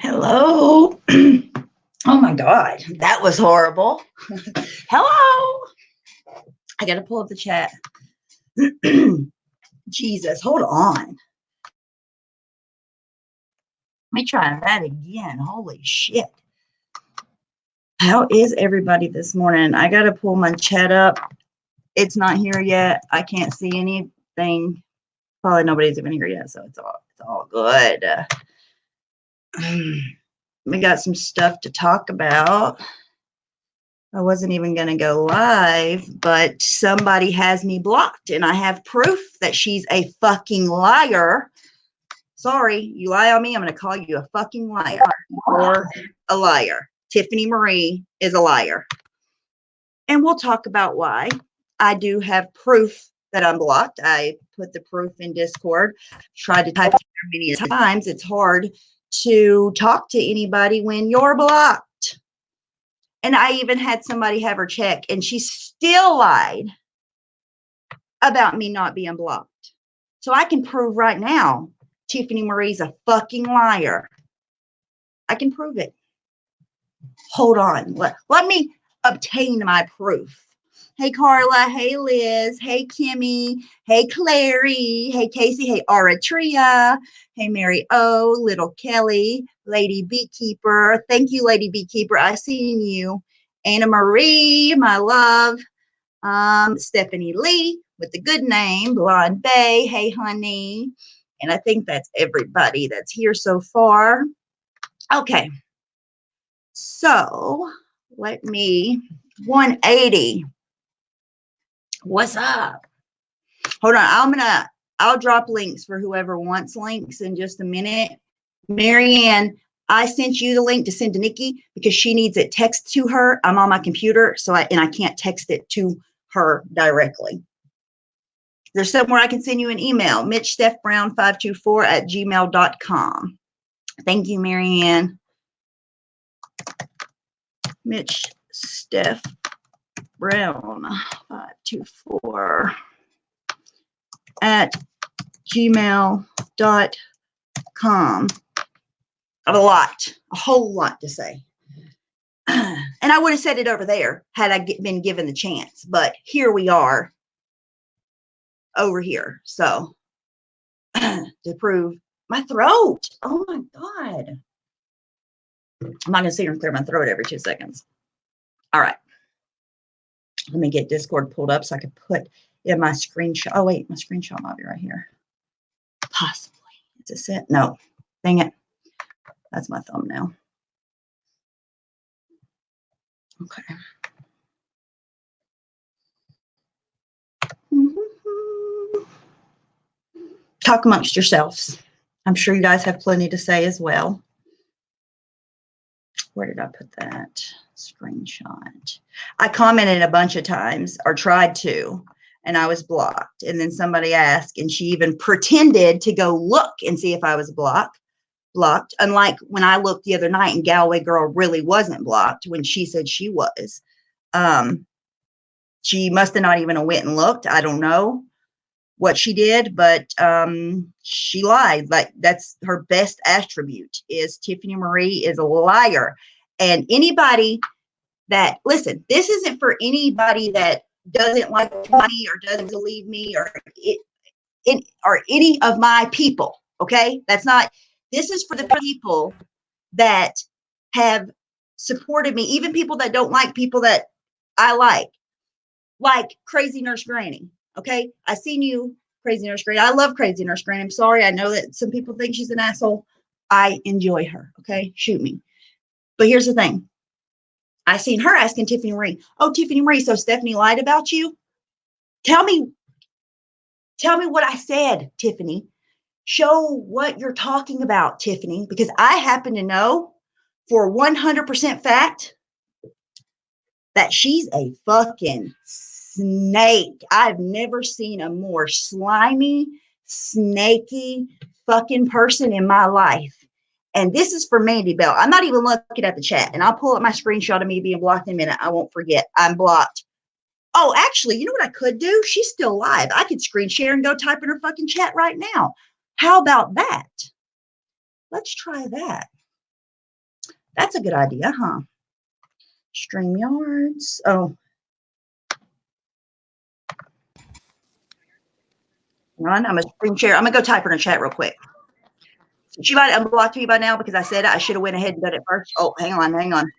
Hello. Oh my God, that was horrible. Hello. I got to pull up the chat. Jesus, hold on. Let me try that again. Holy shit. How is everybody this morning? I got to pull my chat up. It's not here yet. I can't see anything. Probably nobody's even here yet, so it's all good. We got some stuff to talk about. I wasn't even going to go live, but somebody has me blocked, and I have proof that she's a fucking liar. Sorry, you lie on me, I'm going to call you a fucking liar or a liar. Tiffany Marie is a liar. And we'll talk about why. I do have proof that I'm blocked. I put the proof in Discord. Tried to type it many times. It's hard to talk to anybody when you're blocked. And I even had somebody have her check, and she still lied about me not being blocked. So I can prove right now Tiffany Marie's a fucking liar. I can prove it. Hold on. Let me obtain my proof. Hey, Carla. Hey, Liz. Hey, Kimmy. Hey, Clary. Hey, Casey. Hey, Aratria. Hey, Mary O. Little Kelly. Lady Beekeeper. Thank you, Lady Beekeeper. I seen you. Anna Marie, my love. Stephanie Lee with the good name. Blonde Bay. Hey, honey. And I think that's everybody that's here so far. Okay. So let me 180. What's up? Hold on. I'll drop links for whoever wants links in just a minute. Marianne, I sent you the link to send to Nikki because she needs it text to her. I'm on my computer, so I can't text it to her directly. There's somewhere I can send you an email, mitchsteph524@gmail.com. Thank you, Marianne. Mitch Steph Brown 524 at gmail.com. A whole lot to say. And I would have said it over there had I been given the chance, but here we are over here. So to prove my throat. Oh my God. I'm not going to sit here and clear my throat every 2 seconds. All right. Let me get Discord pulled up so I can put in my screenshot. Oh, wait, my screenshot might be right here. Possibly. Is this it? No. Dang it. That's my thumbnail. Okay. Talk amongst yourselves. I'm sure you guys have plenty to say as well. Where did I put that screenshot? I commented a bunch of times or tried to, and I was blocked. And then somebody asked, and she even pretended to go look and see if I was blocked. Unlike when I looked the other night and Galway Girl really wasn't blocked when she said she was. She must have not even went and looked. I don't know what she did, but she lied. Like, that's her best attribute, is Tiffany Marie is a liar. And anybody that, listen, this isn't for anybody that doesn't like me or doesn't believe me or any of my people. Okay, that's not. This is for the people that have supported me, even people that don't like people that I like Crazy Nurse Granny. Okay, I seen you, Crazy Nurse Granny. I love Crazy Nurse Granny. I'm sorry. I know that some people think she's an asshole. I enjoy her. Okay, shoot me. But here's the thing. I seen her asking Tiffany Marie, "Oh, Tiffany Marie, so Stephanie lied about you? Tell me what I said, Tiffany. Show what you're talking about, Tiffany, because I happen to know for 100% fact that she's a fucking snake. I've never seen a more slimy, snaky fucking person in my life. And this is for Mandy Bell. I'm not even looking at the chat, and I'll pull up my screenshot of me being blocked in a minute. I won't forget. I'm blocked. Oh, actually, you know what I could do? She's still live. I could screen share and go type in her fucking chat right now. How about that? Let's try that. That's a good idea, huh? StreamYards. Oh, run. I'm a screen share. I'm gonna go type her in the chat real quick. She might have unblocked me by now because I said it. I should have went ahead and done it first. Oh, hang on, hang on.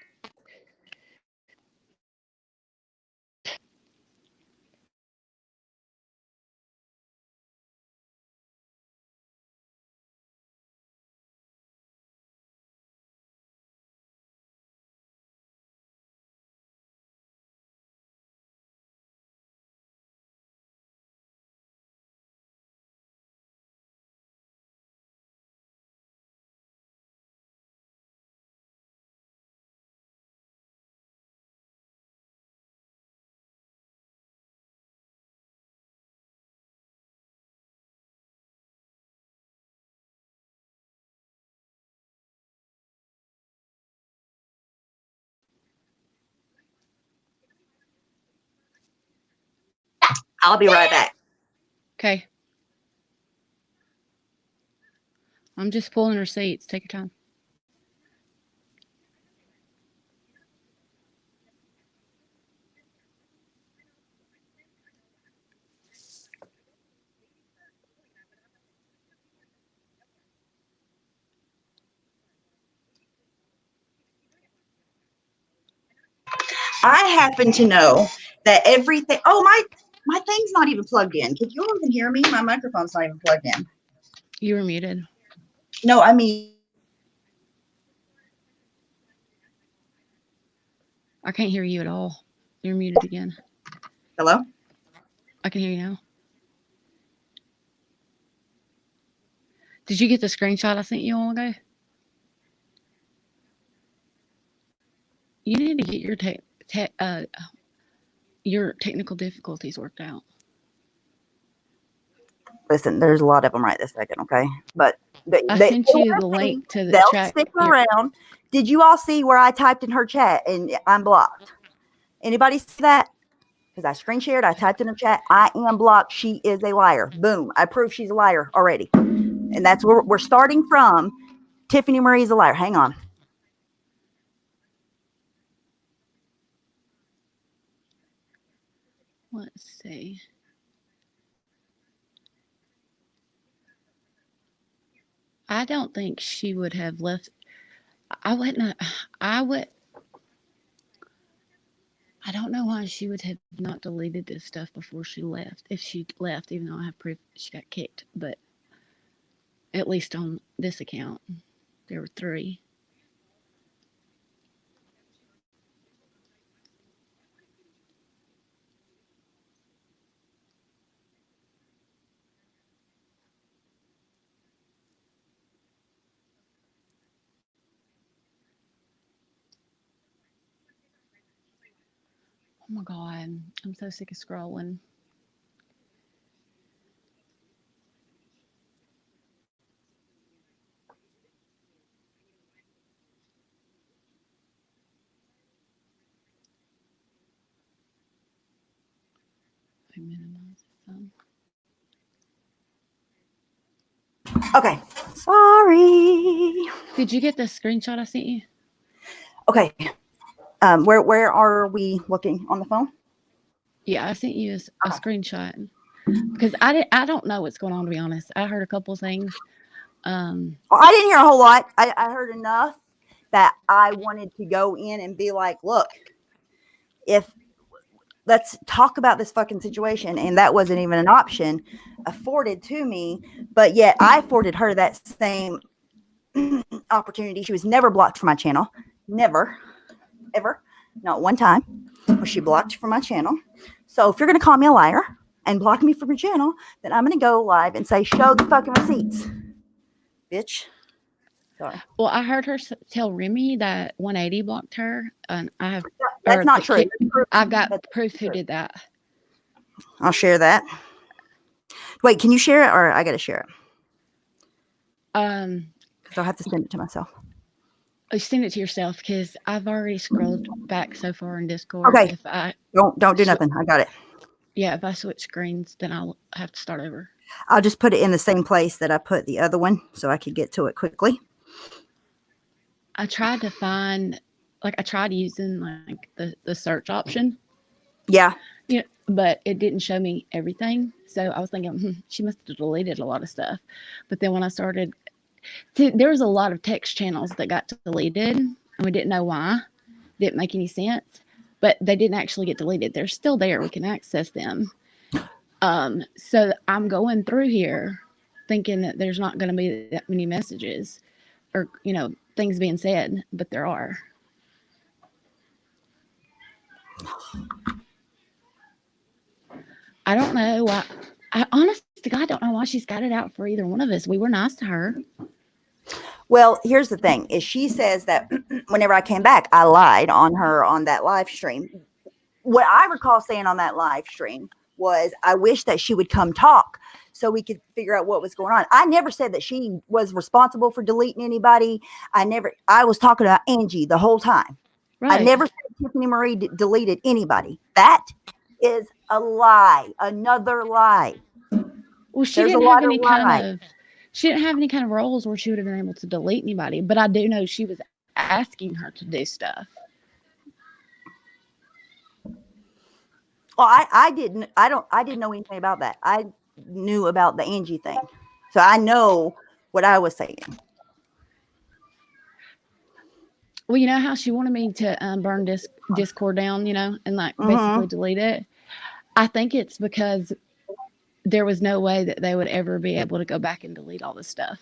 I'll be right back. Okay. I'm just pulling receipts. Take your time. I happen to know that everything. Oh, my thing's not even plugged in. Can you all even hear me? My microphone's not even plugged in. You were muted. No, I mean. I can't hear you at all. You're muted again. Hello? I can hear you now. Did you get the screenshot I sent you a while ago? You need to get your technical difficulties worked out. Listen, there's a lot of them right this second, okay? But I sent you the link to the they'll track. stick around. Did you all see where I typed in her chat and I'm blocked? Anybody see that? Because I screen shared, I typed in her chat, I am blocked. She is a liar. Boom. I proved she's a liar already. And that's where we're starting from. Tiffany Marie's a liar. Hang on. Let's see. I don't think she would have left. I wouldn't. I would. I don't know why she would have not deleted this stuff before she left. If she left, even though I have proof she got kicked, but at least on this account, there were 3. Oh my god, I'm so sick of scrolling. I minimize some. Okay. Sorry. Did you get the screenshot I sent you? Okay. Where are we looking on the phone? Yeah, I sent you a screenshot because I don't know what's going on, to be honest. I heard a couple things. Well, I didn't hear a whole lot. I heard enough that I wanted to go in and be like, look, let's talk about this fucking situation. And that wasn't even an option afforded to me. But yet I afforded her that same opportunity. She was never blocked from my channel. Never, ever. Not one time was she blocked from my channel. So if you're going to call me a liar and block me from your channel, then I'm going to go live and say, show the fucking receipts. Bitch. Sorry. Well, I heard her tell Remy that 180 blocked her, and I have. That's not true. I've got proof who did that. I'll share that. Wait, can you share it, or I got to share it? Because I'll have to send it to myself. Send it to yourself because I've already scrolled back so far in Discord. Okay. If I don't do nothing. I got it. Yeah, if I switch screens, then I'll have to start over. I'll just put it in the same place that I put the other one so I could get to it quickly. I tried to find, like, I tried using like the search option, Yeah. you know, but it didn't show me everything. So I was thinking, she must have deleted a lot of stuff. But then when I started, there was a lot of text channels that got deleted, and we didn't know why. Didn't make any sense, but they didn't actually get deleted. They're still there. We can access them. So I'm going through here thinking that there's not going to be that many messages or, things being said, but there are. I don't know why. I honest to God don't know why she's got it out for either one of us. We were nice to her. Well, here's the thing is she says that whenever I came back, I lied on her on that live stream. What I recall saying on that live stream was I wish that she would come talk so we could figure out what was going on. I never said that she was responsible for deleting anybody. I was talking about Angie the whole time. I Right. never said Tiffany Marie deleted anybody. That is a lie. Another lie. Well, she There's a didn't have lot of any kind lies. of she didn't have any kind of roles where she would have been able to delete anybody, but I do know she was asking her to do stuff. Well, I didn't know anything about that. I knew about the Angie thing. So I know what I was saying. Well, you know how she wanted me to burn Discord down, and like Mm-hmm. basically delete it. I think it's because there was no way that they would ever be able to go back and delete all this stuff,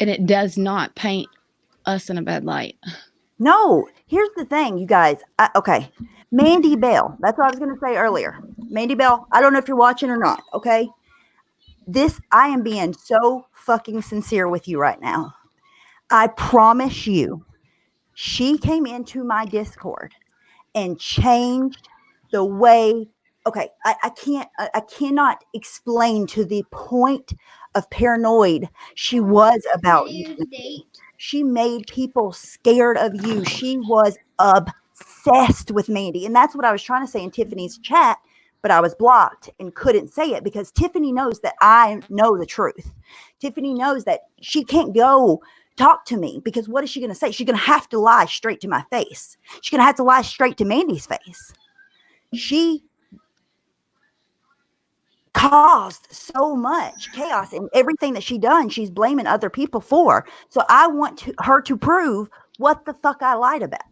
and it does not paint us in a bad light. No, here's the thing, you guys. Okay. Mandy Bell. That's what I was going to say earlier. Mandy Bell, I don't know if you're watching or not. Okay. I am being so fucking sincere with you right now. I promise you, she came into my Discord and changed the way. Okay, I cannot explain to the point of paranoid she was about you. She made people scared of you. She was obsessed with Mandy. And that's what I was trying to say in Tiffany's chat, but I was blocked and couldn't say it because Tiffany knows that I know the truth. Tiffany knows that she can't go talk to me because what is she going to say? She's going to have to lie straight to my face. She's going to have to lie straight to Mandy's face. She caused so much chaos and everything that she done, she's blaming other people for. So I want her to prove what the fuck I lied about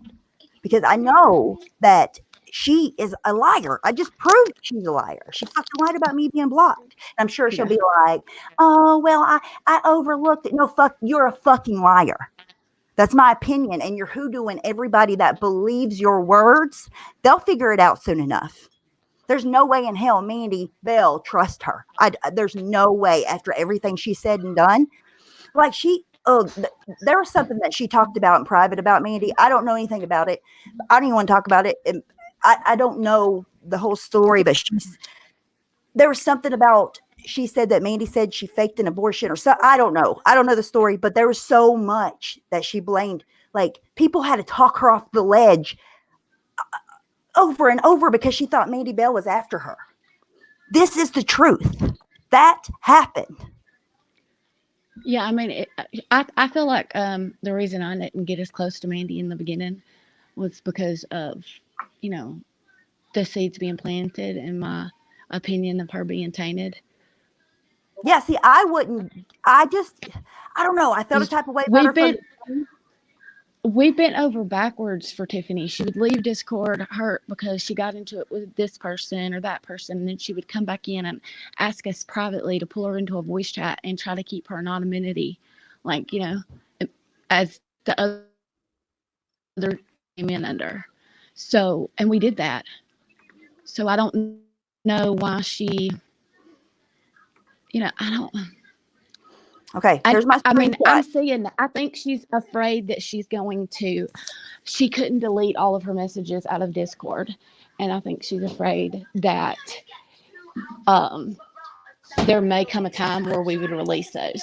because I know that she is a liar. I just proved she's a liar. She fucking lied about me being blocked. And I'm sure she'll Yeah. be like, oh, well, I overlooked it. No, fuck, you're a fucking liar. That's my opinion. And you're hoodooing everybody that believes your words. They'll figure it out soon enough. There's no way in hell Mandy Bell trust her. There's no way after everything she said and done. Like there was something that she talked about in private about Mandy. I don't know anything about it. I don't even want to talk about it. And I don't know the whole story, but there was something about she said that Mandy said she faked an abortion or so. I don't know. I don't know the story, but there was so much that she blamed. Like people had to talk her off the ledge over and over because she thought Mandy Bell was after her. This is the truth. That happened. Yeah, I mean, I feel like the reason I didn't get as close to Mandy in the beginning was because of, you know, the seeds being planted and my opinion of her being tainted. Yeah, see, I wouldn't. I don't know. I felt a type of way about We her from. bent we bent over backwards for Tiffany. She would leave Discord hurt because she got into it with this person or that person, and then she would come back in and ask us privately to pull her into a voice chat and try to keep her anonymity, like, as the other came in under. So, and we did that. So I don't know why I don't. Okay, here's my I mean, screenshot. I think she's afraid that she couldn't delete all of her messages out of Discord. And I think she's afraid that um, there may come a time where we would release those.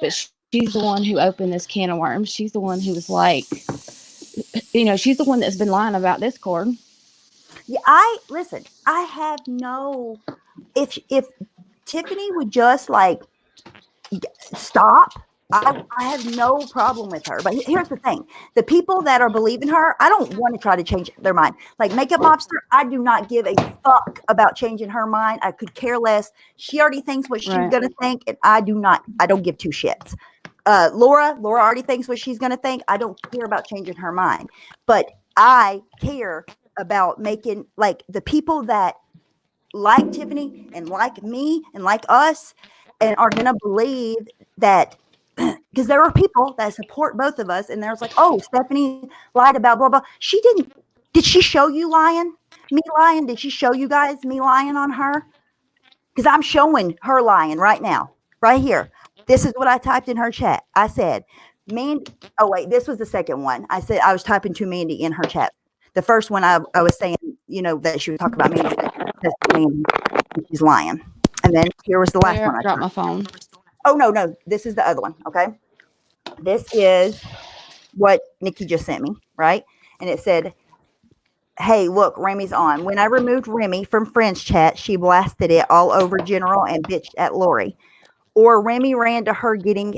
But she's the one who opened this can of worms. She's the one who was like, she's the one that's been lying about Discord. Yeah, listen. I have no. If Tiffany would just like stop. I have no problem with her. But here's the thing. The people that are believing her, I don't want to try to change their mind. Like Makeup Mobster, I do not give a fuck about changing her mind. I could care less. She already thinks what she's Right. going to think, and I don't give two shits. Laura already thinks what she's going to think. I don't care about changing her mind. But I care about making, like, the people that like Tiffany and like me and like us and are going to believe that, because there are people that support both of us, and there's like, oh, Stephanie lied about blah blah. She didn't. Did she show you lying? Me lying? Did she show you guys me lying on her? Because I'm showing her lying right now, right here. This is what I typed in her chat. I said, Mandy. Oh wait, this was the second one. I said I was typing to Mandy in her chat. The first one I was saying, that she was talking about Mandy. That's Mandy. She's lying. And then here was the last one. I dropped my phone. Oh no, this is the other one. Okay, this is what Nikki just sent me, right? And it said, hey, look, Remy's on. When I removed Remy from Friends chat, she blasted it all over General and bitched at Lori. Or Remy ran to her getting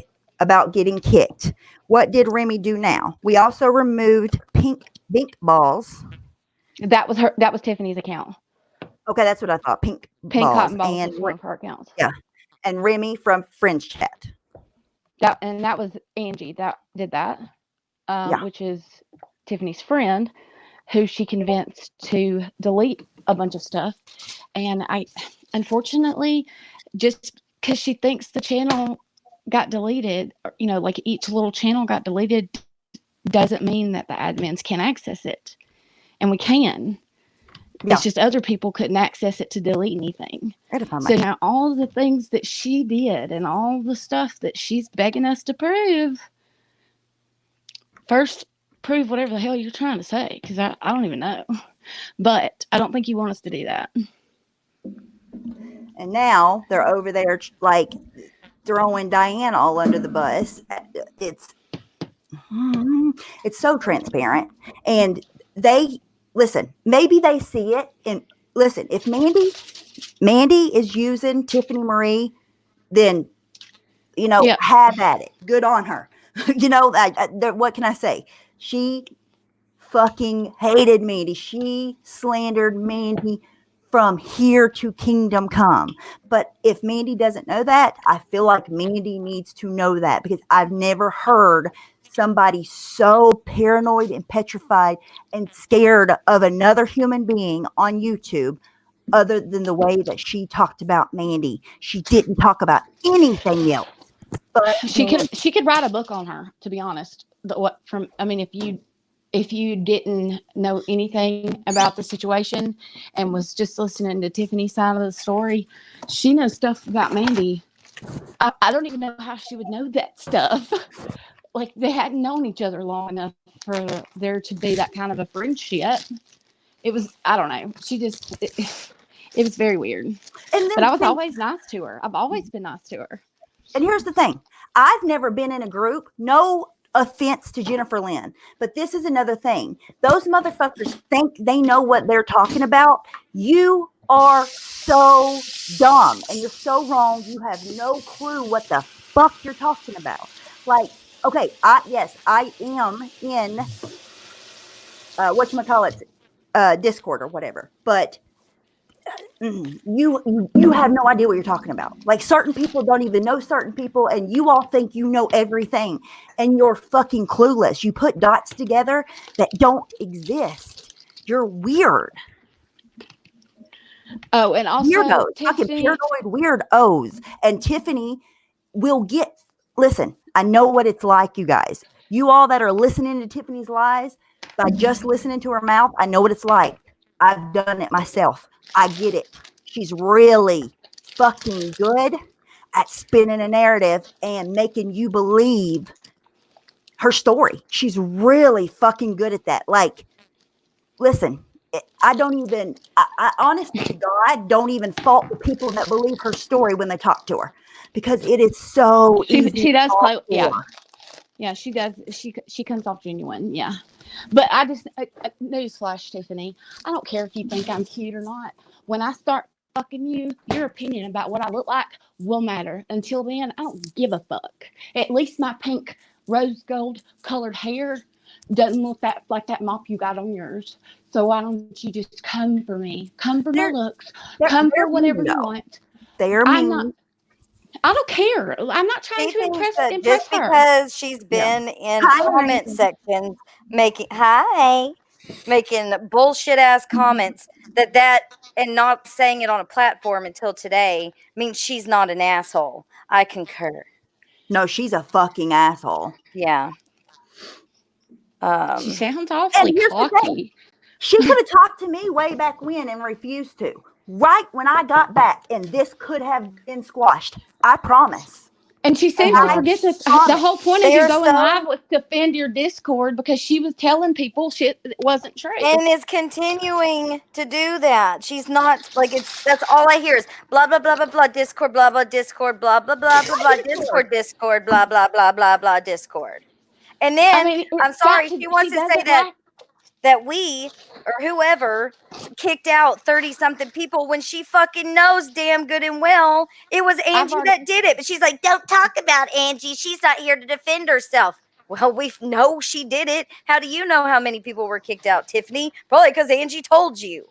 kicked. What did Remy do now? We also removed Pink Balls. That was Tiffany's account. Okay, that's what I thought. Pink Cotton balls and was one of her accounts. Yeah. And Remy from Friends chat. That was Angie that did that. Which is Tiffany's friend, who she convinced to delete a bunch of stuff. And I, unfortunately, just because she thinks the channel got deleted, like each little channel got deleted, doesn't mean that the admins can access it. And we can. Yeah. It's just other people couldn't access it to delete anything. So now all the things that she did and all the stuff that she's begging us to prove, first prove whatever the hell you're trying to say, because I don't even know. But I don't think you want us to do that. And now they're over there like throwing Diane all under the bus. It's so transparent. And maybe they see it. And listen, if Mandy is using Tiffany Marie, then, have at it. Good on her. What can I say? She fucking hated Mandy. She slandered Mandy from here to kingdom come. But if Mandy doesn't know that, I feel like Mandy needs to know that, because I've never heard somebody so paranoid and petrified and scared of another human being on YouTube other than the way that she talked about Mandy. She didn't talk about anything else. But she could write a book on her, to be honest. If you didn't know anything about the situation and was just listening to Tiffany's side of the story, she knows stuff about Mandy. I don't even know how she would know that stuff. Like, they hadn't known each other long enough for there to be that kind of a friendship. It was, I don't know. It was very weird. But I was always nice to her. I've always been nice to her. And here's the thing. I've never been in a group. No offense to Jennifer Lynn, but this is another thing. Those motherfuckers think they know what they're talking about. You are so dumb and you're so wrong. You have no clue what the fuck you're talking about. Like, okay, I am in Discord or whatever, but you have no idea what you're talking about. Like, certain people don't even know certain people, and you all think you know everything, and you're fucking clueless. You put dots together that don't exist. You're weird. Oh, and also weirdos, fucking paranoid weirdos. And Tiffany will listen, I know what it's like, you guys. You all that are listening to Tiffany's lies by just listening to her mouth, I know what it's like. I've done it myself. I get it. She's really fucking good at spinning a narrative and making you believe her story. She's really fucking good at that. Like, listen, I honestly to God, don't even fault the people that believe her story when they talk to her, because it is so easy. She does play. Yeah, she does. She comes off genuine. Yeah. But I just, newsflash, Tiffany, I don't care if you think I'm cute or not. When I start fucking you, your opinion about what I look like will matter. Until then, I don't give a fuck. At least my pink rose gold colored hair doesn't look that like that mop you got on yours. So why don't you just come for me? Come for my They're looks. they're Come for they're whatever mean you though. want. They're I'm not. mean. I don't care. I'm not trying She to thinks impress that impress just her. because she's Yeah. been in Hi, comment Brandon. sections making bullshit ass comments that and not saying it on a platform until today means she's not an asshole. I concur. No, she's a fucking asshole. Yeah. She Um sounds And awfully here's the thing. cocky. She could have talked to me way back when and refused to. Right when I got back, and this could have been squashed. I promise. And she And seems to I forget that the promise. whole point of you they're going so live was to defend your Discord because she was telling people shit that wasn't true. and is continuing to do that. She's not like that's all I hear is blah blah blah blah blah Discord blah blah Discord blah blah blah blah blah Discord blah blah blah blah blah Discord. And I then mean, I'm it's got sorry, to. she She wants to does say it like that we or whoever kicked out 30 something people when she fucking knows damn good and well it was I've Angie already. that did it. But she's like, don't talk about Angie. She's not here to defend herself. Well, we know she did it. How do you know how many people were kicked out, Tiffany? Probably because Angie told you.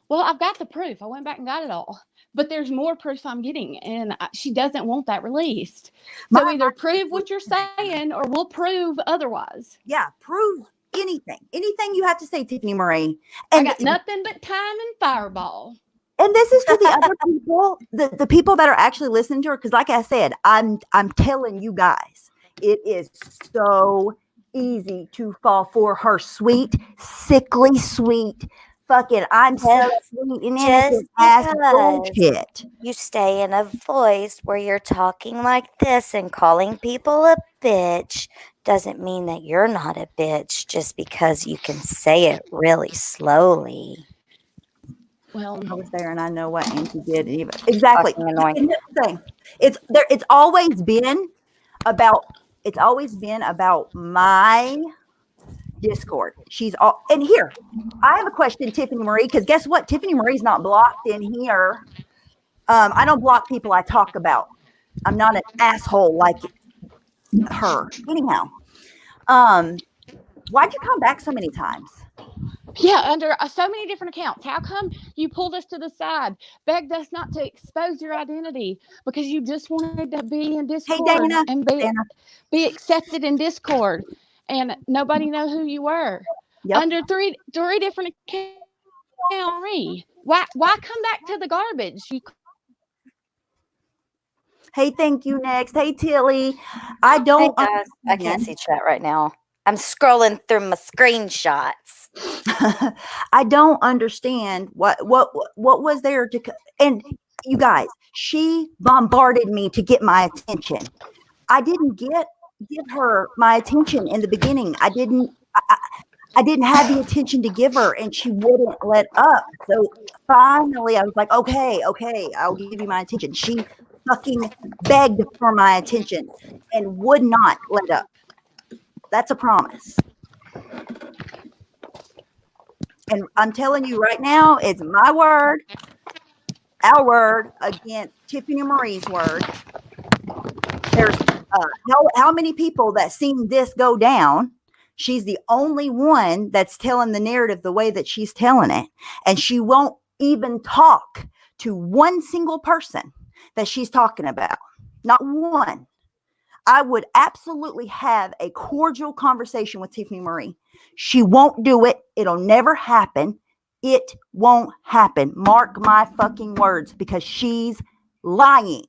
Well, I've got the proof. I went back and got it all. But there's more proof I'm getting, and she doesn't want that released. So My either prove what you're saying, or we'll prove otherwise. yeah, prove anything. Anything you have to say, Tiffany Marie. I And got nothing but time and fireball. and this is to the other people, the people that are actually listening to her, because like I said, I'm telling you guys, it is so easy to fall for her sweet, sickly sweet, fucking I'm so sweet and Just innocent ass because bullshit. you stay in a voice where you're talking like this and calling people a bitch doesn't mean that you're not a bitch just because you can say it really slowly. Well, I was there and I know what Auntie did. Even exactly. Fucking annoying. And here's the thing. It's there. About. It's always been about my Discord. She's all. And here, I have a question, Tiffany Marie. Because guess what? Tiffany Marie's not blocked in here. I don't block people I talk about. I'm not an asshole like her. Anyhow, why'd you come back so many times? yeah, under so many different accounts. How come you pulled us to the side, begged us not to expose your identity because you just wanted to be in Hey, Discord Dana. and Dana. be accepted in Discord, and nobody know who you were? Yep. Under three different accounts. Why come back to the garbage? You Hey, thank you. Next. Hey, Tilly. I don't. Hey guys, I can't see chat right now. I'm scrolling through my screenshots. I don't understand what was there to. And you guys, she bombarded me to get my attention. I didn't give her my attention in the beginning. I didn't. I didn't have the attention to give her, and she wouldn't let up. So finally, I was like, okay, I'll give you my attention. She fucking begged for my attention and would not let up. That's a promise. And I'm telling you right now, it's my word, our word against Tiffany Marie's word. There's how many people that seen this go down. She's the only one that's telling the narrative the way that she's telling it. And she won't even talk to one single person that she's talking about. Not one. I would absolutely have a cordial conversation with Tiffany Marie. She won't do it. It'll never happen. It won't happen. Mark my fucking words, because she's lying.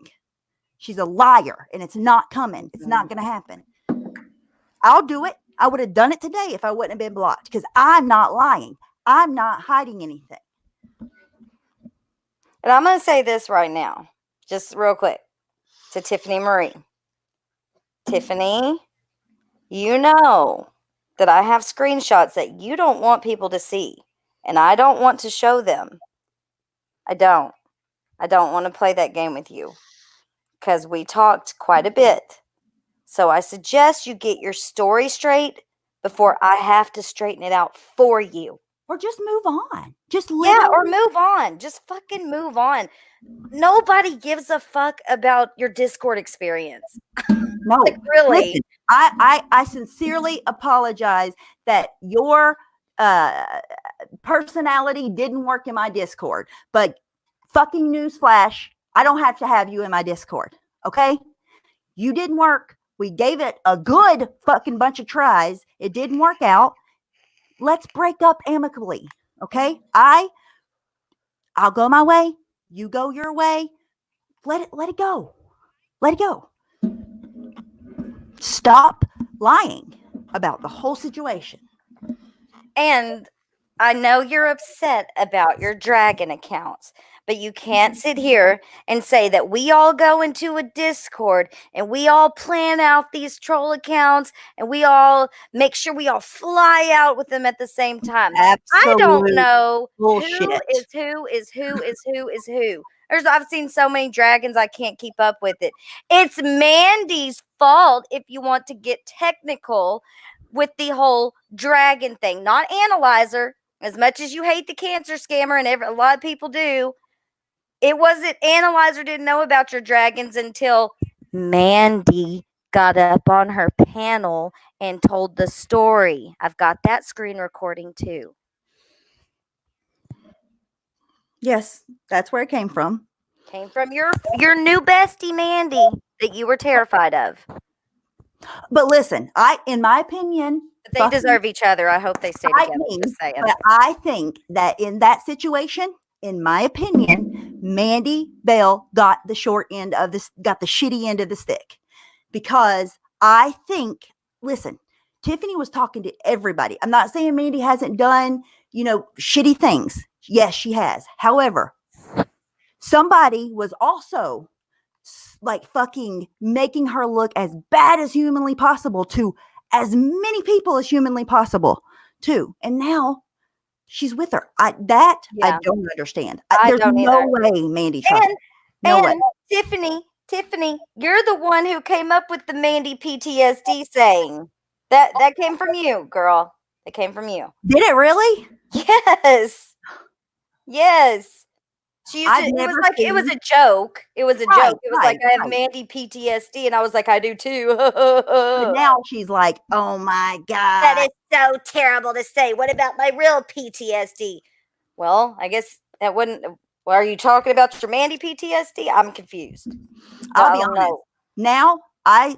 She's a liar, and it's not coming. It's not going to happen. I'll do it. I would have done it today if I wouldn't have been blocked, because I'm not lying. I'm not hiding anything. And I'm going to say this right now, just real quick, to Tiffany Marie. Tiffany, you know that I have screenshots that you don't want people to see, and I don't want to show them. I don't want to play that game with you because we talked quite a bit. So I suggest you get your story straight before I have to straighten it out for you. or just move on. Just Yeah, or literally move on. Just fucking move on. Nobody gives a fuck about your Discord experience. no. Like, really. Listen, I sincerely apologize that your personality didn't work in my Discord, but fucking newsflash, I don't have to have you in my Discord. Okay? You didn't work. We gave it a good fucking bunch of tries. It didn't work out. Let's break up amicably. Okay? I'll go my way. You go your way. Let it go. Let it go. Stop lying about the whole situation. And I know you're upset about your dragon accounts, but you can't sit here and say that we all go into a Discord and we all plan out these troll accounts and we all make sure we all fly out with them at the same time. I don't know bullshit. who is who. I've seen so many dragons, I can't keep up with it. It's Mandy's fault if you want to get technical with the whole dragon thing, not analyzer. As much as you hate the cancer scammer, and a lot of people do, it wasn't analyzer didn't know about your dragons until Mandy got up on her panel and told the story. I've got that screen recording too. Yes, that's where it came from. Came from your new bestie Mandy that you were terrified of. But listen, in my opinion, But they deserve each other. I hope they stay together. Just saying. But I think that in that situation, in my opinion, Mandy Bell got the short end of this, got the shitty end of the stick. Because I think, listen, Tiffany was talking to everybody. I'm not saying Mandy hasn't done, shitty things. Yes, she has. However, somebody was also like fucking making her look as bad as humanly possible to as many people as humanly possible too. And now she's with her. I don't understand. There's don't no either. way Mandy trusts. No way. Tiffany, you're the one who came up with the Mandy PTSD saying. That came from you, girl. It came from you. Did it really? Yes. Yes. It was a joke. It was a joke. It was like, I have Mandy PTSD, and I was like, I do too. But now she's like, oh my God. That is so terrible to say. What about my real PTSD? Well, I guess that wouldn't. Well, are you talking about your Mandy PTSD? I'm confused. I'll be honest. Now I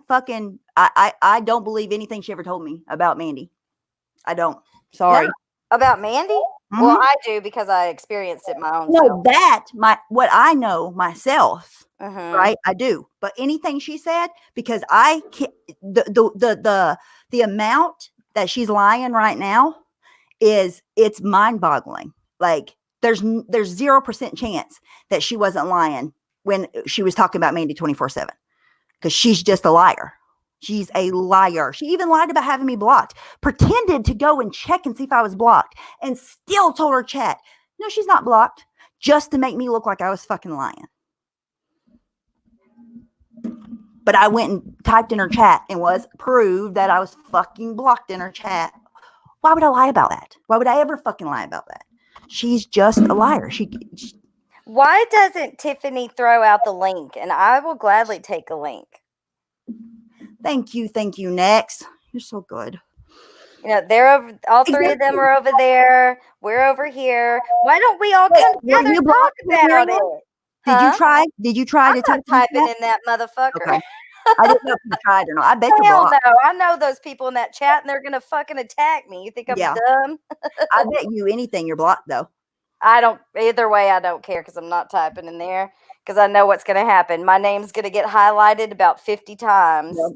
don't believe anything she ever told me about Mandy. I don't. Sorry. No, about Mandy? Mm-hmm. Well, I do because I experienced it my own self. What I know myself, right? I do. But anything she said, because I can't, the amount that she's lying right now it's mind-boggling. Like there's 0% chance that she wasn't lying when she was talking about Mandy 24/7, because she's just a liar. She's a liar. She even lied about having me blocked, pretended to go and check and see if I was blocked, and still told her chat, no, she's not blocked, just to make me look like I was fucking lying. But I went and typed in her chat and was proved that I was fucking blocked in her chat. Why would I lie about that? Why would I ever fucking lie about that? She's just a liar. Why doesn't Tiffany throw out the link? And I will gladly take a link. Thank you, Next. You're so good. They're over. All three of them are over there. We're over here. Why don't we all come together and talk about it? Did you try to type typing in that motherfucker? Okay. I didn't know if you tried or not. I bet you blocked. No, I know those people in that chat, and they're gonna fucking attack me. You think I'm dumb? I bet you anything you're blocked though. I don't. Either way, I don't care because I'm not typing in there because I know what's gonna happen. My name's gonna get highlighted about 50 times. Yep.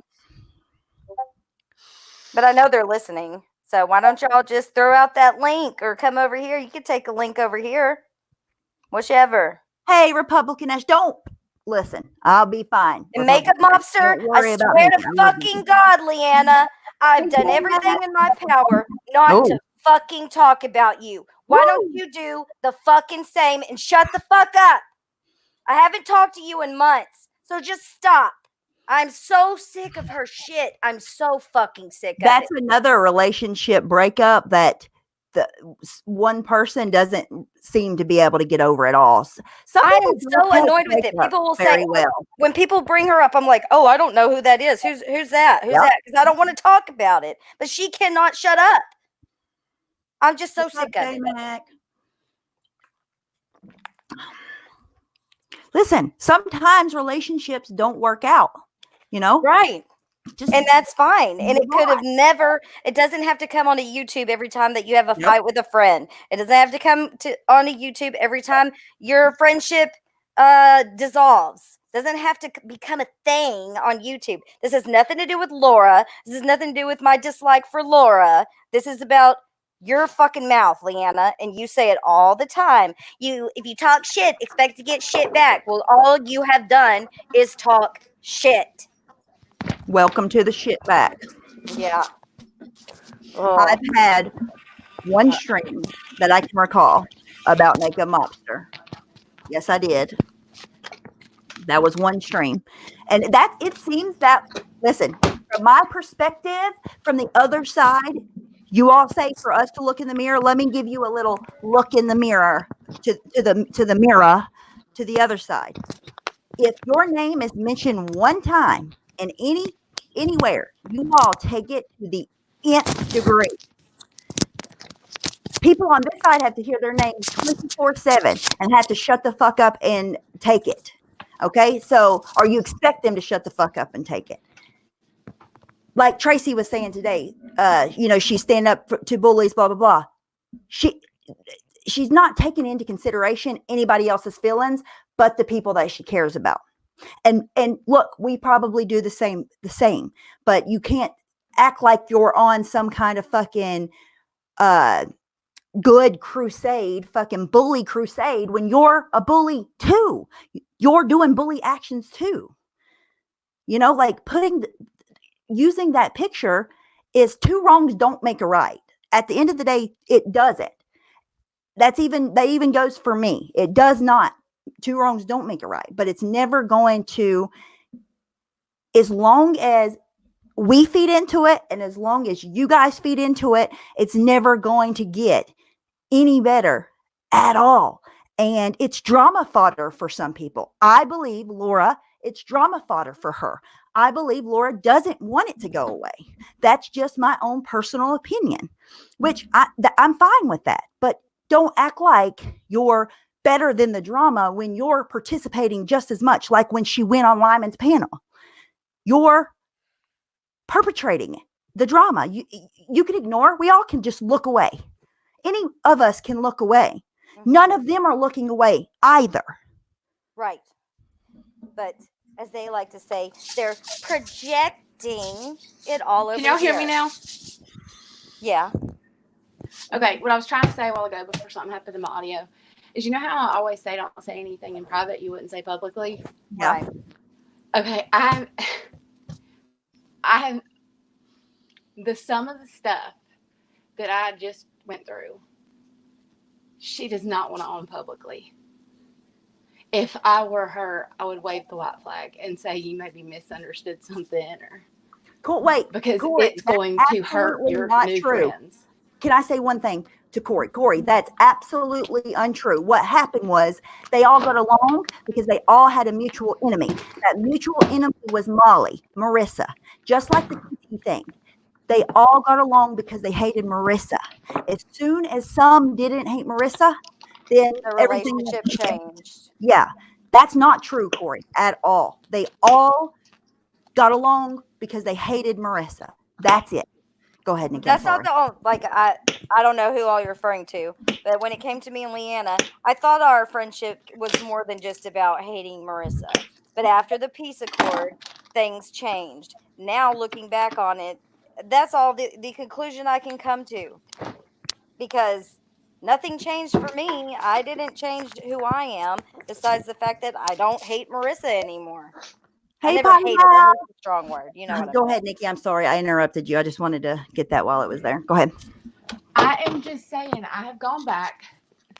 But I know they're listening. So why don't y'all just throw out that link or come over here? You could take a link over here. Whichever. Hey, Republican Ash, don't listen. I'll be fine. And Makeup Mobster, I swear to fucking God, Leanna, I've done everything in my power not to fucking talk about you. Why don't you do the fucking same and shut the fuck up? I haven't talked to you in months, so just stop. I'm so sick of her shit. I'm so fucking sick of it. That's another relationship breakup that one person doesn't seem to be able to get over it all. Some I people am so don't annoyed with take it. her People will say, very well. when people bring her up, I'm like, oh, I don't know who that is. Who's that? Who's Yep. that? Because I don't want to talk about it. But she cannot shut up. I'm just so What's up, sick of it. J-Mac? Listen, sometimes relationships don't work out, you know? Right. Just And that's fine. And it move could have on. never, it doesn't have to come on a YouTube every time that you have a Yep. fight with a friend. It doesn't have to come on a YouTube every time your friendship dissolves. Doesn't have to become a thing on YouTube. This has nothing to do with Laura. This has nothing to do with my dislike for Laura. This is about your fucking mouth, Leanna, and you say it all the time. If you talk shit, expect to get shit back. Well, all you have done is talk shit. Welcome to the shit back. Yeah. I've had one stream that I can recall about Naked Mobster. Yes, I did. That was one stream. And that it seems that, listen, from my perspective, from the other side, you all say for us to look in the mirror. Let me give you a little look in the mirror to the mirror to the other side. If your name is mentioned one time in anywhere, you all take it to the nth degree. People on this side have to hear their name 24/7 and have to shut the fuck up and take it. Okay, so or you expect them to shut the fuck up and take it. Like Tracy was saying today, she's standing up to bullies, blah blah blah. She's not taking into consideration anybody else's feelings, but the people that she cares about. And look, we probably do the same, but you can't act like you're on some kind of fucking good crusade, fucking bully crusade, when you're a bully too. You're doing bully actions too. Like using that picture is two wrongs don't make a right. At the end of the day, it doesn't. That even goes for me. It does not. Two wrongs don't make a right, but it's never going to, as long as we feed into it and as long as you guys feed into it, it's never going to get any better at all. And it's drama fodder for some people. I believe Laura, it's drama fodder for her. I believe Laura doesn't want it to go away. That's just my own personal opinion, which I'm fine with that. But don't act like you're better than the drama when you're participating just as much. Like when she went on Lyman's panel, you're perpetrating the drama. You can ignore. We all can just look away. Any of us can look away. Mm-hmm. None of them are looking away either. Right. But as they like to say, they're projecting it all over. Can y'all hear me now? Yeah. Okay, what I was trying to say a while ago before something happened in my audio is, you know how I always say don't say anything in private you wouldn't say publicly? Yeah. Right. Okay, I have the sum of the stuff that I just went through. She does not want to own publicly. If I were her, I would wave the white flag and say you maybe misunderstood something, or because it's going to hurt your new friends. Can I say one thing to Corey? Corey, that's absolutely untrue. What happened was they all got along because they all had a mutual enemy. That mutual enemy was Marissa, just like the PT thing. They all got along because they hated Marissa. As soon as some didn't hate Marissa, then the relationship changed. Yeah, that's not true, Corey, at all. They all got along because they hated Marissa. That's it. Go ahead, Nikki. That's not I don't know who all you're referring to, but when it came to me and Leanna, I thought our friendship was more than just about hating Marissa. But after the peace accord, things changed. Now looking back on it, that's all the conclusion I can come to. Because nothing changed for me. I didn't change who I am, besides the fact that I don't hate Marissa anymore. Hey, I never hated her. That's a strong word. You know. Go ahead, Nikki. I'm sorry I interrupted you. I just wanted to get that while it was there. Go ahead. I am just saying I have gone back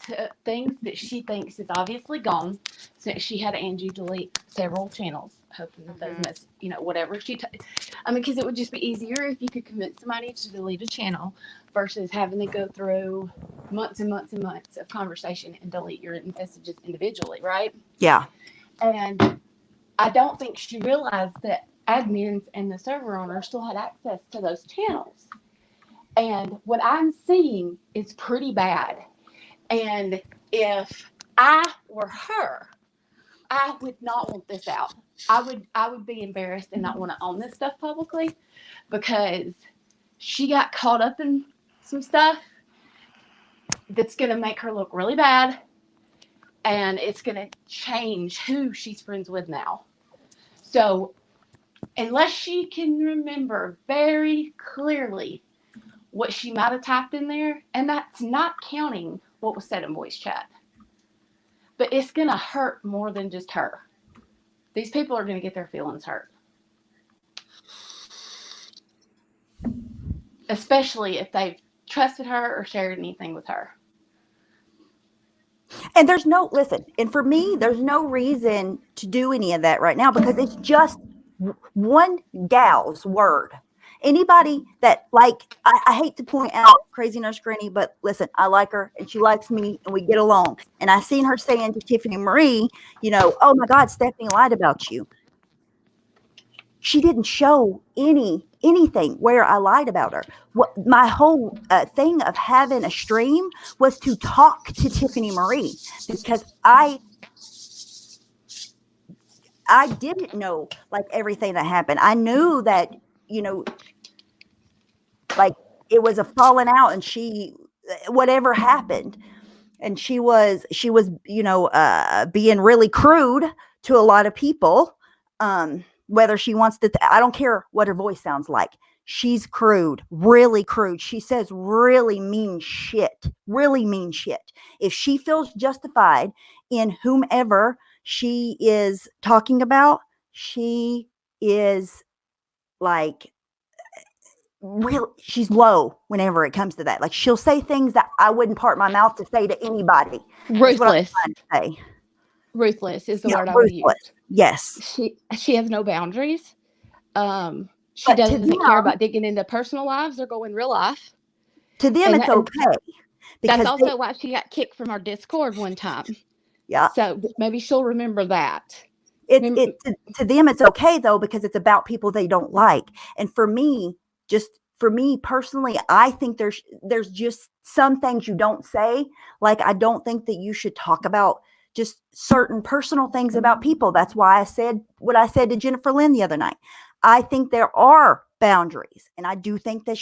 to things that she thinks is obviously gone, since she had Angie delete several channels, hoping that those whatever I mean, because it would just be easier if you could convince somebody to delete a channel versus having to go through months and months and months of conversation and delete your messages individually, right? Yeah. And I don't think she realized that admins and the server owner still had access to those channels. And what I'm seeing is pretty bad. And if I were her, I would not want this out. I would be embarrassed and not want to own this stuff publicly, because she got caught up in some stuff that's going to make her look really bad, and it's going to change who she's friends with now. So unless she can remember very clearly what she might have typed in there, and that's not counting what was said in voice chat, but it's going to hurt more than just her. These people are going to get their feelings hurt. Especially if they've trusted her or shared anything with her. And there's no, listen, and for me, there's no reason to do any of that right now, because it's just one gal's word. Anybody that, like, I hate to point out Crazy Nurse Granny, but listen, I like her and she likes me and we get along. And I seen her saying to Tiffany Marie, oh my God, Stephanie lied about you. She didn't show anything where I lied about her. What my whole thing of having a stream was to talk to Tiffany Marie, because I didn't know like everything that happened. I knew that, like it was a falling out, and she, whatever happened, and she was being really crude to a lot of people. Whether she wants to, I don't care what her voice sounds like. She's crude, really crude. She says really mean shit. If she feels justified in whomever she is talking about, she is like real. She's low whenever it comes to that. Like, she'll say things that I wouldn't part my mouth to say to anybody. Ruthless. Say. Ruthless is the word I would use. Yes. She has no boundaries. She But doesn't care about digging into personal lives or going real life. To them, it's okay. That's also why she got kicked from our Discord one time. Yeah. So maybe she'll remember that. To them, it's okay though, because it's about people they don't like. And for me personally, I think there's just some things you don't say. Like, I don't think that you should talk about just certain personal things about people. That's why I said what I said to Jennifer Lynn the other night. I think there are boundaries, and I do think that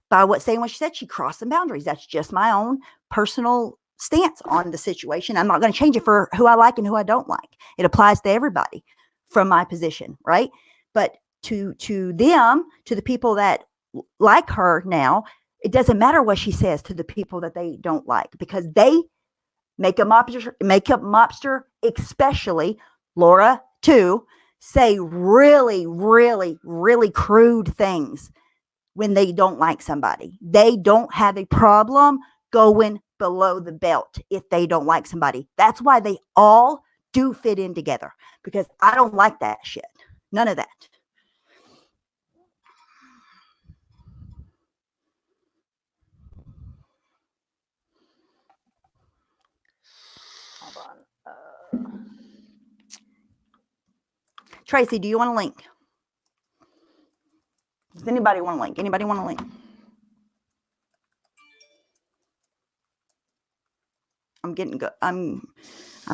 by saying what she said, she crossed some boundaries. That's just my own personal stance on the situation. I'm not going to change it for who I like and who I don't like. It applies to everybody from my position, right? But to them, to the people that like her now, it doesn't matter what she says to the people that they don't like, because they makeup mobster, especially Laura too, say really, really, really crude things when they don't like somebody. They don't have a problem going below the belt if they don't like somebody. That's why they all do fit in together, because I don't like that shit. None of that. Hold on. Tracy, do you want a link? Does anybody want a link? Anybody want a link? I'm getting good. I'm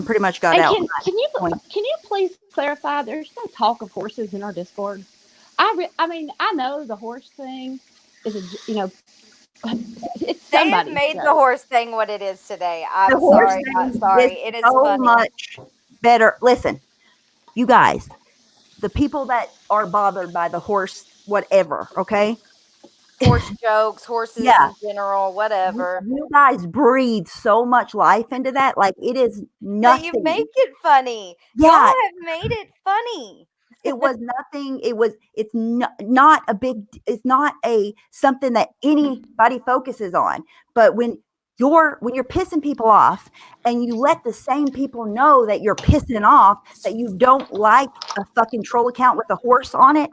pretty much got out. Can you please clarify? There's no talk of horses in our Discord. I mean, I know the horse thing is it's they have made the horse thing what it is today. I'm sorry, not sorry. It is so funny. much better. Listen, you guys, the people that are bothered by the horse, whatever, okay? Horse jokes, horses in general, whatever. You guys breathe so much life into that. Like, it is nothing. But you make it funny. Yeah. Y'all have made it funny. It was nothing. It's not a big, it's not something that anybody focuses on. But when when you're pissing people off and you let the same people know that you're pissing off, that you don't like a fucking troll account with a horse on it,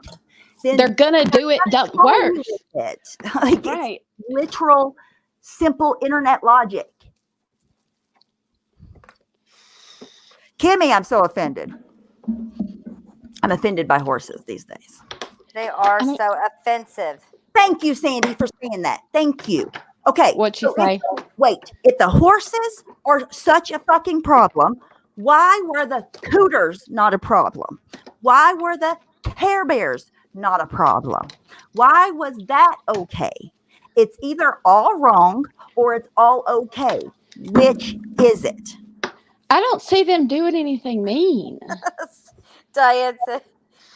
then They're gonna do it troll you worse. with it. Like, Right. it's literal, simple internet logic. Kimmy, I'm so offended. I'm offended by horses these days. They are I mean- so offensive. Thank you, Sandy, for saying that. Thank you. Okay. What'd she say? If the horses are such a fucking problem, why were the cooters not a problem? Why were the Care Bears not a problem? Why was that okay? It's either all wrong or it's all okay. Which is it? I don't see them doing anything mean. Diane said,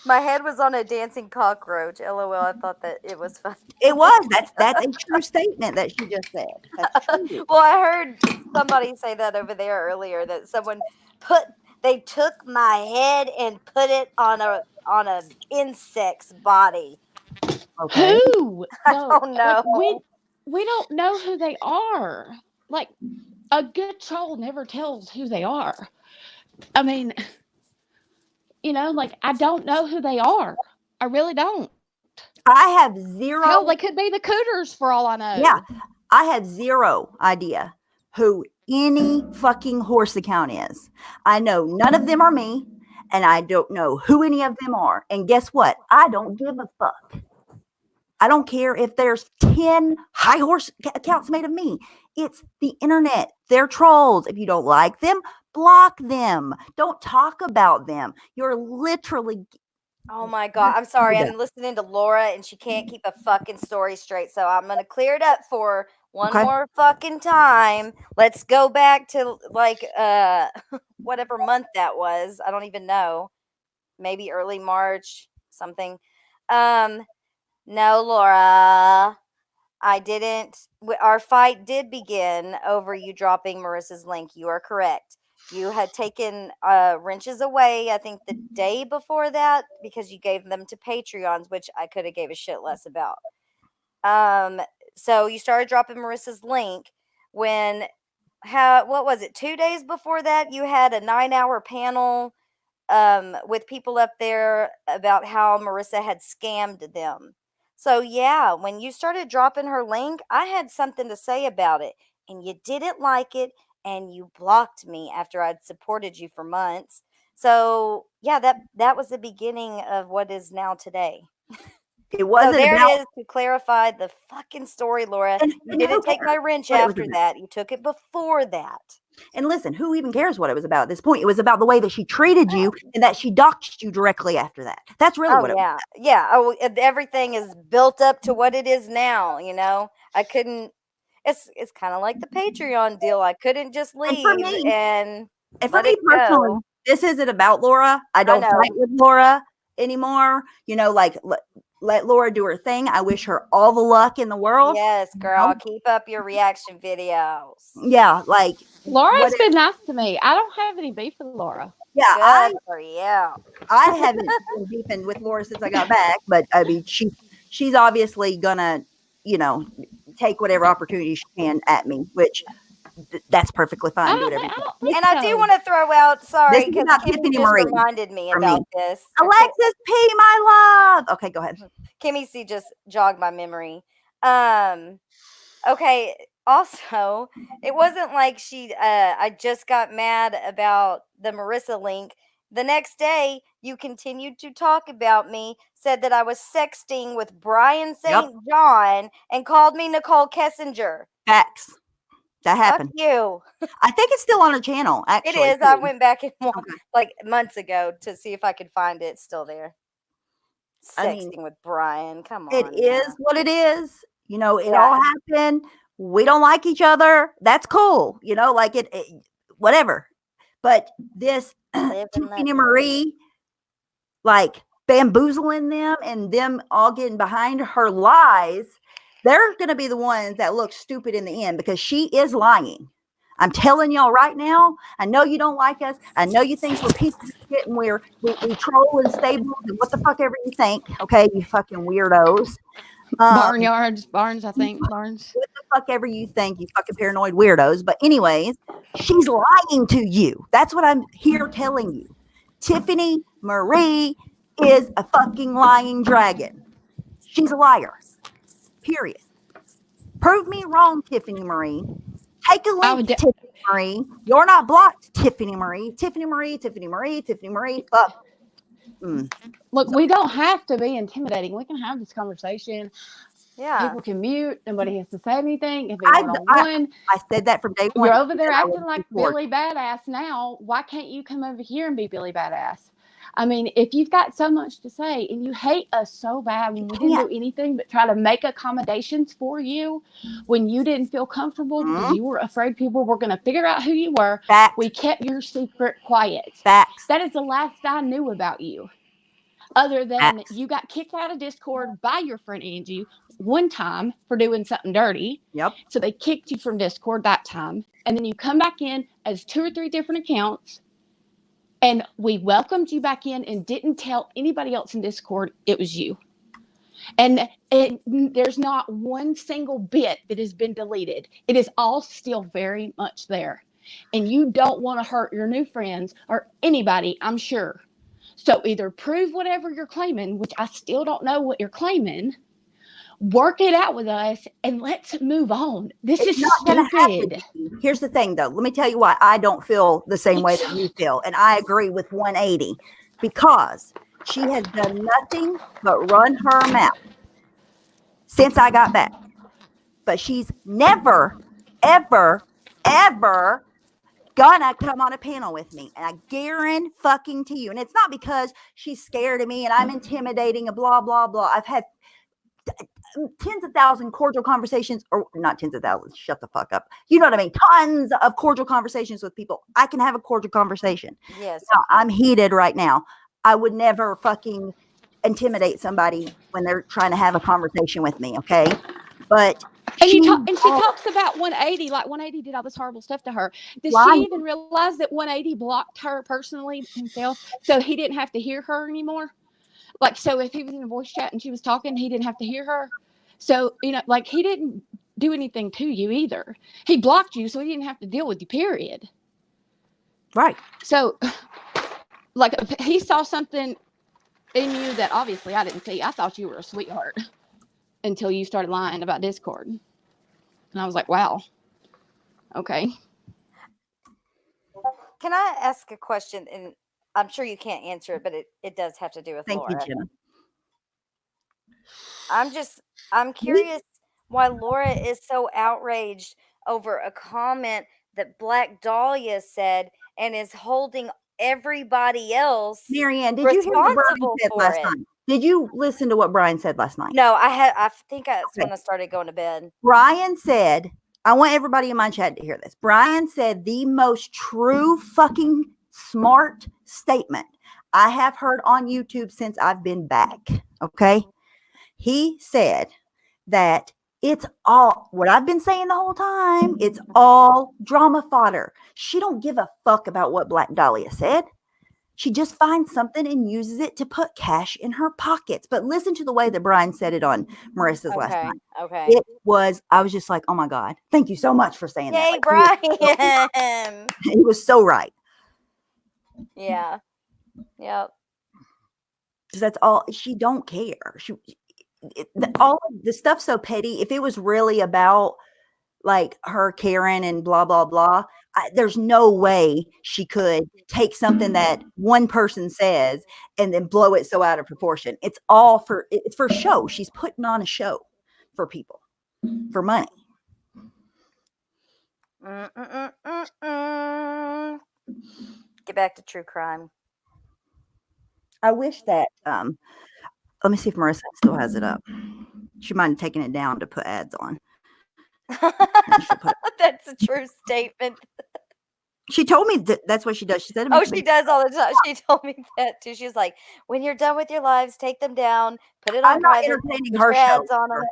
my head was on a dancing cockroach. LOL. I thought that it was fun. It was. That's a true statement that she just said. That's true. Well, I heard somebody say that over there earlier, that someone they took my head and put it on a insect's body. Okay. Who? I don't know. Like, we don't know who they are. Like, a good troll never tells who they are. I mean, like, I don't know who they are. I really don't. I have zero. Hell, they could be the cooters for all I know. Yeah, I have zero idea who any fucking horse account is. I know none of them are me, and I don't know who any of them are. And guess what? I don't give a fuck. I don't care if there's 10 high horse accounts made of me. It's the internet. They're trolls. If you don't like them, block them. Don't talk about them. You're literally... Oh my God. I'm sorry. I'm listening to Laura and she can't keep a fucking story straight. So I'm going to clear it up for her one more fucking time. Let's go back to like whatever month that was. I don't even know. Maybe early March, something. No, Laura. I didn't. Our fight did begin over you dropping Marissa's link. You are correct. You had taken wrenches away, I think, the day before that because you gave them to Patreons, which I could have gave a shit less about. So you started dropping Marissa's link when, what was it, 2 days before that, you had a 9-hour panel with people up there about how Marissa had scammed them. So yeah, when you started dropping her link, I had something to say about it, and you didn't like it. And you blocked me after I'd supported you for months. So yeah, that was the beginning of what is now today. It wasn't. So there it is to clarify the fucking story, Laura. You didn't take my wrench after that. You took it before that. And listen, who even cares what it was about at this point? It was about the way that she treated you and that she doxed you directly after that. That's really what it was about. Yeah. Oh, everything is built up to what it is now. I couldn't. It's kind of like the Patreon deal. I couldn't just leave and for me personally, this isn't about Laura. I don't fight with Laura anymore. Like let Laura do her thing. I wish her all the luck in the world. Yes, girl. Keep up your reaction videos. Yeah, like Laura's been nice to me. I don't have any beef with Laura. Yeah, good for you. I haven't been beefing with Laura since I got back, but I mean she's obviously gonna, take whatever opportunity she can at me, which that's perfectly fine. Do whatever. And I do want to throw out, sorry, because Tiffany just reminded me about this. Alexis P, my love. Okay, go ahead. Kimmy C just jogged my memory. Okay. Also, it wasn't like I just got mad about the Marissa link. The next day, you continued to talk about me, said that I was sexting with Brian St. John, and called me Nicole Kessinger. Facts. That happened. Fuck you. I think it's still on her channel, actually. It is. I went back and like months ago to see if I could find it. It's still there. Sexting with Brian. Come on. It is what it is. It all happened. We don't like each other. That's cool. Like it whatever. But this Tiffany Marie, like bamboozling them and them all getting behind her lies, they're going to be the ones that look stupid in the end because she is lying. I'm telling y'all right now. I know you don't like us. I know you think we're pieces of shit and we troll and stables and what the fuck ever you think. Okay, you fucking weirdos. Barns, I think. Barns. What the fuck ever you think, you fucking paranoid weirdos. But anyways, she's lying to you. That's what I'm here telling you. Tiffany Marie is a fucking lying dragon. She's a liar. Period. Prove me wrong, Tiffany Marie. Take a I link, would Tiffany Marie. You're not blocked, Tiffany Marie. Tiffany Marie, Tiffany Marie, Tiffany Marie. Fuck. look, we don't have to be intimidating. We can have this conversation. Yeah. People can mute. Nobody has to say anything. If I, it's I, one-on-one, I said that from day one. you're over there and I acting will like report. Billy Badass now. Why can't you come over here and be Billy Badass? I mean, if you've got so much to say and you hate us so bad when we didn't do anything but try to make accommodations for you when you didn't feel comfortable because you were afraid people were going to figure out who you were, Facts. we kept your secret quiet. Facts. That is the last I knew about you. Other than Facts. you got kicked out of Discord by your friend Angie one time for doing something dirty. Yep. So they kicked you from Discord that time. And then you come back in as 2 or 3 different accounts. And we welcomed you back in and didn't tell anybody else in Discord it was you. And there's not one single bit that has been deleted. It is all still very much there. And you don't want to hurt your new friends or anybody, I'm sure. So either prove whatever you're claiming, which I still don't know what you're claiming, work it out with us, and let's move on. This is not gonna stupid. happen. Here's the thing, though. Let me tell you why I don't feel the same way that you feel. And I agree with 180 because she has done nothing but run her mouth since I got back. But she's never, ever, ever gonna come on a panel with me. And I guarantee you. And it's not because she's scared of me and I'm intimidating and blah, blah, blah. I've had tens of thousands cordial conversations, or not tens of thousands, shut the fuck up. You know what I mean? Tons of cordial conversations with people. I can have a cordial conversation. Yes. Now, I'm heated right now. I would never fucking intimidate somebody when they're trying to have a conversation with me, okay? But and she talks about 180, like 180 did all this horrible stuff to her. Did she even realize that 180 blocked her personally himself so he didn't have to hear her anymore? Like, so if he was in a voice chat and she was talking, he didn't have to hear her. So, you know, like he didn't do anything to you either. He blocked you so he didn't have to deal with you, period. Right. So, like, he saw something in you that obviously I didn't see. I thought you were a sweetheart until you started lying about Discord. And I was like, wow. Okay. Can I ask a question? And I'm sure you can't answer it, but it does have to do with Thank Laura. you, Jenna. I'm curious why Laura is so outraged over a comment that Black Dahlia said and is holding everybody else Marianne, did you hear what Brian responsible said for last it. night? Did you listen to what Brian said last night? No, I think that's when I started going to bed. Brian said, I want everybody in my chat to hear this. Brian said the most true fucking smart statement I have heard on YouTube since I've been back. Okay. He said that it's all what I've been saying the whole time. It's all drama fodder. She don't give a fuck about what Black Dahlia said. She just finds something and uses it to put cash in her pockets. But listen to the way that Brian said it on Marissa's last night. Okay. It was, I was just like, oh my God, thank you so much for saying that. Yay, Brian. He was so right. Yeah. Yep. Because that's all, she don't care. All the stuff so petty. If it was really about like her Karen and blah, blah, blah, there's no way she could take something that one person says and then blow it so out of proportion. It's for show. She's putting on a show for people, for money. Get back to true crime. I wish that, let me see if Marissa still has it up. She might have taken it down to put ads on. That's a true statement. She told me that's what she does. She said, "Oh, she does all the time." She told me that too. She's like, "When you're done with your lives, take them down, put it on I'm not private, entertaining put her your show. ads on them."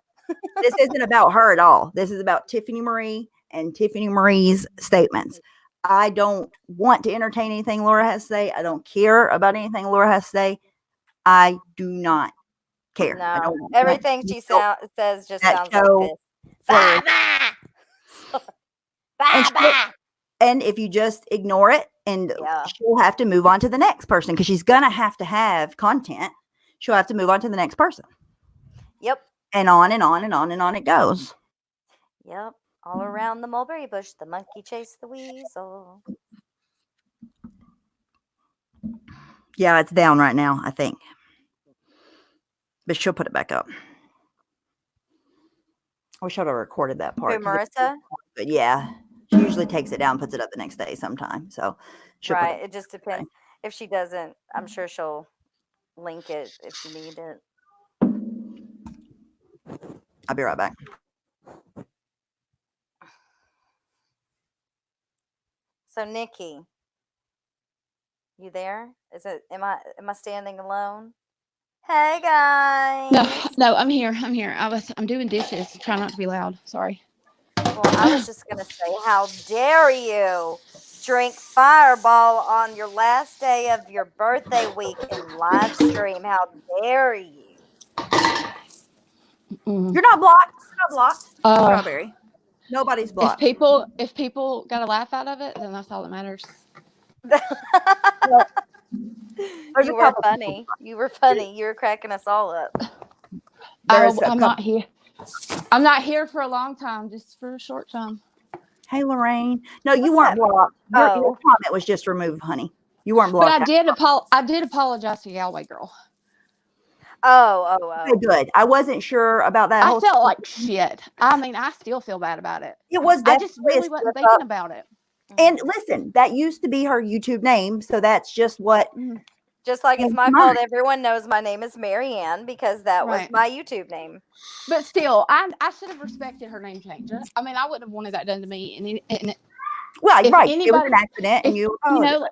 This isn't about her at all. This is about Tiffany Marie and Tiffany Marie's statements. I don't want to entertain anything Laura has to say. I don't care about anything Laura has to say. I do not care. No, everything she says just sounds like this. Bye, bye. And if you just ignore it, and she'll have to move on to the next person because she's going to have content. She'll have to move on to the next person. Yep. And on and on and on and on it goes. Yep. All around the mulberry bush, the monkey chased the weasel. Yeah, it's down right now, I think. But she'll put it back up. I wish I'd have recorded that part. Who, Marissa? But yeah, she usually takes it down, puts it up the next day sometime. So she'll right. It just depends. If she doesn't, I'm sure she'll link it if you need it. I'll be right back. So Nikki, you there? Am I standing alone? Hey guys. No, I'm here. I'm doing dishes. Try not to be loud. Sorry. Well, I was just gonna say, how dare you drink Fireball on your last day of your birthday week in live stream? How dare you? You're not blocked. You're not blocked. Strawberry. Nobody's blocked. If people got a laugh out of it, then that's all that matters. You were funny. You were funny. You were cracking us all up. I'm not here. I'm not here for a long time, just for a short time. Hey, Lorraine. No, you weren't blocked. Your comment was just removed, honey. You weren't blocked. But I did apologize to Galway Girl. Oh. Okay, good. I wasn't sure about that. I felt like shit. I mean, I still feel bad about it. It was. I just really wasn't thinking about it. And listen, that used to be her YouTube name, so that's just what. Just like it's my fault. Everyone knows my name is Marianne because that was my YouTube name. But still, I should have respected her name change. I mean, I wouldn't have wanted that done to me. Well, right. It was an accident, and you know.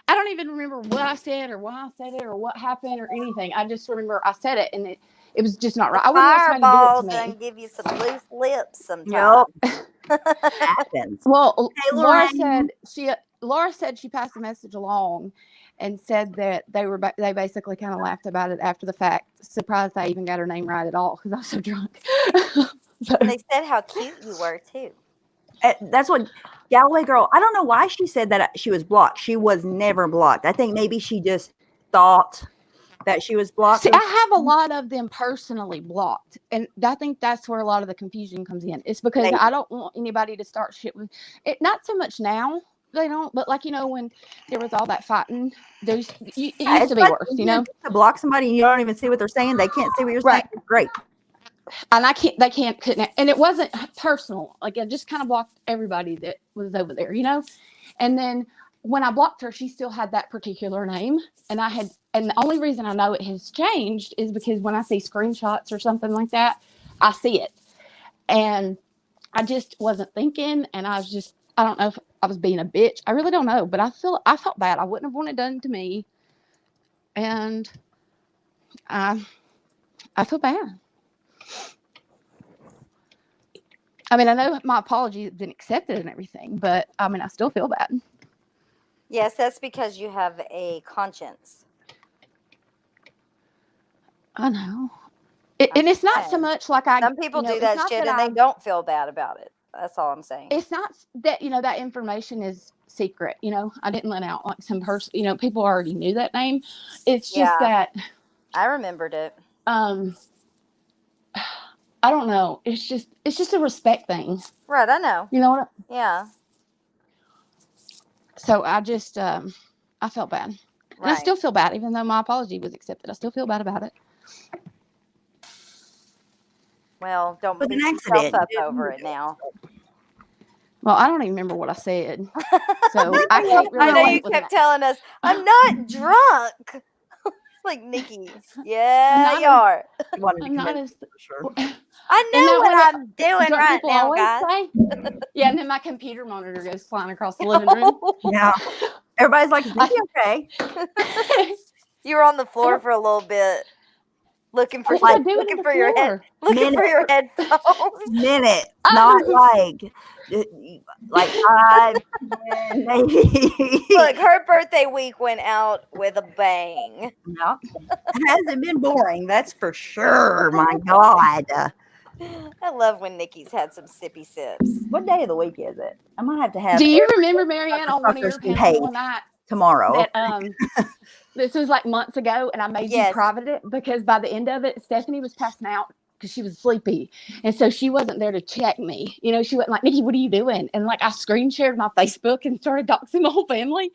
I don't even remember what I said or why I said it or what happened or anything. I just remember I said it and it was just not right. I wouldn't have Fireball to do it to me. give you some loose lips sometimes. Yep. Happens. Well, hey, Laura said she passed the message along and said that they basically kind of laughed about it after the fact. Surprised I even got her name right at all because I was so drunk. They said how cute you were too. That's what Galway Girl. I don't know why she said that she was blocked. She was never blocked. I think maybe she just thought that she was blocked. See, I have a lot of them personally blocked, and I think that's where a lot of the confusion comes in. It's because I don't want anybody to start shit with it. Not so much now. They don't, but like, when there was all that fighting, it used to be worse, To block somebody and you don't even see what they're saying. They can't see what you're saying. It's great. And couldn't, and it wasn't personal. Like, I just kind of blocked everybody that was over there, And then when I blocked her, she still had that particular name. And the only reason I know it has changed is because when I see screenshots or something like that, I see it. And I just wasn't thinking. And I don't know if I was being a bitch. I really don't know. But I felt bad. I wouldn't have wanted it done to me. And I feel bad. I mean, I know my apology has been accepted and everything, but I mean, I still feel bad. Yes, that's because you have a conscience. I know. And it's not so much like some people do that shit and they don't feel bad about it. That's all I'm saying. It's not that, that information is secret. I didn't let out like some person, people already knew that name. It's just that I remembered it. I don't know. It's just a respect thing. Right, I know. You know what? Yeah. So I just I felt bad. And I still feel bad, even though my apology was accepted. I still feel bad about it. Well, don't beat yourself up over it now. Well, I don't even remember what I said. So I can't really. I know you kept telling us, I'm not drunk. Like, Nikki. Yeah, you are. I'm not as sure. I know what I'm doing right now, guys. Yeah, and then my computer monitor goes flying across the living room. Yeah. Everybody's like, is Nikki okay? You were on the floor for a little bit. Looking for your head. Looking for your headphones. Minute. Not like 5, maybe. Look, her birthday week went out with a bang. No. It hasn't been boring, that's for sure. My God. I love when Nikki's had some sippy sips. What day of the week is it? I might have to have Do you remember, Marianne, on one of your motherfuckers panels behave one night tomorrow. that this was like months ago, and I made you Yes. private it because by the end of it, Stephanie was passing out because she was sleepy, and so she wasn't there to check me. You know, she wasn't like, Nikki, what are you doing? And like I screen shared my Facebook and started doxing my whole family.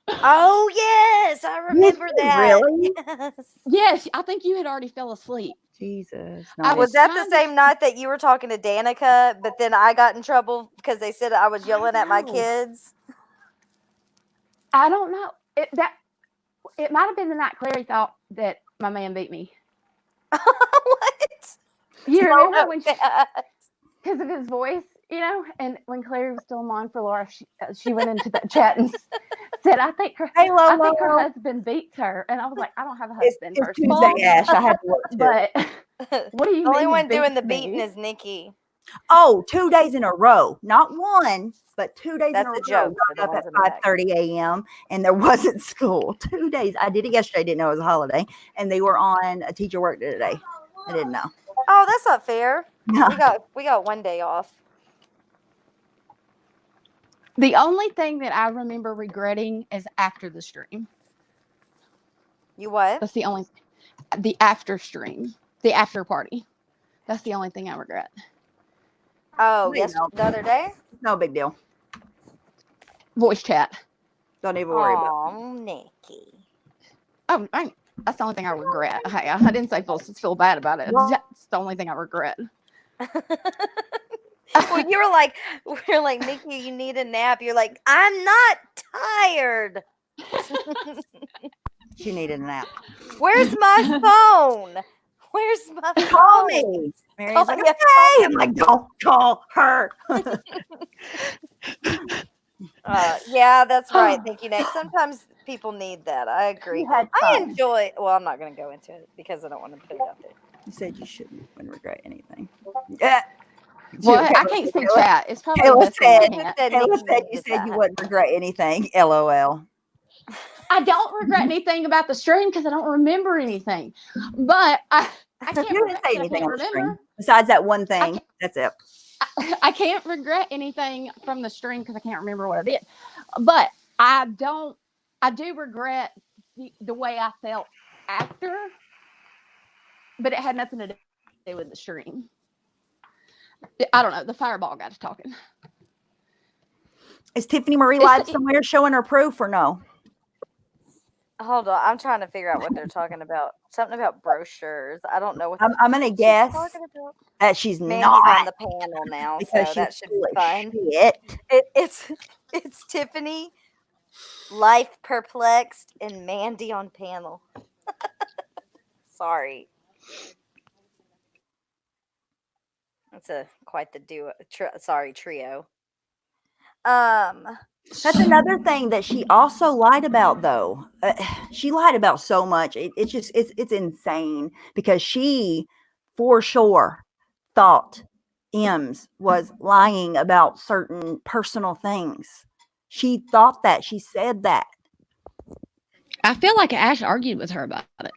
Oh yes, I remember you that. really? Yes. Yes, I think you had already fell asleep. Jesus. I No. Was that the trying to- same night that you were talking to Danica, but then I got in trouble because they said I was yelling at my know. kids? I don't know. It might have been the night Clary thought that my man beat me. What? You Tell remember her when that. because of his voice, you know, and when Clary was still on for Laura, she went into that chat and said, I think her husband beats her. And I was like, I don't have a husband, It's first of Tuesday, all. Ash. I had to work too. But what do you The only mean? one doing the beats me? beating is Nikki. Oh, 2 days in a row. Not one, but 2 days That's in a the row. joke for the Got up ones at in the back. 5:30 a.m. and there wasn't school. 2 days. I did it yesterday. Didn't know it was a holiday. And they were on a teacher worked today. I didn't know. Oh, that's not fair. No. We got 1 day off. The only thing that I remember regretting is after the stream. You what? That's the after stream, the after party. That's the only thing I regret. Oh, You yes, know. the other day? No big deal. Voice chat. Don't even worry about it. Oh, Nikki. Oh, that's the only thing I regret. Hey, I didn't say feel bad about it. Well- That's the only thing I regret. Well, we were like, Nikki, you need a nap. You're like, I'm not tired. She needed a nap. Where's my phone? Where's my phone? Call me. Mary's like, yeah, okay. I'm like, don't call her. Yeah, that's right. Thank you, Nick. Sometimes people need that. I agree. You had I fun. enjoy. Well, I'm not going to go into it because I don't want to put it out there. You said you shouldn't regret anything. Yeah. Well, I can't see chat. It's probably Taylor the best thing I said, can't. That Taylor Nikki said you needed said you that. wouldn't regret anything. LOL. I don't regret anything about the stream because I don't remember anything. But I can't. You didn't say I anything can't on the stream remember. besides that one thing. That's it. I can't regret anything from the stream because I can't remember what I did. But I do regret the way I felt after, but it had nothing to do with the stream. I don't know. The fireball got to talking. Is Tiffany Marie live somewhere showing her proof or no? Hold on. I'm trying to figure out what they're talking about. Something about brochures. I don't know what I'm going to guess talking about. that she's Mandy's not. on the panel now, Because so she's that should be full of fun. shit. It's Tiffany, Life Perplexed, and Mandy on panel. Sorry. That's quite the duo. Trio. That's another thing that she also lied about, though. She lied about so much. It's insane because she, for sure, thought Ems was lying about certain personal things. She thought that. She said that. I feel like Ash argued with her about it.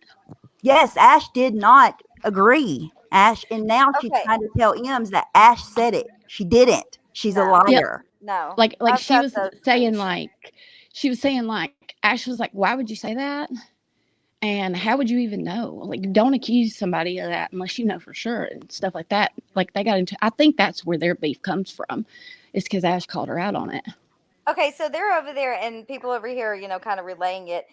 Yes, Ash did not agree. Ash, and now she's Okay. trying to tell Ems that Ash said it. She didn't. She's a liar. No. Like I've she got was those saying, screenshots. like Ash was like, why would you say that? And how would you even know? Like, don't accuse somebody of that unless you know for sure and stuff like that. Like they got into. I think that's where their beef comes from, is because Ash called her out on it. Okay, so they're over there, and people over here, kind of relaying it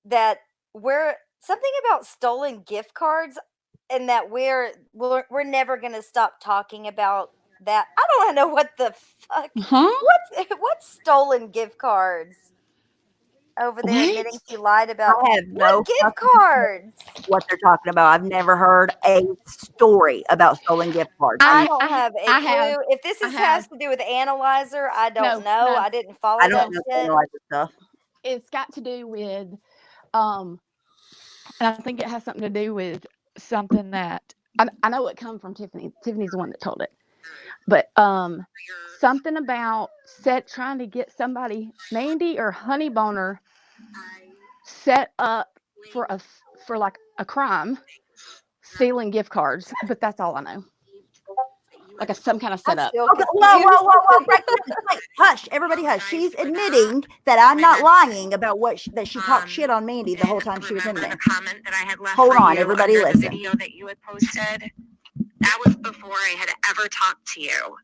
that we're something about stolen gift cards, and that we're never gonna stop talking about that. I don't know what the fuck. Huh? What's stolen gift cards? Over there What? admitting she lied about I have no what gift fucking clue cards. what they're talking about. I've never heard a story about stolen gift cards. I don't have a I clue. have. If this has to do with Analyzer, I don't know. No. I didn't follow I that don't know shit. analyzer stuff. It's got to do with, and I think it has something to do with something that I know it come from Tiffany. Tiffany's the one that told it, but something about trying to get somebody, Mandy or Honeyboner, set up for like a crime, stealing gift cards. But that's all I know. like some kind of I'm setup. still Okay, whoa, confused. whoa, whoa, whoa! Break it up. Wait, hush, everybody, hush. She's admitting that I'm not lying about what that she talked shit on Mandy the whole time she was in there. The comment that I had left Hold for on, you everybody, under the listen. video that you had posted. That was before I had ever talked to you.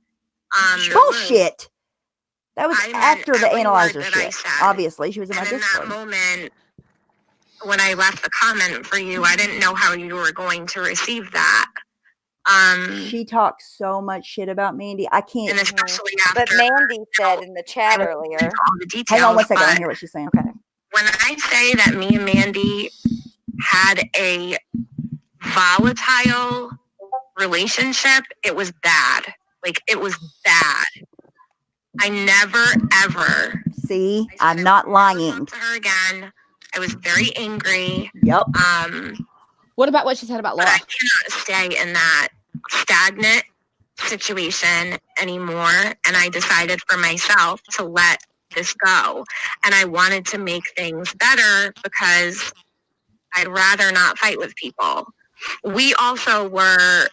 Bullshit. That was I meant after the every analyzer word that I shit. said. Obviously, she was in my And in that Discord. moment, when I left the comment for you, I didn't know how you were going to receive that. She talked so much shit about Mandy. I can't. And especially after But Mandy said in the chat earlier. all the details. Hang on one second. I but want to hear what she's saying. Okay. when I say that me and Mandy had a volatile relationship, it was bad. Like, it was bad. I never, ever. See, I I'm said not I would never lying. talk to her again. I was very angry. Yep. What about what she said about But Laura? I cannot stay in that stagnant situation anymore. And I decided for myself to let this go. And I wanted to make things better because I'd rather not fight with people. We also were,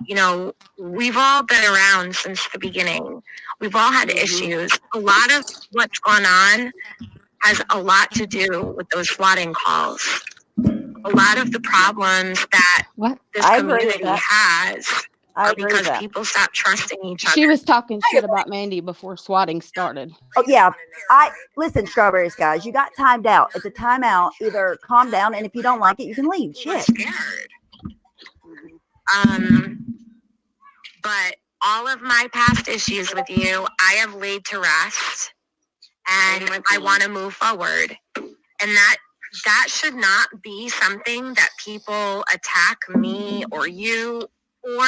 you know, we've all been around since the beginning. We've all had issues. A lot of what's gone on has a lot to do with those swatting calls. A lot of the problems that What? this I agree with community that. has I are agree with because that. people stop trusting each other. She was talking shit about Mandy before swatting started. Oh yeah. Listen, strawberries guys, you got timed out. It's a timeout. Either calm down, and if you don't like it, you can leave. People are Shit. scared. But all of my past issues with you, I have laid to rest, and I want to move forward. And that should not be something that people attack me or you for.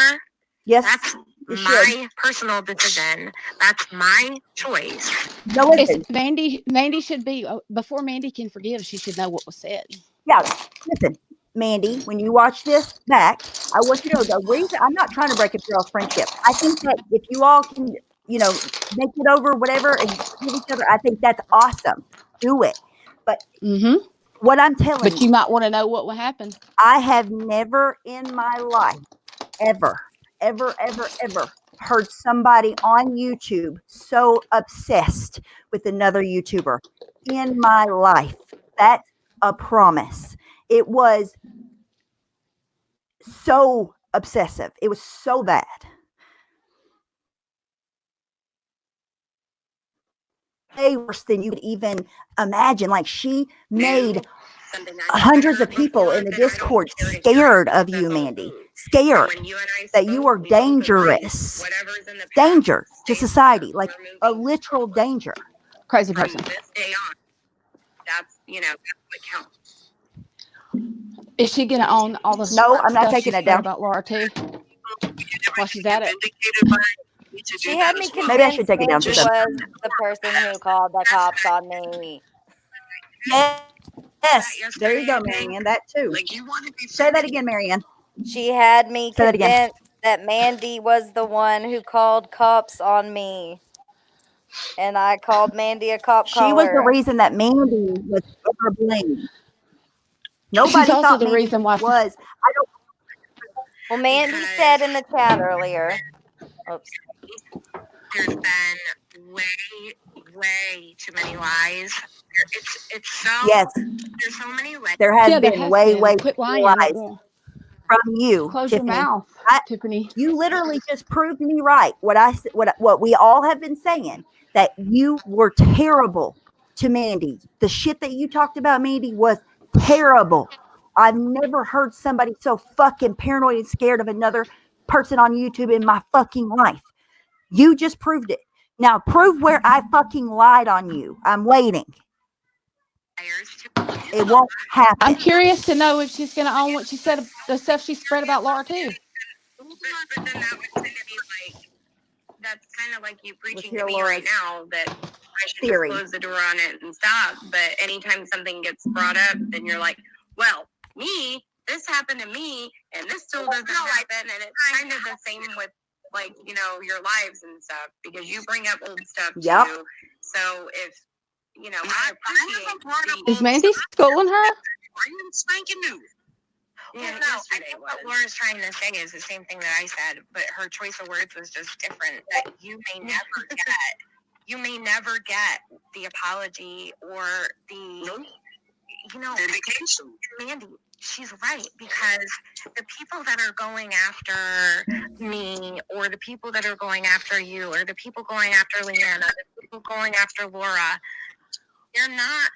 Yes. That's You should. my personal decision. That's my choice. No, listen. It's Mandy should be before Mandy can forgive. She should know what was said. Yeah. Listen, Mandy, when you watch this back, I want you to know the reason I'm not trying to break up your all's friendship. I think that if you all can, you know, make it over, whatever, and forgive each other, I think that's awesome. Do it. But what I'm telling But you might want to know what will happen. I have never in my life ever heard somebody on YouTube so obsessed with another YouTuber in my life. That's a promise. It was so obsessive. It was so bad. Way worse than you could even imagine. Like, she made hundreds of people in the Discord scared of you, Mandy. Scared that you are dangerous. Danger to society. Like a literal danger. Crazy person. From this day on, that's what counts. Is she gonna own all the No, I'm not stuff taking she it said down. about Laura too? While she's at it. She had me convinced Maybe I should take it down Mandy for them. was the person who called the cops on me. Yes. There you go, Marianne. That too. Say that again, Marianne. She had me Say that again. convinced that Mandy was the one who called cops on me. And I called Mandy a cop caller. She was the reason that Mandy was ever blamed. Nobody She's also thought the Mandy reason why. was. I don't. Well, Mandy said in the chat earlier. Oops. There's been way too many lies. It's so. Yes. There's so many lies. There has Yeah, there been has way been. Quit more lying. lies Yeah. from you, Close Tiffany. your mouth, Tiffany. You literally just proved me right. What we all have been saying, that you were terrible to Mandy. The shit that you talked about Mandy was terrible. I've never heard somebody so fucking paranoid and scared of another person on YouTube in my fucking life. You just proved it. Now prove where I fucking lied on you. I'm waiting. It won't happen. I'm curious to know if she's gonna own what she said, the stuff she spread about Laura too. But then that would kind of be like, that's kind of like you preaching to me right now that I should just close the door on it and stop. But anytime something gets brought up, then you're like, well, this happened to me, and this still doesn't happen. And it's kind of the same with, like, your lives and stuff, because you bring up old stuff too. So if, I appreciate Is Mandy schooling her? spanking new. Yeah, no, I think what Laura's trying to say is the same thing that I said, but her choice of words was just different. That you may never get the apology or the, vindication. Mandy, she's right, because the people that are going after me, or the people that are going after you, or the people going after Leanna, the people going after Laura, they're not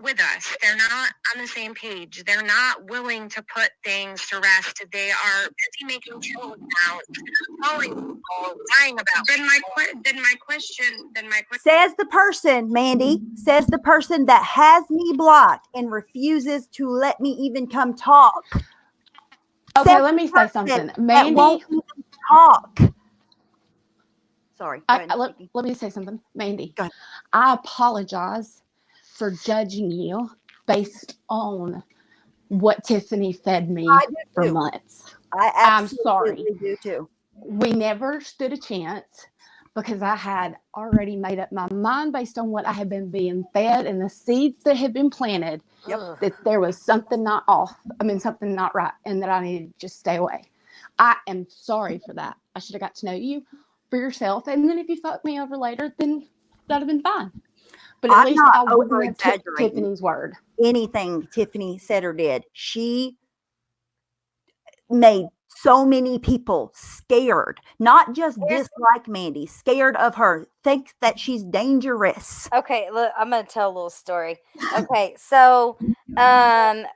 with us. They're not on the same page. They're not willing to put things to rest. They are busy making trolls now, calling people, lying about. Then my question. Says the person, Mandy, says the person that has me blocked and refuses to let me even come talk. Okay, Says let the me say person something. that Mandy, won't even talk. Sorry. Go ahead. let me say something. Mandy, Go ahead. I apologize for judging you based on what Tiffany fed me I do for too. months. I I'm absolutely sorry. do too. We never stood a chance because I had already made up my mind based on what I had been being fed and the seeds that had been planted. Yep. That there was something not something not right, and that I needed to just stay away. I am sorry for that. I should have got to know you for yourself, and then if you fucked me over later, then that'd have been fine. But at I'm least not I wouldn't have took over-exaggerating Tiffany's word. anything Tiffany said or did. She made so many people scared, not just dislike Mandy, scared of her, think that she's dangerous. Okay, look, I'm gonna tell a little story. Okay, so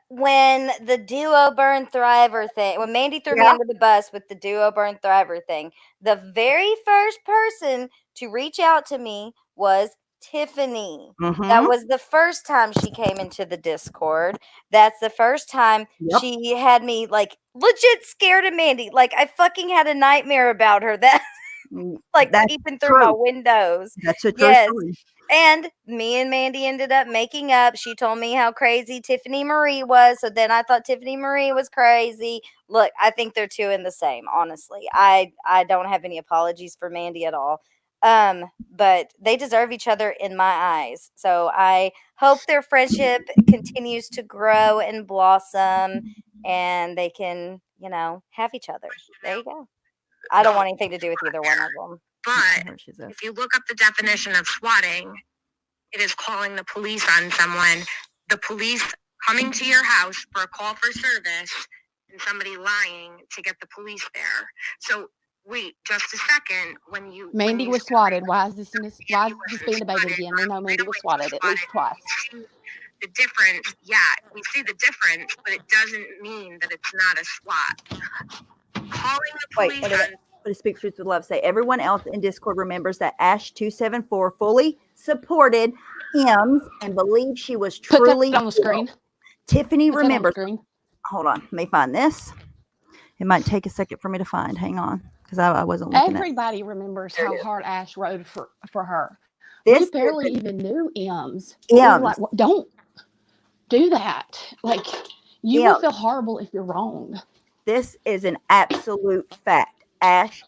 when the duo burn thriver thing, when Mandy threw me under the bus with the duo burn thriver thing, the very first person to reach out to me was Tiffany. That was the first time she came into the Discord. That's the first time she had me like legit scared of Mandy. Like I fucking had a nightmare about her. That like That's peeping through my windows. That's a true story. And me and Mandy ended up making up. She told me how crazy Tiffany Marie was. So then I thought Tiffany Marie was crazy. Look, I think they're two in the same, honestly. I don't have any apologies for Mandy at all. But they deserve each other in my eyes. So I hope their friendship continues to grow and blossom and they can, have each other. There you go. I don't want anything to do with either one of them. But if you look up the definition of swatting, it is calling the police on someone, the police coming to your house for a call for service, and somebody lying to get the police there. So wait just a second. Mandy was swatted. Why is this being debated again? We know Mandy was swatted at least twice. The difference, we see the difference, but it doesn't mean that it's not a swat. Calling the police on. But to speak truth with love, say everyone else in Discord remembers that Ash274 fully supported Ems and believed she was truly. Put that on the screen. Tiffany remembers. Hold on, let me find this. It might take a second for me to find. Hang on, because I wasn't looking. Everybody remembers how hard Ash rode for her. We barely even knew Ems. Ems. We were like, don't do that. Like, you will feel horrible if you're wrong. This is an absolute fact. Ash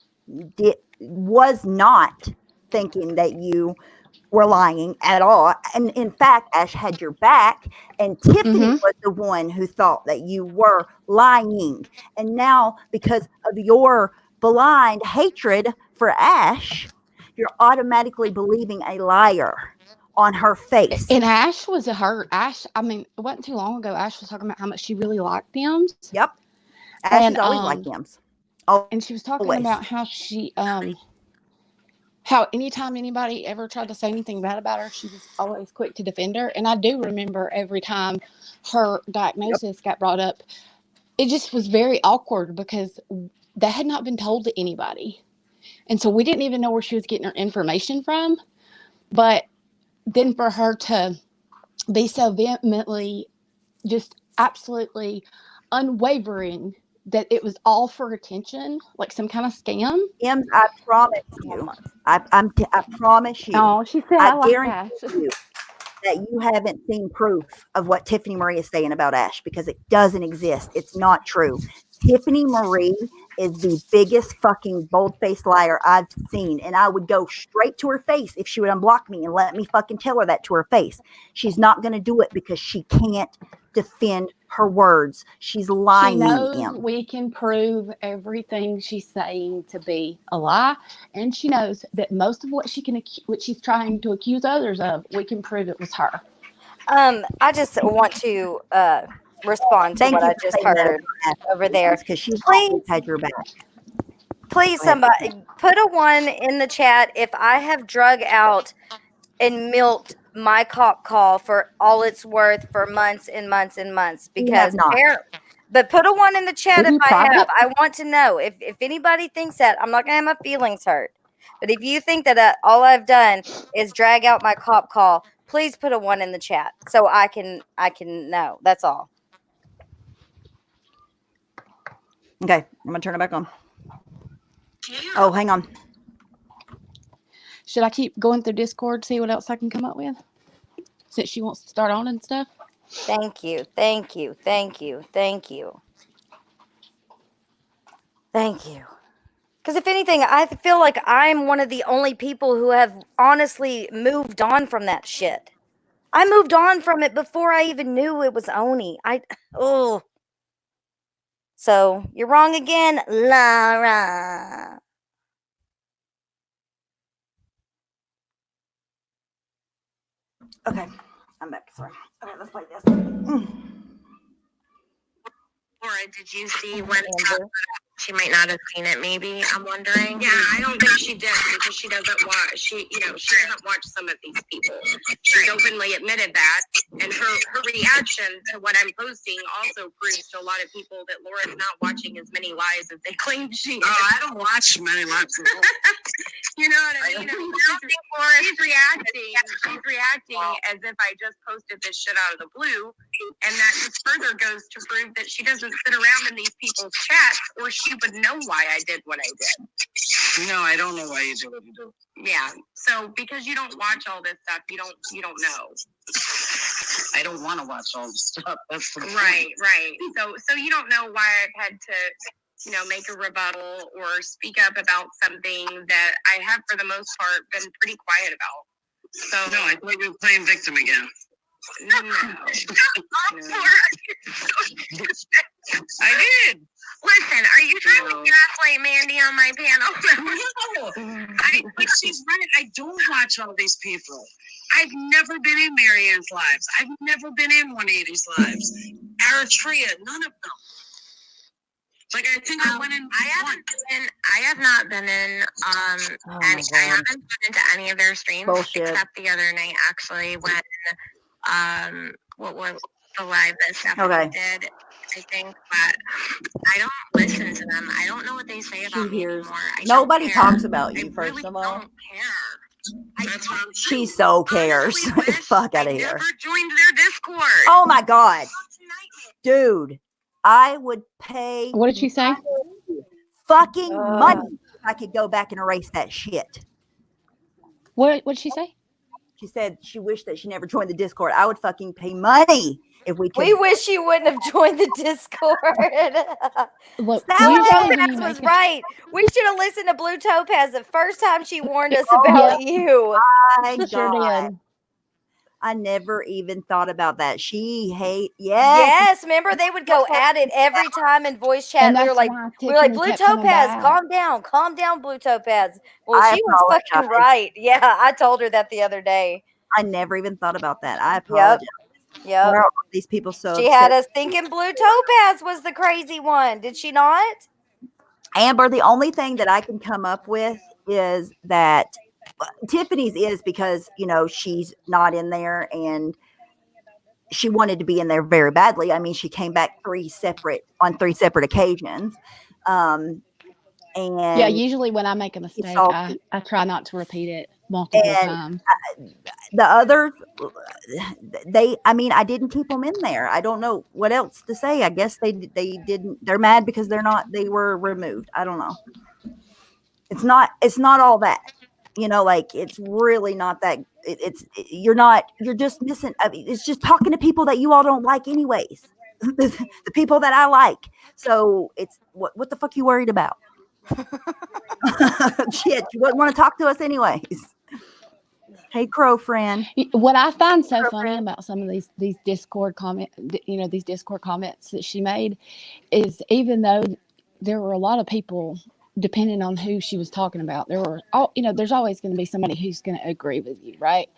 was not thinking that you were lying at all. And in fact, Ash had your back, and Tiffany was the one who thought that you were lying. And now, because of your blind hatred for Ash, you're automatically believing a liar on her face. And Ash was hurt. Ash, I mean, it wasn't too long ago, Ash was talking about how much she really liked Ems. Yep. Ash has always liked Ems. And she was talking about how she, how anytime anybody ever tried to say anything bad about her, she was always quick to defend her. And I do remember every time her diagnosis got brought up, it just was very awkward because that had not been told to anybody. And so we didn't even know where she was getting her information from. But then for her to be so vehemently, just absolutely unwavering that it was all for attention, like some kind of scam. Ems, I promise you. I promise you. Oh, she said I guarantee you that you haven't seen proof of what Tiffany Marie is saying about Ash, because it doesn't exist. It's not true. Tiffany Marie is the biggest fucking bold-faced liar I've seen. And I would go straight to her face if she would unblock me and let me fucking tell her that to her face. She's not going to do it because she can't defend her words. She's She lying. knows we can prove everything she's saying to be a lie, and she knows that most of what what she's trying to accuse others of, we can prove it was her. I just want to respond to Thank what you I for just saying that heard over there. because she's Please, always had your back. please, Go ahead. somebody put a 1 in the chat if I have drug out and milked my cop call for all it's worth for months and months and months, You have because not. but put a 1 in the chat Didn't if you I private? have. I want to know if anybody thinks that. I'm not gonna have my feelings hurt, but if you think that all I've done is drag out my cop call, please put a 1 in the chat so I can know. That's all. Okay, I'm gonna turn it back on. Oh, hang on. Should I keep going through Discord, see what else I can come up with? Since she wants to start on and stuff. Thank you, thank you, thank you, thank you, thank you. Because if anything, I feel like I'm one of the only people who have honestly moved on from that shit. I moved on from it before I even knew it was Oni. Oh. So you're wrong again, Lara. Okay, I'm back. Sorry. Okay, let's play this. Laura, did you see when Amber. she might not have seen it? Maybe I'm wondering. Yeah, I don't think she did because she doesn't watch. She doesn't watch some of these people. She's openly admitted that, and her reaction to what I'm posting also proves to a lot of people that Laura's not watching as many lives as they claim she is. Oh, I don't watch many lives. You know what I mean? I don't think Laura's reacting. She's reacting as if I just posted this shit out of the blue, and that just further goes to prove that she doesn't sit around in these people's chats, or she would know why I did what I did. No, I don't know why you do what you do. Yeah. So because you don't watch all this stuff, you don't know. I don't want to watch all this stuff. That's the Right. So you don't know why I've had to, make a rebuttal or speak up about something that I have, for the most part, been pretty quiet about. So No, I thought you were playing victim again. no. I did. Listen, are you trying to gaslight Mandy on my panel? No. But she's right. I don't watch all these people. I've never been in Marianne's lives. I've never been in 180's lives. Eritrea, none of them. Like, I think I went in I have not been in I haven't been into any of their streams. Bullshit. Except the other night, actually, when what was the live that Stephanie Okay. did, I think. But I don't listen to them. I don't know what they say about me hears. anymore. Nobody talks about you, I first really of all. don't care. That's what I'm She so cares. honestly wish Fuck out I of here. never joined their Discord. Oh my God. Dude, I would pay What did she say? fucking money if I could go back and erase that shit. What did she say? She said she wished that she never joined the Discord. I would fucking pay money if we could. We wish you wouldn't have joined the Discord. What, That will you was- probably Topaz be was making- right. We should have listened to Blue Topaz the first time she warned us about you. My Sure God. did. I never even thought about that. She yes. Yes, remember they would go at it every time in voice chat. And We were that's like, why Blue Tiffany kept coming Topaz, back. calm down, Blue Topaz. Well, I she was fucking apologize. right. Yeah, I told her that the other day. I never even thought about that. I apologize. Yep. Why are all these people so She upset? had us thinking Blue Topaz was the crazy one. Did she not? Amber, the only thing that I can come up with is that Tiffany's is because, she's not in there and she wanted to be in there very badly. I mean, she came back on three separate occasions. And Yeah, usually when I make a mistake, salty. I try not to repeat it multiple And times. the others, I didn't keep them in there. I don't know what else to say. I guess they didn't. They're mad because they were removed. I don't know. It's not all that, it's really not that. You're just missing. I mean, it's just talking to people that you all don't like anyways. the people that I like. So it's what the fuck you worried about? Shit, you wouldn't want to talk to us anyways. Hey, crow friend. What I find so Crow funny friend. about some of these Discord these Discord comments that she made is, even though there were a lot of people, depending on who she was talking about, there were all, there's always going to be somebody who's going to agree with you, right?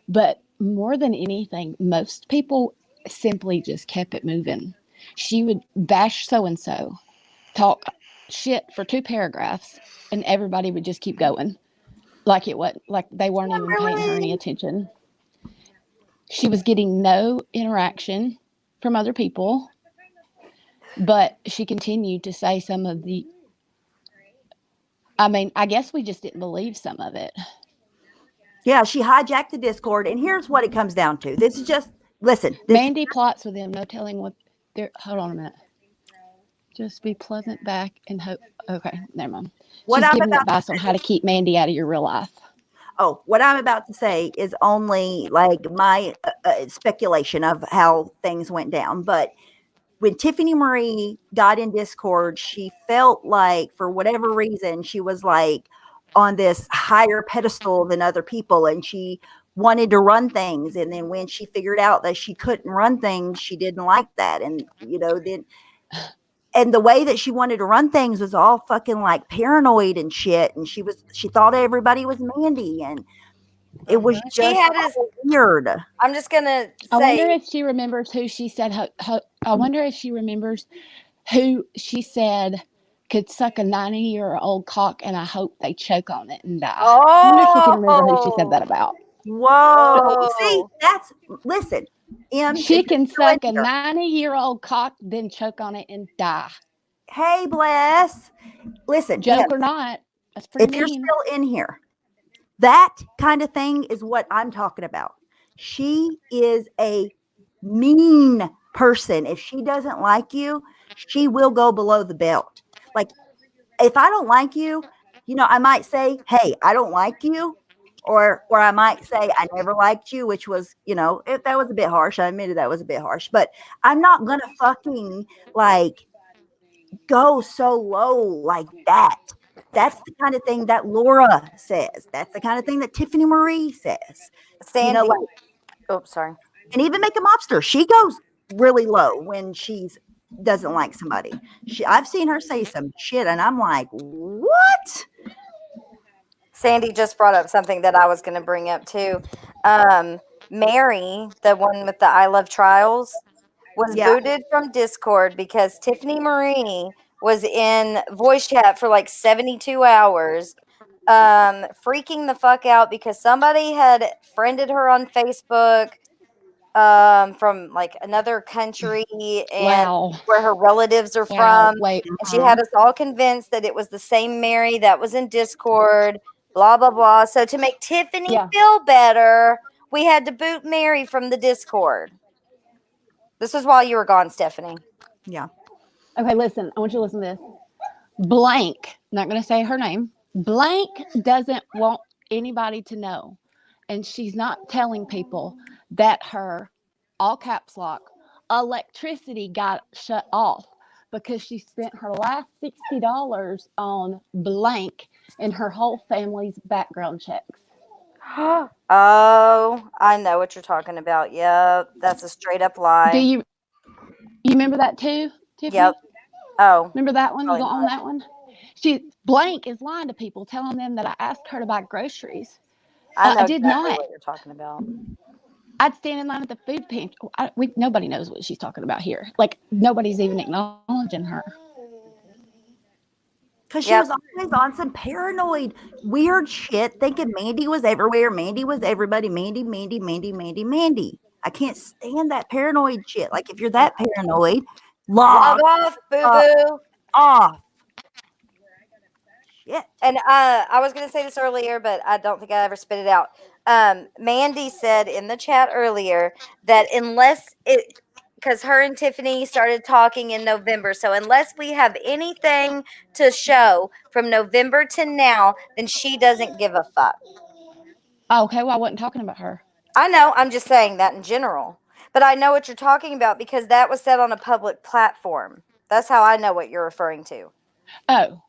But more than anything, most people simply just kept it moving. She would bash so and so, talk shit for 2 paragraphs, and everybody would just keep going, like they weren't even paying her any attention. She was getting no interaction from other people, but she continued to say some of the. I mean, I guess we just didn't believe some of it. Yeah, she hijacked the Discord, and here's what it comes down to. This is just listen. Mandy plots with them, no telling what they're. Hold on a minute. Just be pleasant back and hope. Okay, never mind. What She's I'm giving about advice on how to keep Mandy out of your real life. what I'm about to say is only like my speculation of how things went down. But when Tiffany Marie got in Discord, she felt like for whatever reason she was like on this higher pedestal than other people, and she wanted to run things. And then when she figured out that she couldn't run things, she didn't like that. And then and the way that she wanted to run things was all fucking like paranoid and shit. And she thought everybody was Mandy, and it was She just had his. weird. I'm just gonna I wonder say, if she remembers who she said. I wonder if she remembers who she said could suck a 90-year-old cock, and I hope they choke on it and die. I wonder if she can remember who she said that about. Whoa. See, oh, listen, M, if She you're can still in suck a here, 90-year-old cock, then choke on it and die. hey, bless. Listen, M, Joke or not, that's pretty if you're mean. still in here, that kind of thing is what I'm talking about. She is a mean person. If she doesn't like you, she will go below the belt. Like, if I don't like you, I might say, "Hey, I don't like you," or I might say, "I never liked you," which was, that was a bit harsh. I admitted that was a bit harsh, but I'm not gonna fucking like go so low like that. That's the kind of thing that Laura says. That's the kind of thing that Tiffany Marie says. Sandy. Like, Oh, sorry. and even make a mobster, she goes really low when she's doesn't like somebody. I've seen her say some shit, and I'm like, what? Sandy just brought up something that I was going to bring up too. Mary, the one with the I Love Trials, was Yeah. booted from Discord because Tiffany Marie was in voice chat for like 72 hours, freaking the fuck out because somebody had friended her on Facebook from like another country and Wow. where her relatives are Wow. from. Wait. And she had us all convinced that it was the same Mary that was in Discord, blah, blah, blah. So to make Tiffany Yeah. feel better, we had to boot Mary from the Discord. This was while you were gone, Stephanie. Yeah. Okay, listen. I want you to listen to this. Blank, not going to say her name. Blank doesn't want anybody to know. And she's not telling people that her, all caps lock, electricity got shut off because she spent her last $60 on blank and her whole family's background checks. Oh, I know what you're talking about. Yep, that's a straight up lie. Do you remember that too, Tiffany? Yep. Oh, remember that one? You probably go on not. that one? She blank is lying to people, telling them that I asked her to buy groceries. I know I did exactly not. what you're talking about. I'd stand in line at the food pantry. Nobody knows what she's talking about here. Like, nobody's even acknowledging her. Because she Yep. was always on some paranoid, weird shit, thinking Mandy was everywhere. Mandy was everybody. Mandy, Mandy, Mandy, Mandy, Mandy. I can't stand that paranoid shit. Like, if you're that paranoid, Log log off, boo boo. off. Shit. And I was going to say this earlier, but I don't think I ever spit it out. Mandy said in the chat earlier that because her and Tiffany started talking in November. So unless we have anything to show from November to now, then she doesn't give a fuck. Oh, okay, well, I wasn't talking about her. I know. I'm just saying that in general. But I know what you're talking about because that was said on a public platform. That's how I know what you're referring to. Oh,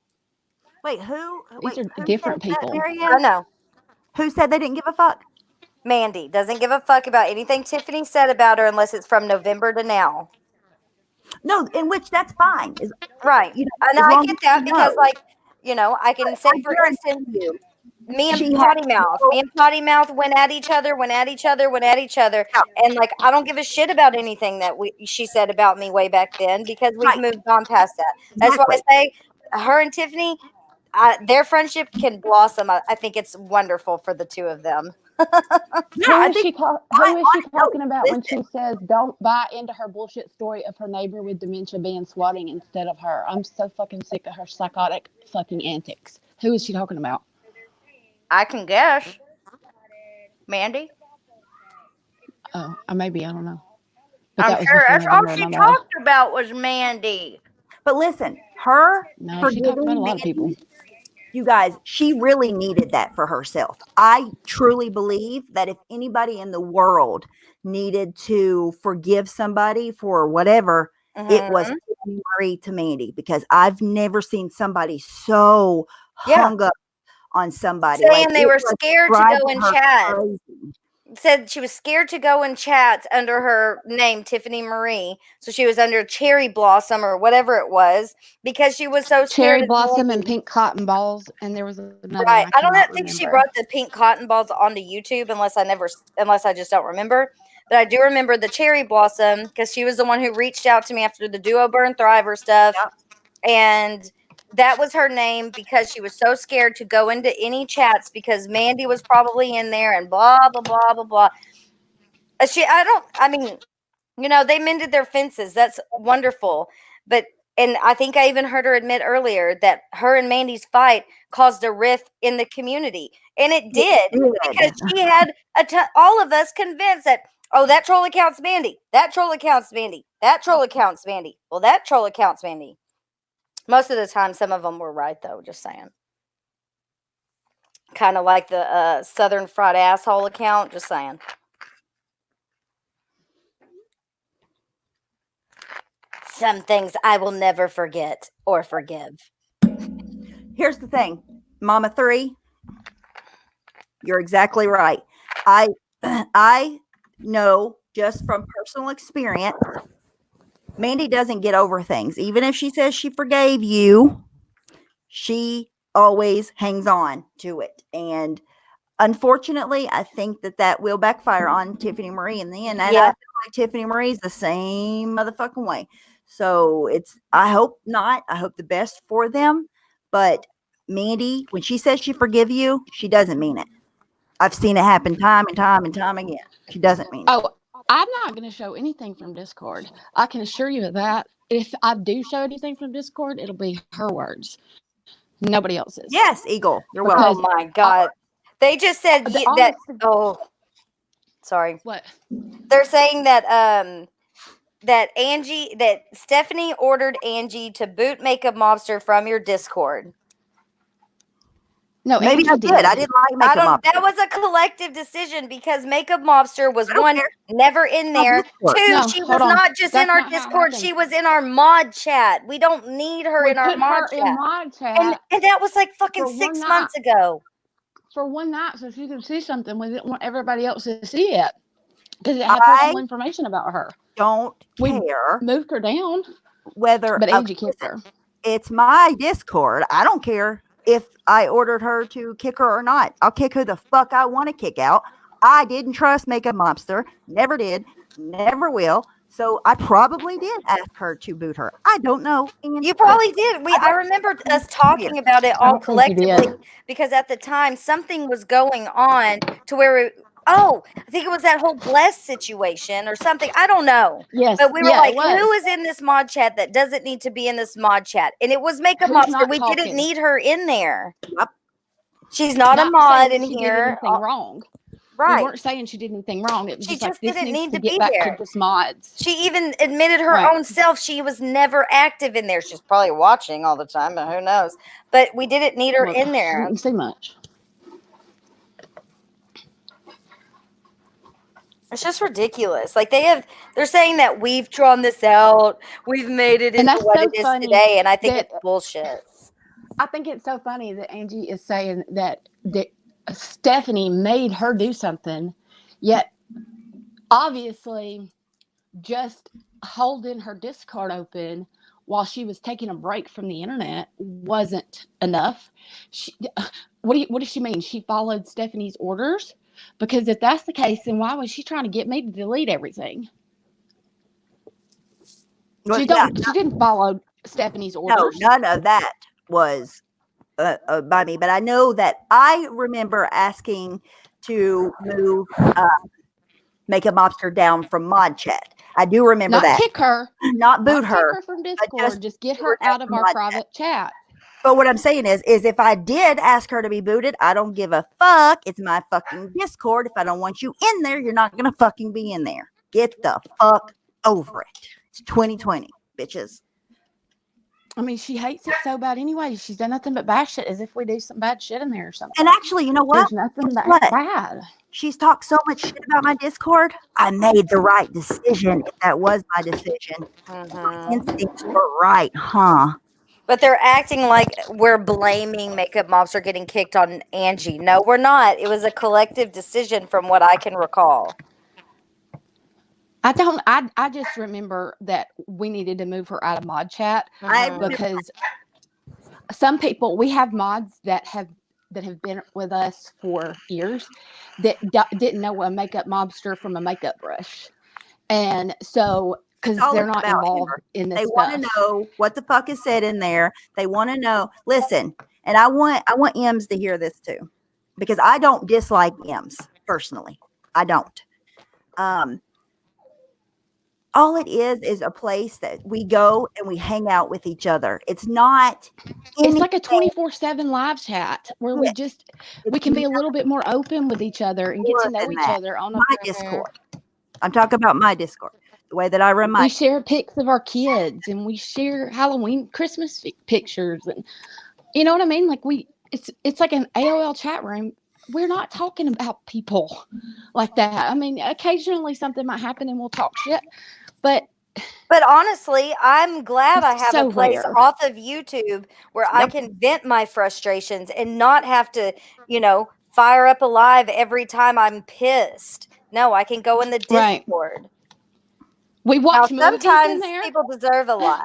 Wait, who? these Wait, are who different said that, people. I Marianne? know. Who said they didn't give a fuck? Mandy doesn't give a fuck about anything Tiffany said about her unless it's from November to now. No, in which that's fine. Right. You know, And as I long get as that she because, knows. like, I can say, I for guarantee instance, you, me and she had Potty Mouth. no Me and Potty Mouth went at each other, went at each other, went at each other. doubt. And, like, I don't give a shit about anything that she said about me way back then because we've Right, moved on past that. That's why I exactly. say her and Tiffany, their friendship can blossom. I think it's wonderful for the two of them. Yeah, I think Who is she no, talking about when listen, she says don't buy into her bullshit story of her neighbor with dementia being swatting instead of her? I'm so fucking sick of her psychotic fucking antics. Who is she talking about? I can guess. Mandy? Oh, maybe I don't know. But I'm that was sure before that's all November. she My bad. talked about was Mandy. but listen, her No, she talked about a forgiving lot of people. Mandy, you guys, she really needed that for herself. I truly believe that if anybody in the world needed to forgive somebody for whatever, it was Mm-hmm. Tiffany Marie to Mandy, because I've never seen somebody so Yeah. hung up on somebody. Saying Like, they it were was scared to driving go in her chat. crazy. Said she was scared to go in chats under her name, Tiffany Marie. So she was under Cherry Blossom or whatever it was because she was so scared Cherry of Blossom and Mandy. Pink Cotton Balls, and there was another Right. one I don't cannot think she remember. brought the pink cotton balls onto YouTube unless I just don't remember. But I do remember the Cherry Blossom because she was the one who reached out to me after the Duo Burn Thriver stuff. Yep. And that was her name because she was so scared to go into any chats because Mandy was probably in there and blah, blah, blah, blah, blah. They mended their fences. That's wonderful. And I think I even heard her admit earlier that her and Mandy's fight caused a rift in the community. And it did because she had all of us convinced that, oh, that troll account's Mandy. That troll account's Mandy. That troll account's Mandy. Well, that troll account's Mandy. Most of the time, some of them were right, though, just saying. Kind of like the Southern Fried Asshole account, just saying. Some things I will never forget or forgive. Here's the thing, Mama 3, you're exactly right. I know just from personal experience, Mandy doesn't get over things. Even if she says she forgave you, she always hangs on to it. And unfortunately, I think that will backfire on Tiffany Marie in the end. And I feel like Tiffany Marie's the same motherfucking way. So I hope not. I hope the best for them. But Mandy, when she says she forgive you, she doesn't mean it. I've seen it happen time and time and time again. She doesn't mean it. Oh, I'm not going to show anything from Discord. I can assure you of that. If I do show anything from Discord, it'll be her words. Nobody else's. Yes, Eagle. You're Because welcome. Oh my God. They just said that. Oh, sorry. What? They're saying that that Stephanie ordered Angie to boot Makeup Mobster from your Discord. No, Maybe Angie I did. I didn't like Makeup Mobster. That was a collective decision because Makeup Mobster was I don't one, care. never in Not there. Discord. Two, No, she was hold on. not just in That's our not how it Discord. happened. She was in our mod chat. We don't need her We in our put mod her chat. in mod chat And that was like fucking for 6 one months ago. for one night so she could see something. We didn't want everybody else to see it because it had personal information about her. Don't We care moved her down, whether but Angie kicked her. it's my Discord. I don't care if I ordered her to kick her or not. I'll kick who the fuck I want to kick out. I didn't trust Makeup Mobster. Never did. Never will. So I probably did ask her to boot her. I don't know. And You probably did. I remember us talking about it all collectively because at the time something was going on to where I think it was that whole Bless situation or something. I don't know. Yes. But we were yeah, like, it was. who is in this mod chat that doesn't need to be in this mod chat? And it was Makeup Who's Mobster. not We didn't talking? need her in there. Yep. She's not a Not mod saying in she did here. anything wrong. We Right. weren't saying she did anything wrong. It was She just like just this didn't needs need to to be get back there. to just mods. She even admitted her Right. own self. She was never active in there. She's probably watching all the time, but who knows? But we didn't need her in She there. didn't say much. It's just ridiculous. Like they're saying that we've drawn this out, we've made it And into that's what so it is funny today, and I think that it's bullshit. I think it's so funny that Angie is saying that Stephanie made her do something, yet obviously just holding her Discord open while she was taking a break from the internet wasn't enough. What does she mean? She followed Stephanie's orders? Because if that's the case, then why was she trying to get me to delete everything? Well, She didn't follow Stephanie's no, orders. none of that was by me. But I know that I remember asking to move Makeup Mobster down from Mod Chat. I do remember Not that. kick her, Not boot not kick her. her from but Discord. Just get move her down out of from our Mod Chat. private chat. But what I'm saying is if I did ask her to be booted, I don't give a fuck. It's my fucking Discord. If I don't want you in there, you're not gonna fucking be in there. Get the fuck over it. It's 2020, bitches. I mean, she hates it so bad anyway. She's done nothing but bash it as if we do some bad shit in there or something. And actually, you know what? There's nothing bad. She's talked so much shit about my Discord. I made the right decision if that was my decision. My instincts were right, huh? But they're acting like we're blaming Makeup Mobster getting kicked on Angie. No, we're not. It was a collective decision from what I can recall. I just remember that we needed to move her out of mod chat because some people, we have mods that have been with us for years that didn't know a makeup mobster from a makeup brush. And so, because they're not involved in this They stuff. want to know what the fuck is said in there. They want to know. Listen, and I want Ems to hear this too, because I don't dislike Ems personally. I don't. All it is a place that we go and we hang out with each other. It's not. It's like a 24/7 live chat where we can be a little bit more open with each other and get to know each other on my Discord. I'm talking about my Discord, the way that I run my. We share pics of our kids and we share Halloween, Christmas pictures, and you know what I mean. Like it's like an AOL chat room. We're not talking about people like that. I mean, occasionally something might happen and we'll talk shit, but honestly, I'm glad I have so a place rare. off of YouTube where I can vent my frustrations and not have to, fire up a live every time I'm pissed. No, I can go in the Discord. Right. We watch movies sometimes in there. People deserve a live.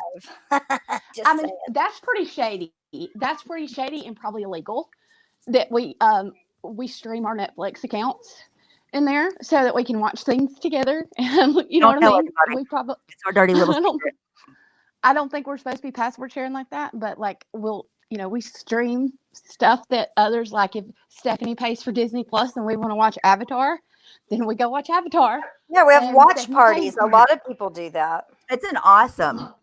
That's pretty shady. That's pretty shady and probably illegal that we stream our Netflix accounts in there so that we can watch things together. You know what I mean? We probably it's our dirty little secret. I don't think we're supposed to be password sharing like that, but like we stream stuff that others like. If Stephanie pays for Disney Plus and we want to watch Avatar, then we go watch Avatar. Yeah, we have watch parties. A lot of people do that. It's an awesome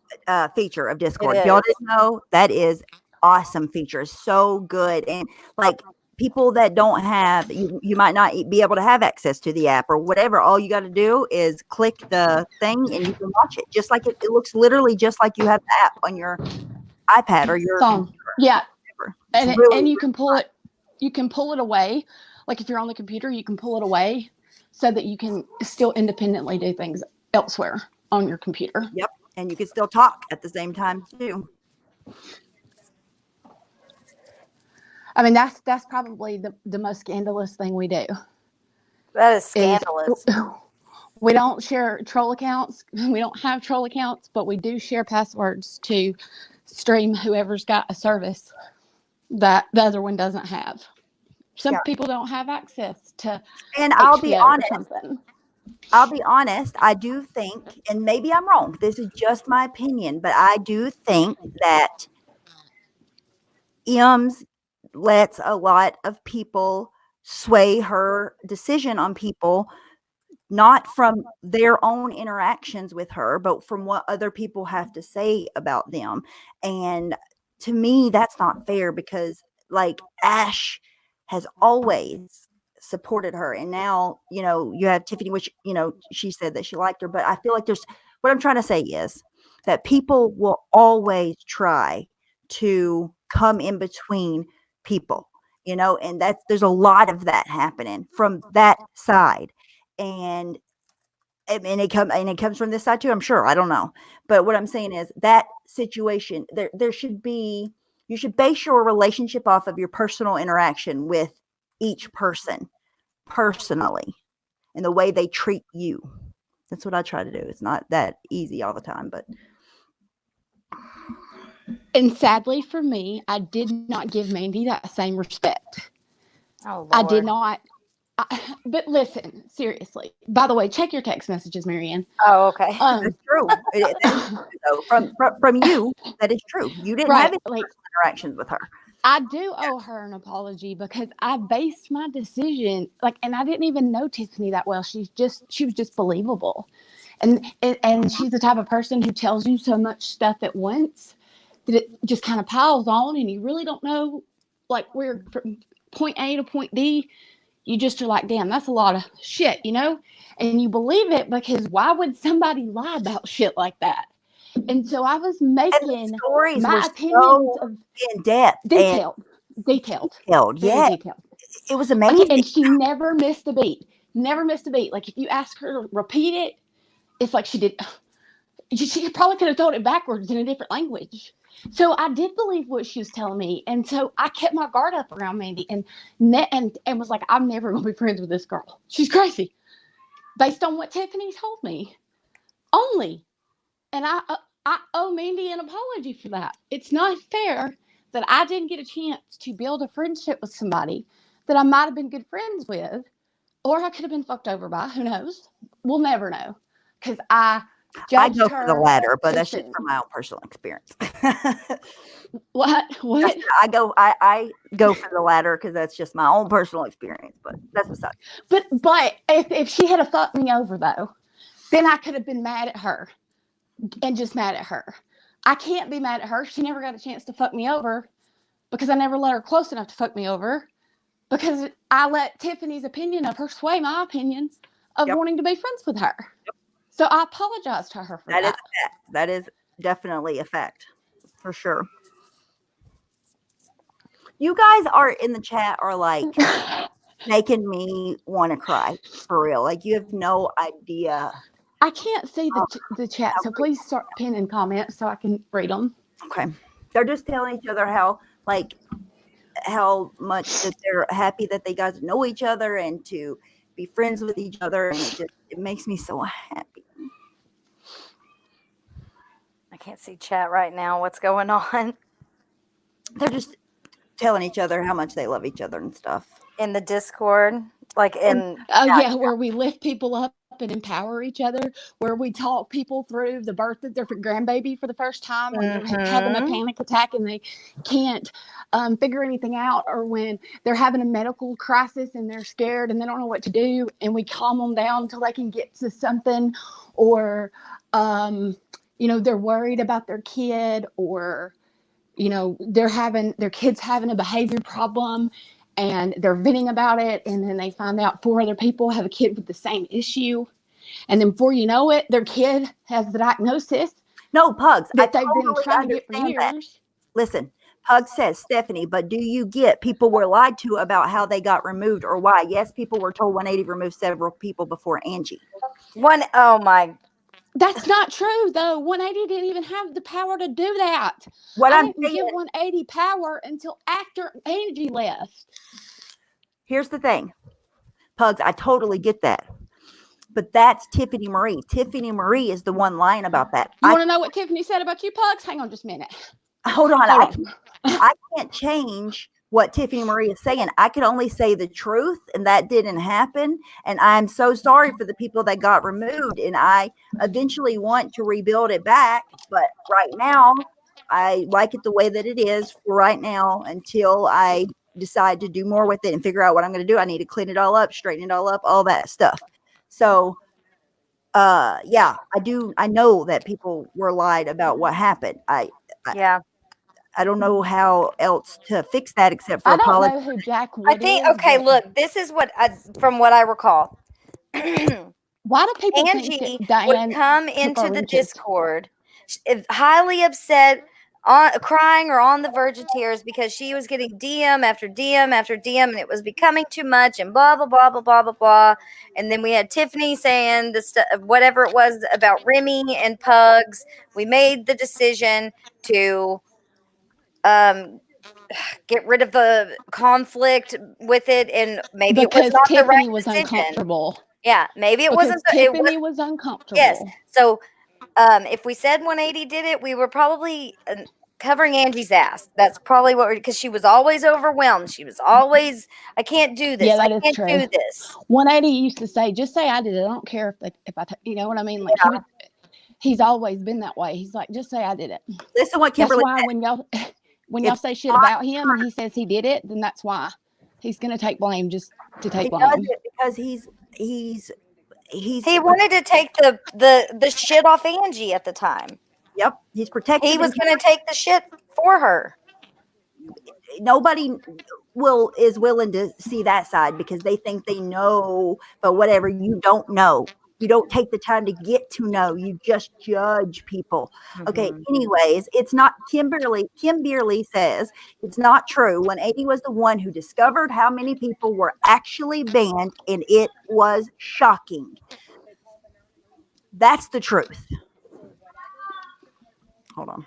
feature of Discord. If y'all didn't know, that is awesome feature. So good. And like people that don't have, you might not be able to have access to the app or whatever. All you got to do is click the thing and you can watch it. Just like it looks literally just like you have the app on your iPad or your phone. Yeah. And really, you can pull it. You can pull it away. Like if you're on the computer, you can pull it away so that you can still independently do things elsewhere on your computer. Yep. And you can still talk at the same time too. I mean, that's probably the most scandalous thing we do. That is scandalous. We don't share troll accounts. We don't have troll accounts, but we do share passwords to stream whoever's got a service that the other one doesn't have. Some people don't have access to. And I'll be honest. I do think, and maybe I'm wrong. This is just my opinion, but I do think that Ems lets a lot of people sway her decision on people, not from their own interactions with her, but from what other people have to say about them. And to me, that's not fair because like Ash has always supported her. And now, you have Tiffany, which, she said that she liked her, but I feel like what I'm trying to say is that people will always try to come in between people, and there's a lot of that happening from that side. And and it comes from this side too, I'm sure. I don't know. But what I'm saying is that situation, there should be, you should base your relationship off of your personal interaction with each person personally and the way they treat you. That's what I try to do. It's not that easy all the time, but And sadly for me, I did not give Mandy that same respect. Oh, Lord. I did not. But listen, seriously. By the way, check your text messages, Marianne. Oh, okay. that's true. That is true, though. From you, that is true. You didn't have any like personal interactions with her. I do owe her an apology because I based my decision and I didn't even know Tiffany that well. She was just believable, and she's the type of person who tells you so much stuff at once that it just kind of piles on, and you really don't know where from point A to point D. You just are like, damn, that's a lot of shit, and you believe it because why would somebody lie about shit like that? And so I was making stories my were opinions so in depth, detailed, very detailed. It was amazing. And she never missed a beat. Like if you ask her to repeat it, it's like she did. She probably could have told it backwards in a different language. So I did believe what she was telling me, and so I kept my guard up around Mandy, and was like, I'm never gonna be friends with this girl. She's crazy, based on what Tiffany told me, only. And I owe Mandy an apology for that. It's not fair that I didn't get a chance to build a friendship with somebody that I might have been good friends with, or I could have been fucked over by. Who knows? We'll never know, because I judged go her for the latter, but that's soon. just from my own personal experience. What? I go for the latter because that's just my own personal experience. But that's beside. But if she had fucked me over though, then I could have been mad at her. And just mad at her. I can't be mad at her. She never got a chance to fuck me over because I never let her close enough to fuck me over because I let Tiffany's opinion of her sway my opinion of wanting to be friends with her. So I apologize to her for that. Is a fact. That is definitely a fact for sure. You guys are in the chat are like making me want to cry for real. Like you have no idea. I can't see the chat, so please start pinning comments so I can read them. Okay. They're just telling each other how much that they're happy that they got to know each other and to be friends with each other. And it makes me so happy. I can't see chat right now. What's going on? They're just telling each other how much they love each other and stuff. In the Discord? Where we lift people up and empower each other, where we talk people through the birth of their grandbaby for the first time when they're having a panic attack and they can't figure anything out, or when they're having a medical crisis and they're scared and they don't know what to do, and we calm them down until they can get to something, or they're worried about their kid, or their kid's having a behavior problem and they're venting about it, and then they find out 4 other people have a kid with the same issue, and then before you know it, their kid has the diagnosis. No, Pugs, that they've been trying to get for years. That. Listen, Pugs says, Stephanie, but do you get people were lied to about how they got removed or why? Yes, people were told 180 removed several people before Angie. Oh my. That's not true, though. 180 didn't even have the power to do that. I didn't give 180 power until after Angie left. Here's the thing, Pugs, I totally get that. But that's Tiffany Marie. Tiffany Marie is the one lying about that. You want to know what Tiffany said about you, Pugs? Hang on just a minute. Hold on. I can't change what Tiffany Marie is saying. I can only say the truth, and that didn't happen. And I'm so sorry for the people that got removed. And I eventually want to rebuild it back. But right now, I like it the way that it is for right now until I decide to do more with it and figure out what I'm going to do. I need to clean it all up, straighten it all up, all that stuff. So, I do. I know that people were lied about what happened. I don't know how else to fix that except for apology. I don't know who Jack Wood is. Look, this is what from what I recall. Why do people Angie think that Diane would come into the Discord, highly upset crying or on the verge of tears because she was getting DM after DM after DM, and it was becoming too much, and blah blah blah blah blah blah blah. And then we had Tiffany saying whatever it was about Remy and Pugs. We made the decision to get rid of the conflict with it, and maybe it was Because not the Tiffany right was decision. uncomfortable. Yeah, maybe it Because wasn't. Tiffany was Yes. uncomfortable. So, if we said 180 did it, we were probably covering Angie's ass. That's probably what because she was always overwhelmed. She was always, I can't do this. Yeah, I that is can't true. do this. 180 used to say, "Just say I did it. I don't care if you know what I mean." Like he's always been that way. He's like, "Just say I did it." Listen to what That's Kimberly why said. when y'all It's say shit about him and he says he did it, then that's why he's gonna take blame just to take He does blame. it because He wanted to take the shit off Angie at the time. Yep, he's protective. He was going to take the shit for her. Nobody is willing to see that side because they think they know, but whatever, you don't know. You don't take the time to get to know. You just judge people. Okay. Anyways, it's not Kimberly. Kim Beerley says it's not true. 180 was the one who discovered how many people were actually banned, and it was shocking. That's the truth. Hold on.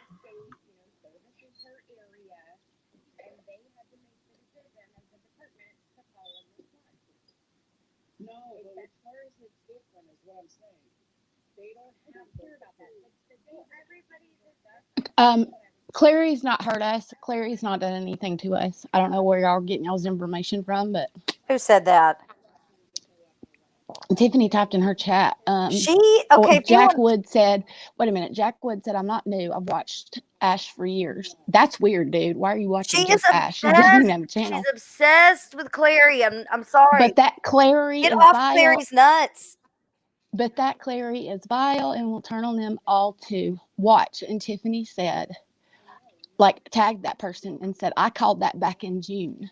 Clary's not hurt us. Clary's not done anything to us. I don't know where y'all are getting y'all's information from, but who said that? Tiffany typed in her chat. Jack Wood said, "Wait a minute." Jack Wood said, "I'm not new. I've watched Ash for years." That's weird, dude. Why are you watching just Ash? She doesn't even have a channel. She's obsessed with Clary. I'm sorry, but that Clary get is off vile. Clary's nuts. But that Clary is vile and will turn on them all to watch. And Tiffany said, like, tagged that person and said, "I called that back in June,"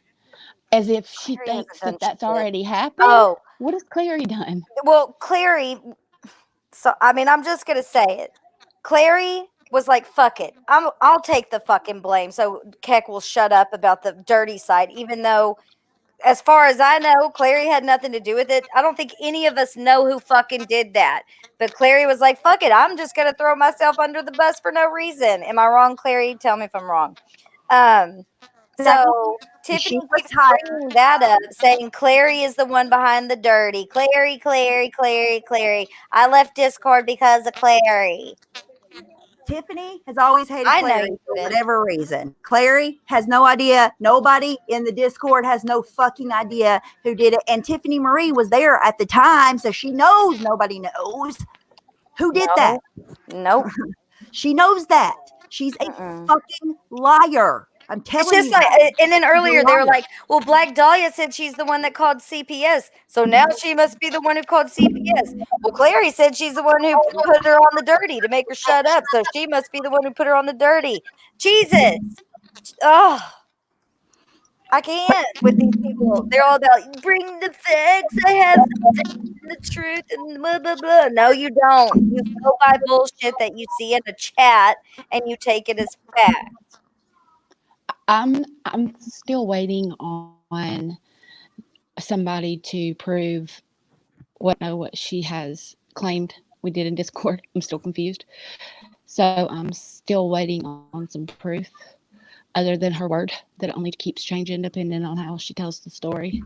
as if she thinks that's already happened. Oh, what has Clary done? Well, Clary. So I mean, I'm just gonna say it. Clary was like, "Fuck it, I'll take the fucking blame." So Keck will shut up about the dirty side, even though, as far as I know, Clary had nothing to do with it. I don't think any of us know who fucking did that. But Clary was like, "Fuck it, I'm just gonna throw myself under the bus for no reason." Am I wrong, Clary? Tell me if I'm wrong. So Tiffany keeps bringing that up, saying Clary is the one behind the dirty. Clary, Clary, Clary, Clary. I left Discord because of Clary. Tiffany has always hated I know Clary you for didn't. whatever reason. Clary has no idea. Nobody in the Discord has no fucking idea who did it. And Tiffany Marie was there at the time, so she knows nobody knows who did that. Nope. She knows that. She's a fucking liar. I'm telling It's just you. like, and then earlier they were like, "Well, Black Dahlia said she's the one that called CPS, so now she must be the one who called CPS." Well, Clary said she's the one who put her on the dirty to make her shut up, so she must be the one who put her on the dirty. Jesus, oh, I can't with these people. They're all about bring the facts. I have the truth and blah blah blah. No, you don't. You go by bullshit that you see in a chat and you take it as fact. I'm still waiting on somebody to prove what she has claimed we did in Discord. I'm still confused. So I'm still waiting on some proof other than her word that only keeps changing depending on how she tells the story.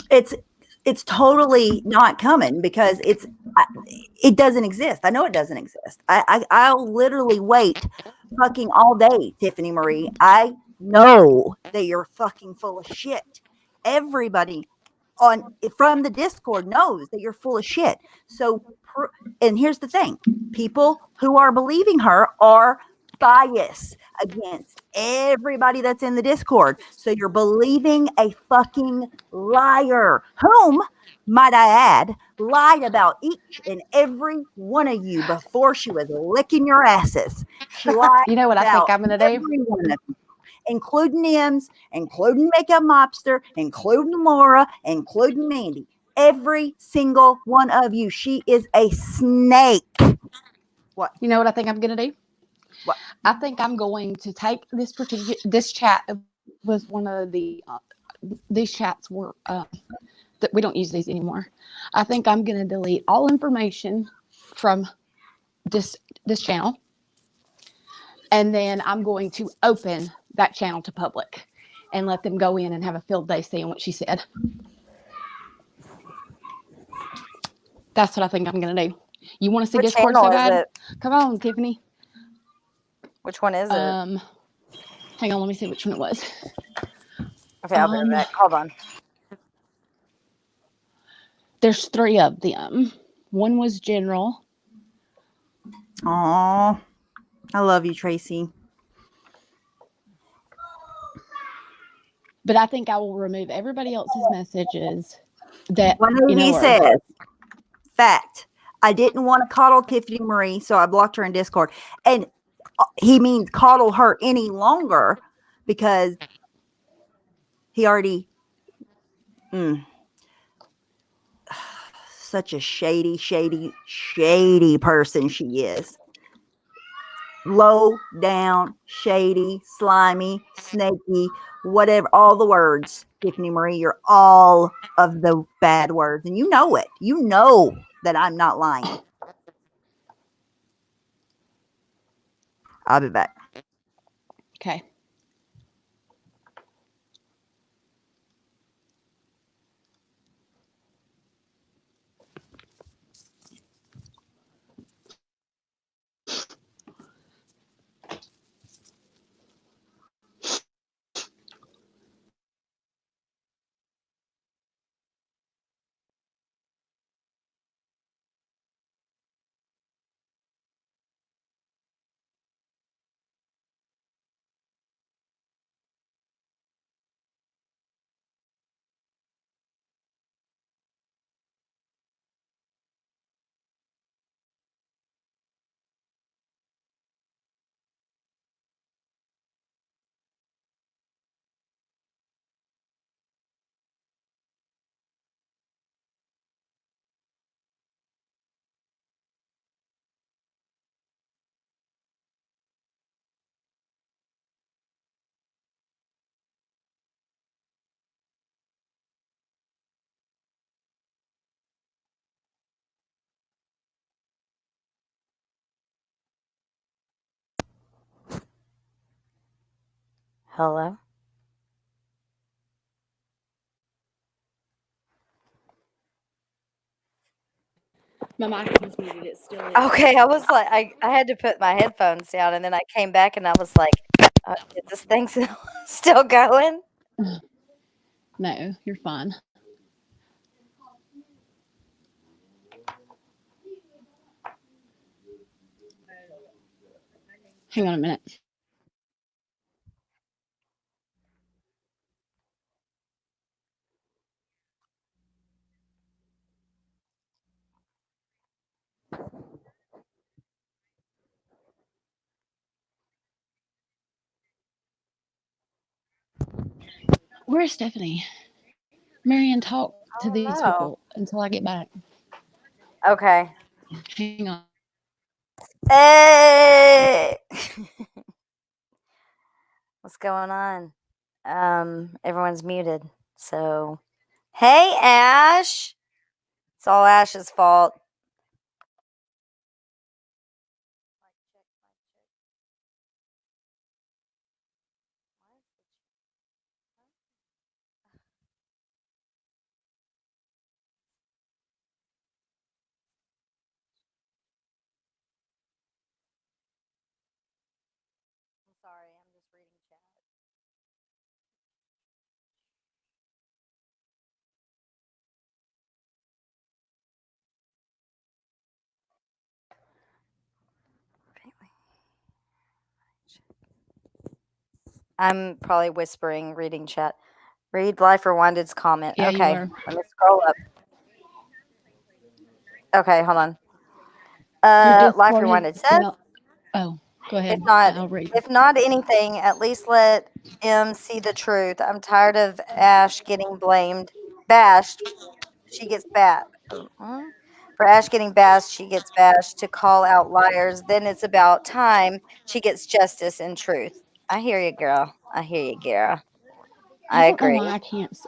It's totally not coming because it doesn't exist. I know it doesn't exist. I'll literally wait fucking all day, Tiffany Marie. I know that you're fucking full of shit. Everybody from the Discord knows that you're full of shit. So, and here's the thing: people who are believing her are biased against everybody that's in the Discord. So you're believing a fucking liar, whom, might I add, lied about each and every one of you before she was licking your asses. She lied. You know what I think I'm going to do? Including Ems, including Makeup Mobster, including Laura, including Mandy. Every single one of you. She is a snake. What? You know what I think I'm going to do? I think I'm going to take this chat. It was one of these chats were that we don't use these anymore. I think I'm going to delete all information from this channel, and then I'm going to open that channel to public and let them go in and have a field day seeing what she said. That's what I think I'm going to do. You want to see What Discord channel so is bad? it? Come on, Tiffany. Which one is it? Hang on, let me see which one it was. Okay, I'll be right back. Hold on. There's 3 of them. One was general. Aw, I love you, Tracy. But I think I will remove everybody else's messages that, What he says, fact, I didn't want to coddle Tiffany Marie, so I blocked her in Discord. And he means coddle her any longer because he already such a shady person she is. Low down, shady, slimy, snaky, whatever, all the words. Tiffany Marie, you're all of the bad words, and you know it. You know that I'm not lying. I'll be back. Okay. Hello? My mic was muted. It still is. Okay, I was like, I had to put my headphones down, and then I came back and I was like, is this thing still going? No, you're fine. Hang on a minute. Where's Stephanie? Marianne, talk to these people until I get back. Okay. Hang on. Hey! What's going on? Everyone's muted. So, hey, Ash. It's all Ash's fault. I'm sorry, I'm just reading chat. I'm probably whispering, reading chat. Read Life Rewinded's comment. Yeah, okay, you are. let me scroll up. Okay, hold on. Your Life Discord Rewinded has says, oh, go ahead. I'll read. if not anything, at least let him see the truth. I'm tired of Ash getting bashed. She gets For Ash getting bashed, she gets bashed. To call out liars, then it's about time she gets justice and truth. I hear you, girl. I hear you, girl. I don't know agree. why I can't see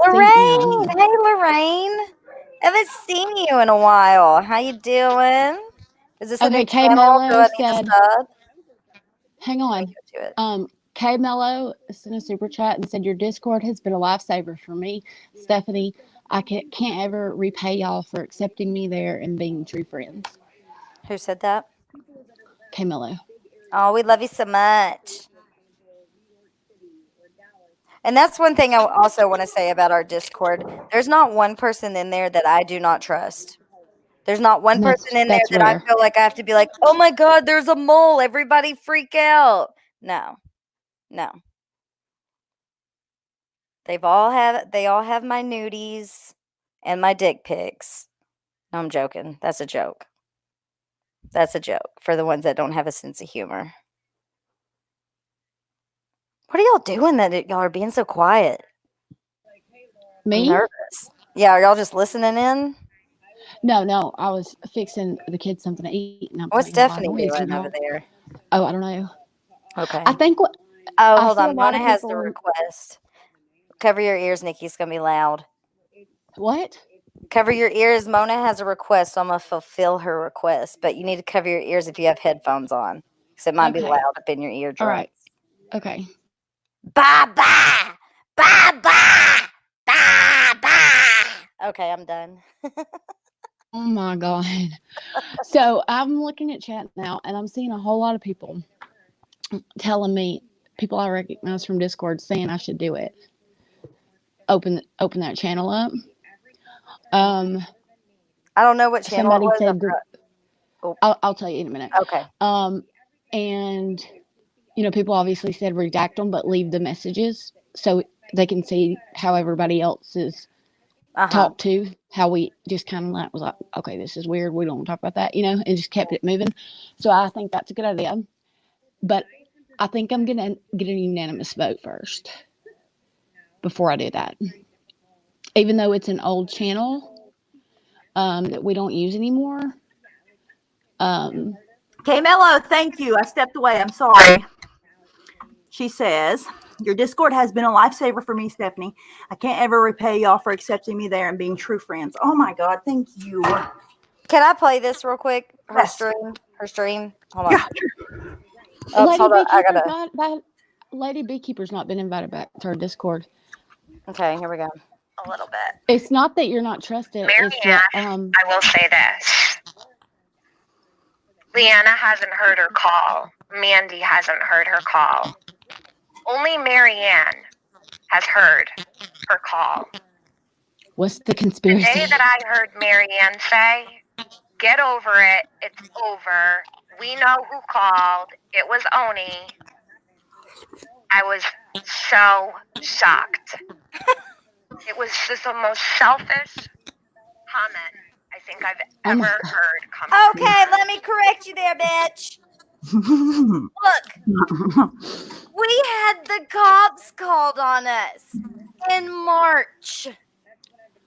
Lorraine, now. hey Lorraine. Haven't seen you in a while. How you doing? Is this a new Okay, K channel? Do Mello I need said, to sub? hang Let me on. go to it. K Mello sent a super chat and said, your Discord has been a lifesaver for me, Stephanie. I can't ever repay y'all for accepting me there and being true friends. Who said that? K Mello. Oh, we love you so much. And that's one thing I also want to say about our Discord. There's not one person in there that I do not trust. There's not one person in there That's that I rare. feel like I have to be like, oh my God, there's a mole. Everybody freak out. No. They all have my nudies and my dick pics. No, I'm joking. That's a joke. That's a joke for the ones that don't have a sense of humor. What are y'all doing that y'all are being so quiet? I'm Me? nervous. Yeah, are y'all just listening in? No. I was fixing the kids something to eat, and I'm What's playing a lot of Stephanie noise. doing over there? Oh, I don't know. Okay. I think what Oh, I hold see a on. lot Mona of has the people. request. Cover your ears, Nikki. It's going to be loud. What? Cover your ears. Mona has a request, so I'm going to fulfill her request. But you need to cover your ears if you have headphones on, because it might be Okay. loud up in your eardrums. All right. Okay. Bye-bye. Bye-bye. Bye-bye. Okay, I'm done. Oh my God. So I'm looking at chat now, and I'm seeing a whole lot of people telling me, people I recognize from Discord, saying I should do it. Open that channel up. I don't know what channel Somebody it was. said, Oh. I'll tell you in a minute. Okay. And people obviously said redact them, but leave the messages so they can see how everybody else is talked to. How we just kind of was like, okay, this is weird. We don't want to talk about that, and just kept it moving. So I think that's a good idea. But I think I'm gonna get a unanimous vote first before I do that. Even though it's an old channel that we don't use anymore. Okay, Mello, thank you. I stepped away. I'm sorry. She says, your Discord has been a lifesaver for me, Stephanie. I can't ever repay y'all for accepting me there and being true friends. Oh my God, thank you. Can I play this real quick? Her Yes. stream. Hold on. Yeah. Oops, hold on. I gotta. Lady Beekeeper's not been invited back to our Discord. Okay, here we go. A little bit. It's not that you're not trusted. Marianne, It's that, I will say this. Leanna hasn't heard her call. Mandy hasn't heard her call. Only Marianne has heard her call. what's the The conspiracy? day that I heard Marianne say, get over it, it's over, we know who called, it was Oni, I was so shocked. It was just the most selfish comment I think I've ever heard come from Okay, her. let me correct you there, bitch. Look, we had the cops called on us in March.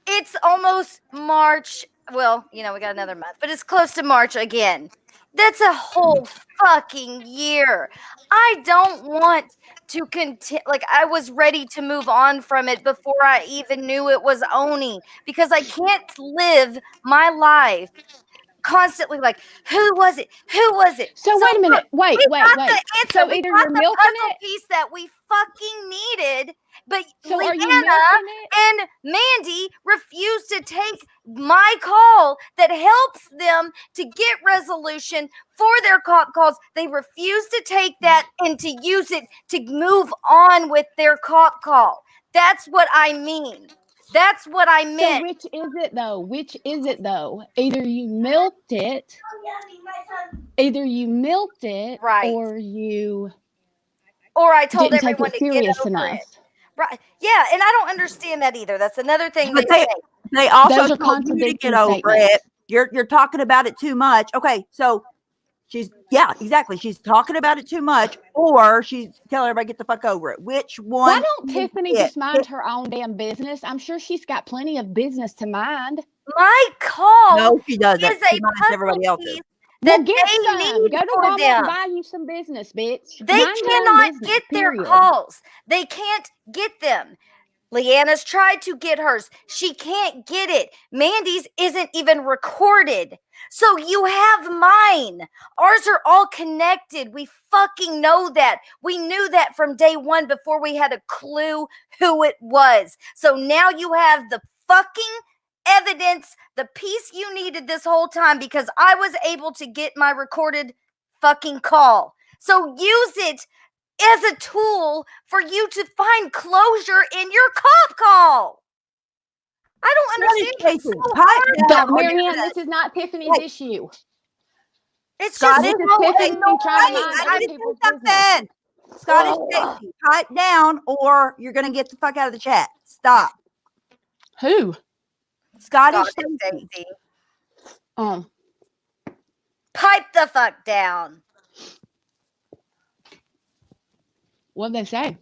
It's almost March. Well, we got another month, but it's close to March again. That's a whole fucking year. I don't want to continue. Like, I was ready to move on from it before I even knew it was Oni, because I can't live my life constantly like, who was it? So wait a minute. Wait. The answer. So We either got you're the milking puzzle it. piece that we fucking needed, but So are you Leanna milking it? and Mandy refused to take my call that helps them to get resolution for their cop calls. They refused to take that and to use it to move on with their cop call. That's what I mean. That's what I meant. So which is it though? Either you milked it, right, or I told didn't take everyone it to get serious over enough. it. Right. Yeah, and I don't understand that either. That's another thing But they say. they also Those are told you to contradicting get over statements. it. You're talking about it too much. Okay, so exactly. She's talking about it too much, or she's telling everybody get the fuck over it. Which one? Why don't Tiffany just mind her own damn business? I'm sure she's got plenty of business to mind. My call No, she doesn't. is She a minds puzzle everybody else's. piece Well, that get they some. need Go to for Walmart them. and buy you some business, bitch. They Mind your own cannot business, get their period. calls. They can't get them. Leanna's tried to get hers. She can't get it. Mandy's isn't even recorded. So you have mine. Ours are all connected. We fucking know that. We knew that from day one before we had a clue who it was. So now you have the fucking evidence, the piece you needed this whole time, because I was able to get my recorded fucking call. So use it as a tool for you to find closure in your cop call. I don't understand. It's so hard. But Marianne, this is not Tiffany's issue. It's Scotty, just This so is Tiffany annoying. trying to mind I other need to people's say business. something. Scotty Ugh. Stacy, pipe down, or you're gonna get the fuck out of the chat. Stop. Who? Scotty Scotty Stacy. Stacy. Pipe the fuck down. What'd they say?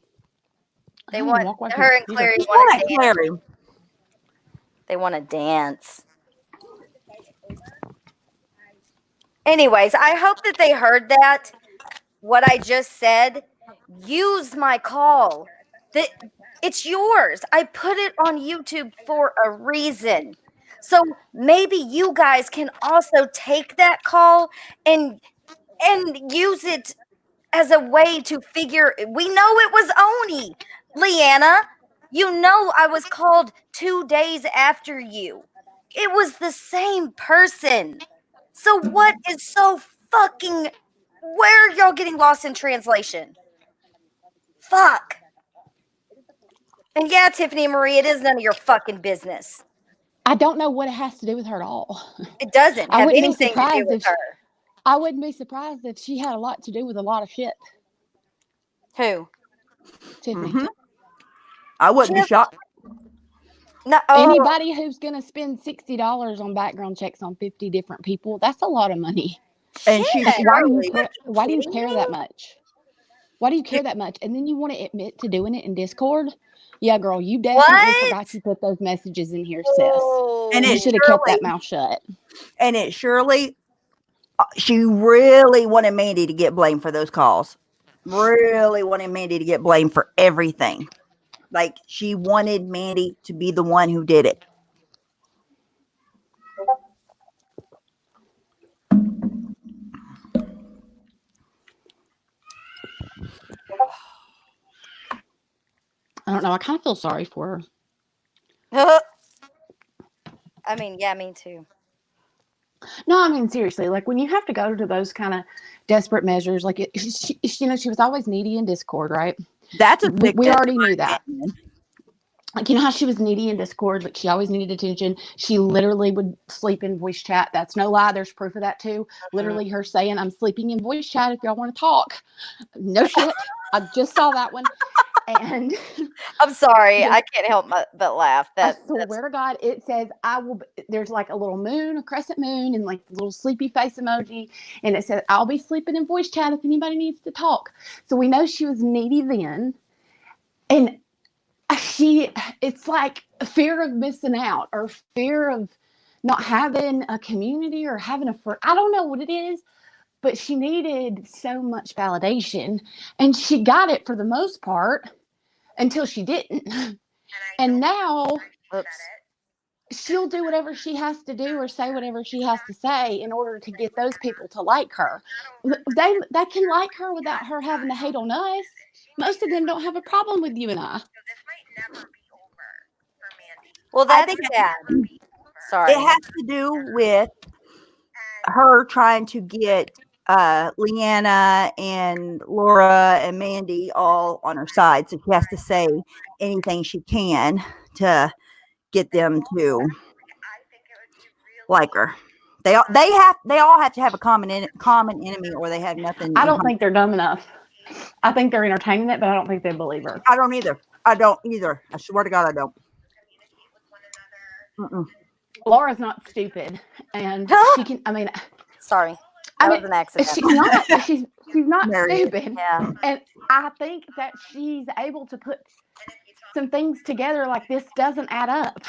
They I want walk away from her the and computer. Clary Just want want to that dance. Clary. They want to dance. Anyways, I hope that they heard that. What I just said. Use my call. It's yours. I put it on YouTube for a reason. So maybe you guys can also take that call and use it as a way to figure. We know it was Oni. Leanna, you know I was called 2 days after you. It was the same person. So what is so fucking, where are y'all getting lost in translation? Fuck. And yeah, Tiffany and Marie, it is none of your fucking business. I don't know what it has to do with her at all. It doesn't I have wouldn't be anything to do surprised with if her. I wouldn't be surprised if she had a lot to do with a lot of shit. Who? Tiffany. Mhm. I wouldn't be shocked. No. Anybody who's gonna spend $60 on background checks on 50 different people, that's a lot of money. And she Shit. surely, Why do you kidding care me? that much? Why do you care that much? And then you want to admit to doing it in Discord? Yeah, girl, you definitely forgot to put those messages in here, sis. and You it should have kept that surely, mouth shut. and it surely, she really wanted Mandy to get blamed for those calls. Really wanted Mandy to get blamed for everything. Like she wanted Mandy to be the one who did it. I don't know. I kind of feel sorry for her. I mean, yeah, me too. No, I mean, seriously, like when you have to go to those kind of desperate measures, like she was always needy in Discord, right? That's a We already knew that. opinion. Like, you know how she was needy in Discord? Like, she always needed attention. She literally would sleep in voice chat. That's no lie. There's proof of that, too. Literally her saying, I'm sleeping in voice chat if y'all want to talk. No shit. I just saw that one. And I'm sorry. I can't help but laugh. I swear to God, it says, there's like a little moon, a crescent moon, and like the little sleepy face emoji. And it says, I'll be sleeping in voice chat if anybody needs to talk. So we know she was needy then. And it's like fear of missing out or fear of not having a community or having I don't know what it is, but she needed so much validation and she got it for the most part until she didn't. And now she'll do whatever she has to do or say whatever she has to say in order to get those people to like her. They can like her without her having to hate on us. Most of them don't have a problem with you and I. Well, that's sad. Sorry. It has to do with her trying to get Leanna and Laura and Mandy all on her side. So she has to say anything she can to get them to like her. They all have to have a common enemy, or they have nothing. I don't think they're dumb enough. I think they're entertaining it, but I don't think they believe her. I don't either. I swear to God, I don't. Laura's not stupid, and she can. I mean, sorry, that was an accident. She's not. She's not stupid. Yeah. And I think that she's able to put some things together. Like, this doesn't add up.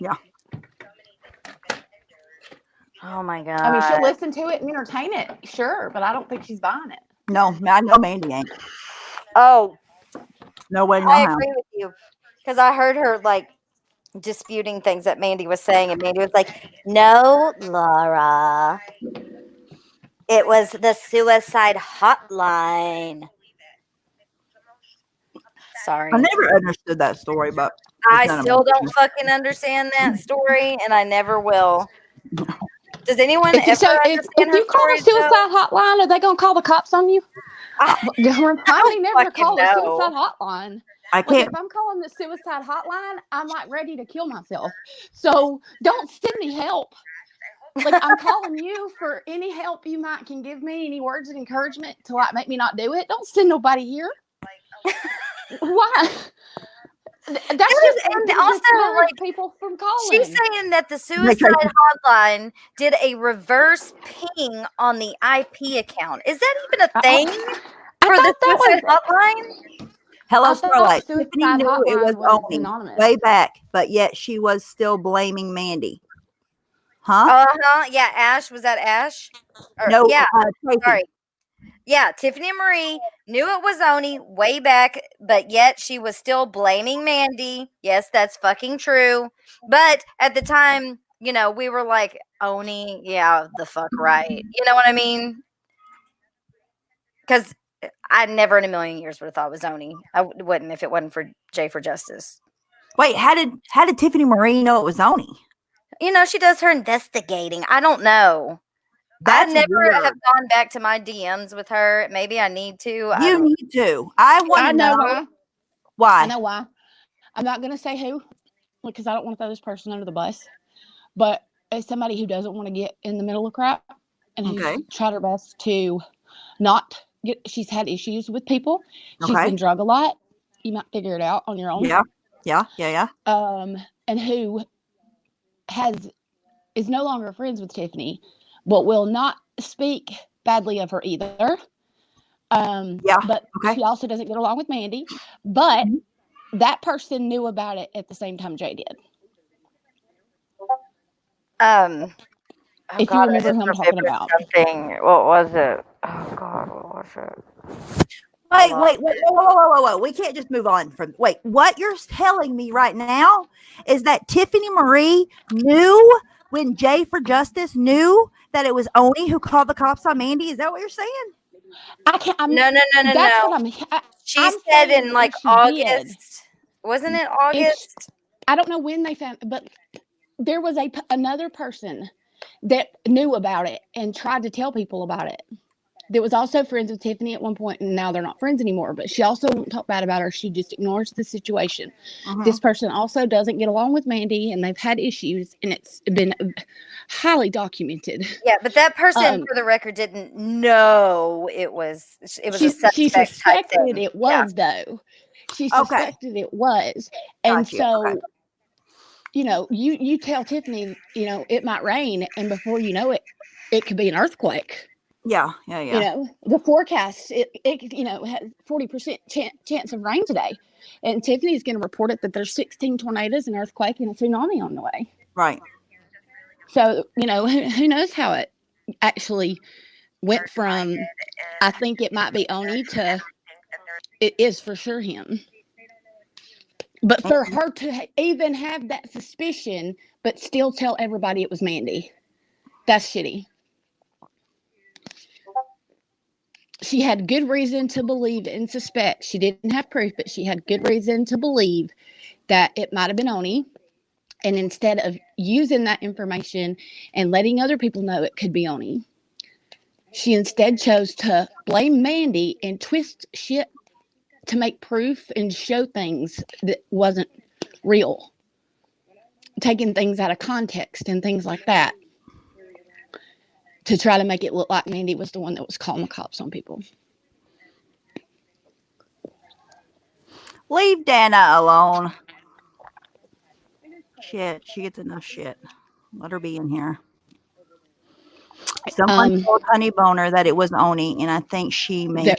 Yeah. Oh my god. I mean, she'll listen to it and entertain it, sure, but I don't think she's buying it. No, I know Mandy ain't. Oh, No way, no I how. agree with you. Because I heard her like disputing things that Mandy was saying, and Mandy was like, "No, Laura. It was the suicide hotline." Sorry. I never understood that story, but I it's none of still my don't fucking understand that story, and I never will. Does anyone If, ever so if understand her you call the stories, though? suicide hotline, are they going to call the cops on you? I Remind me never to fucking call the know. suicide hotline. I Like, can't. if I'm calling the suicide hotline, I'm like ready to kill myself. So don't send me help. Like, I'm calling you for any help you might can give me, any words of encouragement to like make me not do it. Don't send nobody here. Why? That's just fun and to also, discourage like, people from calling. she's saying that the Make suicide sure- hotline did a reverse ping on the IP account. Is that even a thing I for the thought that suicide was. hotline? Hello, I thought Starlight. suicide Tiffany knew it was hotline was Oni anonymous. way back, but yet she was still blaming Mandy. Huh? Uh-huh. Yeah, Ash. Was that Ash? Or, No, yeah, Tracy. sorry. Yeah, Tiffany and Marie knew it was Oni way back, but yet she was still blaming Mandy. Yes, that's fucking true. But at the time, you know, we were like, Oni, yeah, the fuck right. You know what I mean? Because I never in a million years would have thought it was Oni. I wouldn't if it wasn't for Jay for Justice. Wait, how did Tiffany Marie know it was Oni? You know, she does her investigating. I don't know. That's I never weird. have gone back to my DMs with her. Maybe I need to. I You don't need to. I want I to know know why. why. I know why. I'm not going to say who, because I don't want to throw this person under the bus. But it's somebody who doesn't want to get in the middle of crap and who's Okay. tried her best to not get. She's had issues with people. She's Okay. been drug a lot. You might figure it out on your own. Yeah. And who is no longer friends with Tiffany, but will not speak badly of her either. But okay. she also doesn't get along with Mandy. But Mhm. that person knew about it at the same time Jay did. Oh If you remember who I'm talking about. something. What was it? Oh God, what was it? Wait. We can't just move on from. Wait, what you're telling me right now is that Tiffany Marie knew when Jay for Justice knew that it was Oni who called the cops on Mandy? Is that what you're saying? I can't. No. That's what I'm. She I'm said saying in like if she August. did. Wasn't it August? I don't know when they found, but there was another person that knew about it and tried to tell people about it. That was also friends with Tiffany at one point, and now they're not friends anymore. But she also won't talk bad about her. She just ignores the situation. This person also doesn't get along with Mandy, and they've had issues, and it's been highly documented. Yeah, but that person, for the record, didn't know it was. It was a suspect she type suspected thing. it was though. She suspected it was, and so. You know, you tell Tiffany, you know, it might rain, and before you know it, it could be an earthquake. Yeah. You know, the forecast, it you know, has 40% chance of rain today. And Tiffany's going to report it that there's 16 tornadoes, an earthquake, and a tsunami on the way. Right. So, you know, who knows how it actually went from, I think it might be Oni to, it is for sure him. But for her to even have that suspicion, but still tell everybody it was Mandy, that's shitty. She had good reason to believe and suspect. She didn't have proof, but she had good reason to believe that it might have been Oni. And instead of using that information and letting other people know it could be Oni, she instead chose to blame Mandy and twist shit to make proof and show things that wasn't real. Taking things out of context and things like that to try to make it look like Mandy was the one that was calling the cops on people. Leave Dana alone. Shit, she gets enough shit. Let her be in here. Someone told Honey Boner that it was Oni, and I think she may.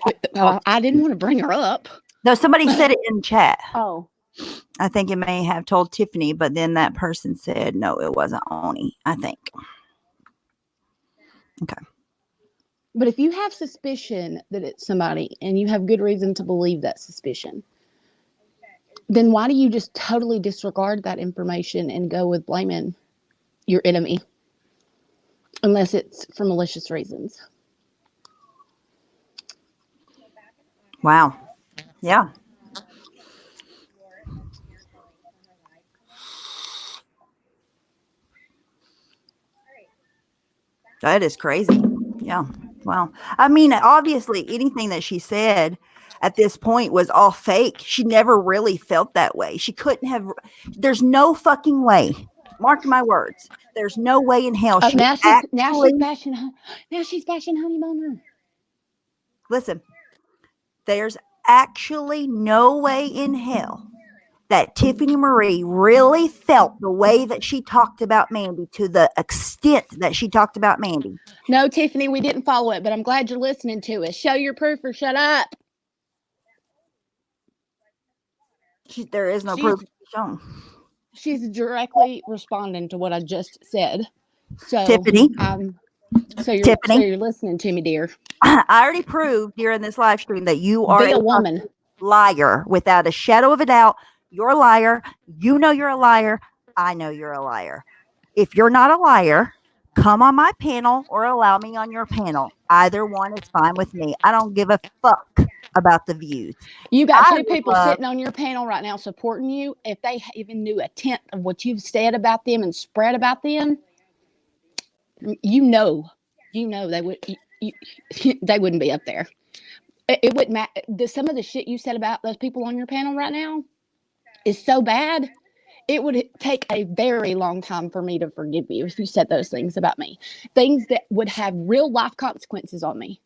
I didn't want to bring her up. No, somebody said it in chat. Oh. I think it may have told Tiffany, but then that person said no, it wasn't Oni. I think. Okay. But if you have suspicion that it's somebody and you have good reason to believe that suspicion, then why do you just totally disregard that information and go with blaming your enemy? Unless it's for malicious reasons. Wow. Yeah. That is crazy. Yeah. Wow. I mean, obviously, anything that she said at this point was all fake. She never really felt that way. She couldn't have. There's no fucking way. Mark my words. There's no way in hell Oh, she now she's actually. bashing. Now she's bashing Honey Boner. Listen, there's actually no way in hell that Tiffany Marie really felt the way that she talked about Mandy to the extent that she talked about Mandy. No, Tiffany, we didn't follow it, but I'm glad you're listening to us. Show your proof or shut up. There is no proof shown. She's directly responding to what I just said. So, Tiffany. So Tiffany, you're listening to me, dear. I already proved during this live stream that you are Be a woman. liar without a shadow of a doubt. You're a liar. You know you're a liar. I know you're a liar. If you're not a liar, come on my panel or allow me on your panel. Either one is fine with me. I don't give a fuck about the views. You got two people sitting on your panel right now supporting you. If they even knew a tenth of what you've said about them and spread about them, you know they would. They wouldn't be up there. It wouldn't matter. Some of the shit you said about those people on your panel right now is so bad. It would take a very long time for me to forgive you if you said those things about me. Things that would have real life consequences on me.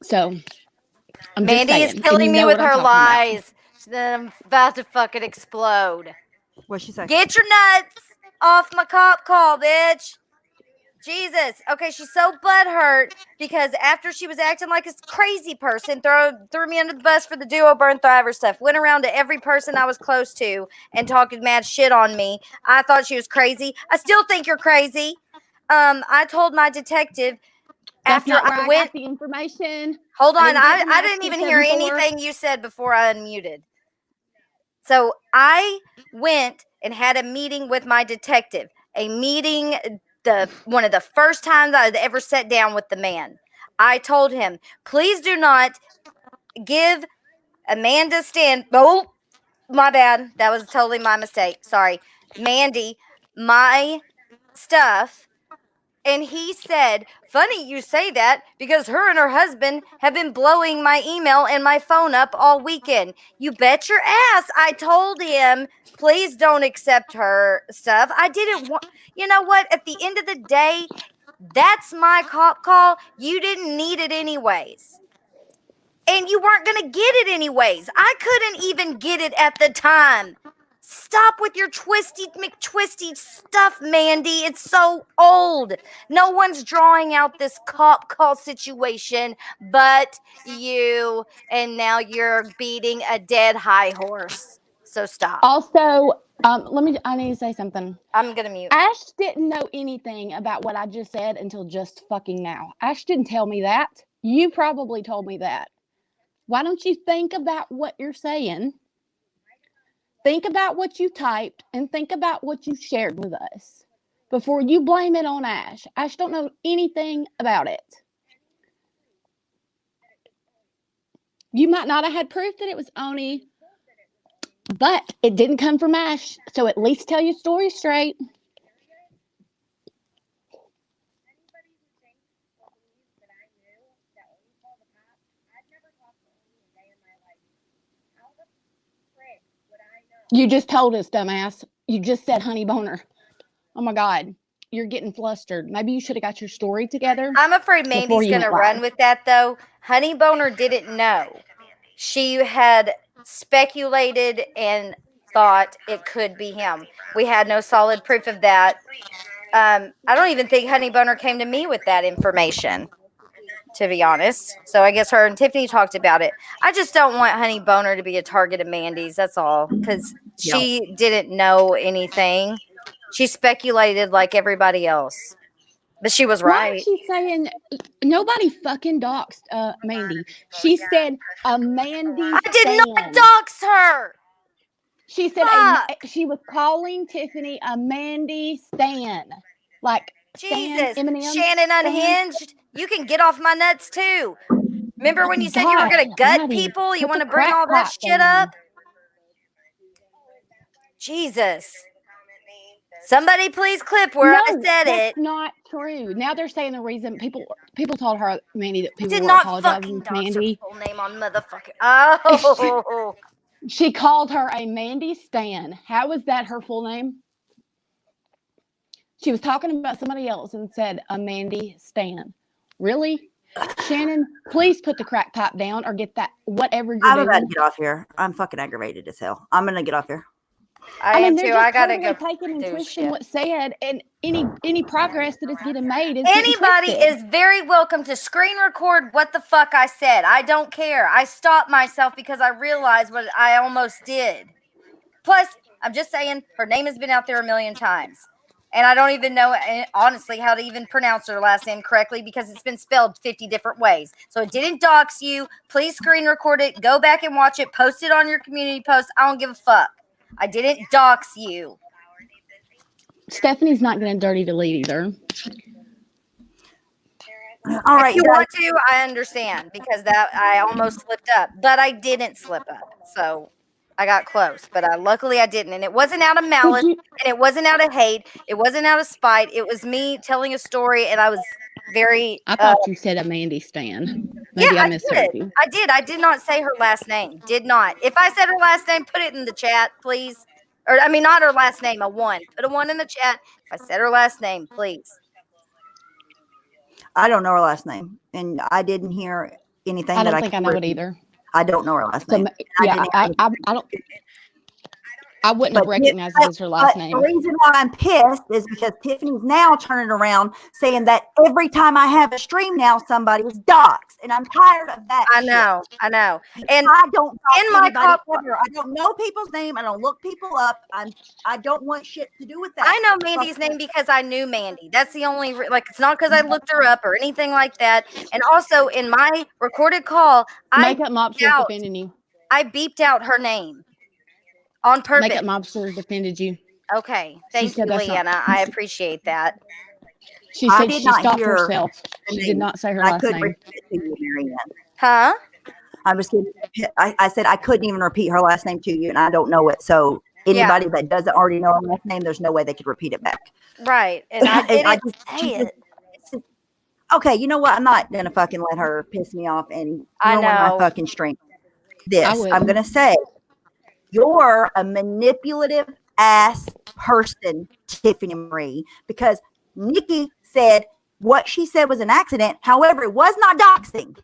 So, Mandy is killing me with her lies. I'm about to fucking explode. What'd she say? Get your nuts off my cop call, bitch. Jesus. Okay, she's so butthurt because after she was acting like a crazy person, threw me under the bus for the duo burn thriver stuff, went around to every person I was close to and talking mad shit on me. I thought she was crazy. I still think you're crazy. I told my detective after I went got the information. Hold on, I didn't even hear anything you said before I unmuted. So I went and had a meeting with my detective. A meeting, one of the first times I had ever sat down with the man. I told him, please do not give Amanda oh, my bad. That was totally my mistake. Sorry. Mandy, my stuff. And he said, funny you say that because her and her husband have been blowing my email and my phone up all weekend. You bet your ass. I told him, please don't accept her stuff. I didn't want, you know what? At the end of the day, that's my cop call. You didn't need it anyways. And you weren't going to get it anyways. I couldn't even get it at the time. Stop with your twisty McTwisty stuff, Mandy. It's so old. No one's drawing out this cop call situation but you, and now you're beating a dead high horse. So stop. Also, I need to say something. I'm going to mute. Ash didn't know anything about what I just said until just fucking now. Ash didn't tell me that. You probably told me that. Why don't you think about what you're saying? Think about what you typed and think about what you shared with us before you blame it on Ash. Ash don't know anything about it. You might not have had proof that it was Oni, but it didn't come from Ash. So at least tell your story straight. You just told us, dumbass. You just said Honey Boner. Oh my God. You're getting flustered. Maybe you should have got your story together. I'm afraid Mandy's going to run with that, though. Honey Boner didn't know. She had speculated and thought it could be him. We had no solid proof of that. I don't even think Honey Boner came to me with that information, to be honest. So I guess her and Tiffany talked about it. I just don't want Honey Boner to be a target of Mandy's. That's all. Because she didn't know anything. She speculated like everybody else. But she was Why is right. she saying nobody fucking doxed Mandy? She said a Mandy I did not stan. dox her. She said Fuck. she was calling Tiffany a Mandy stan. Like Stan, Jesus. Eminem. Shannon Stan. Unhinged. You can get off my nuts too. Remember when you said you were God, going to gut Maddie, people? You put want the to bring crack all that pipe shit down. up? Jesus. Somebody please clip where I No, said that's it. not true. Now they're saying the reason people told her, Mandy, that I people did were not apologizing fucking to dox her Mandy. full name on motherfucking. Oh. She called her a Mandy stan. How is that her full name? She was talking about somebody else and said a Mandy stan. Really? Shannon, please put the crack pipe down or get that whatever you're I'm about to doing. get off here. I'm fucking aggravated as hell. I'm gonna get off here. I am they're too. just I gotta totally go taking and do twisting shit. what's said, and any progress that is getting made is getting Anybody twisted. is very welcome to screen record what the fuck I said. I don't care. I stopped myself because I realized what I almost did. Plus, I'm just saying, her name has been out there a million times. And I don't even know, honestly, how to even pronounce her last name correctly because it's been spelled 50 different ways. So it didn't dox you. Please screen record it. Go back and watch it. Post it on your community post. I don't give a fuck. I didn't dox you. Stephanie's not going to dirty delete either. All right, If you guys. want to, I understand because that I almost slipped up, but I didn't slip up. So I got close, but luckily I didn't. And it wasn't out of malice, and it wasn't out of hate. It wasn't out of spite. It was me telling a story, and I was very. I thought you said a Mandy stan. Maybe Yeah, I I misheard did. you. I did. I did not say her last name. Did not. If I said her last name, put it in the chat, please. Or I mean, not her last name, a one. Put a one in the chat. If I said her last name, please. I don't know her last name, and I didn't hear anything I that don't think I know it either. I don't know her last So name. yeah, I don't. I wouldn't have recognized it as her last name. The reason why I'm pissed is because Tiffany's now turning around saying that every time I have a stream now, somebody is doxxed, and I'm tired of that. I know. And I don't in dox my anybody call, ever. I don't know people's name. I don't look people up. I don't want shit to do with that. I know Mandy's name because I knew Mandy. That's the only it's not because I looked her up or anything like that. And also in my recorded call, Makeup mobsters defending you. I beeped out her name on purpose. Makeup mobsters defended you. Okay, thank you, Leanna. I appreciate that. She said she stopped herself. She did not say her last name. Repeat it to you, Marianne. Huh? I'm just kidding. I said I couldn't even repeat her last name to you, and I don't know it. So anybody that doesn't already know her last name, there's no way they could repeat it back. Right, and I didn't say it. Okay, you know what? I'm not gonna fucking let her piss me off and ruin my fucking strength. I'm gonna say you're a manipulative ass person, Tiffany Marie, because Nikki said what she said was an accident. However, it was not doxing.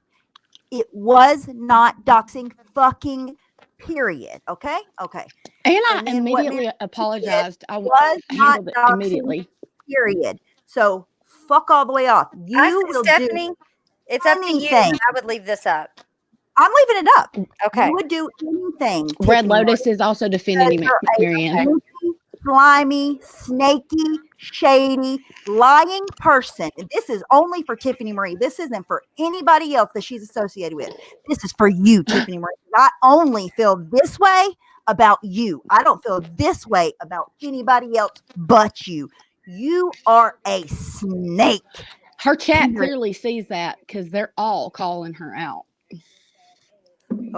It was not doxing, fucking period. Okay. And I immediately apologized. I was not handled it doxing, immediately. Period. So fuck all the way off. Stephanie, it's up to you. I would leave this up. I'm leaving it up. Okay. You would do anything. Red Lotus is also defending you, Marianne. Slimy, snaky, shady, lying person. And this is only for Tiffany Marie. This isn't for anybody else that she's associated with. This is for you, Tiffany Marie. I only feel this way about you. I don't feel this way about anybody else but you. You are a snake. Her chat clearly sees that because they're all calling her out.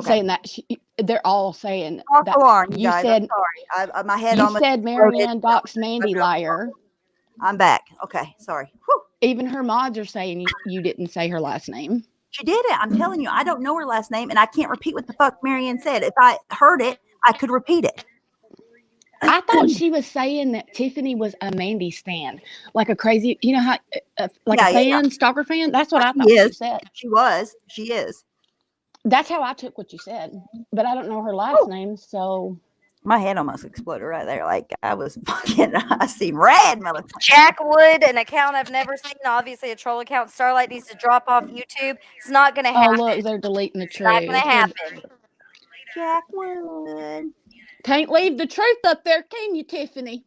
Saying that they're all saying that you said. Sorry, my head. You said Marianne doxed Mandy liar. I'm back. Okay, sorry. Whew. Even her mods are saying you didn't say her last name. She did it. I'm telling you, I don't know her last name, and I can't repeat what the fuck Marianne said. If I heard it, I could repeat it. I thought she was saying that Tiffany was a Mandy stan, like a crazy, you know how, like a fan, stalker fan. That's what I thought she said. She is. That's how I took what you said, but I don't know her last name, so. My head almost exploded right there. Like I was fucking, I see red, motherfucker. Jack Wood, an account I've never seen. Obviously, a troll account. Starlight needs to drop off YouTube. It's not going to happen. Oh, look, they're deleting the truth. It's not going to happen. Jack Wood. Can't leave the truth up there, can you, Tiffany?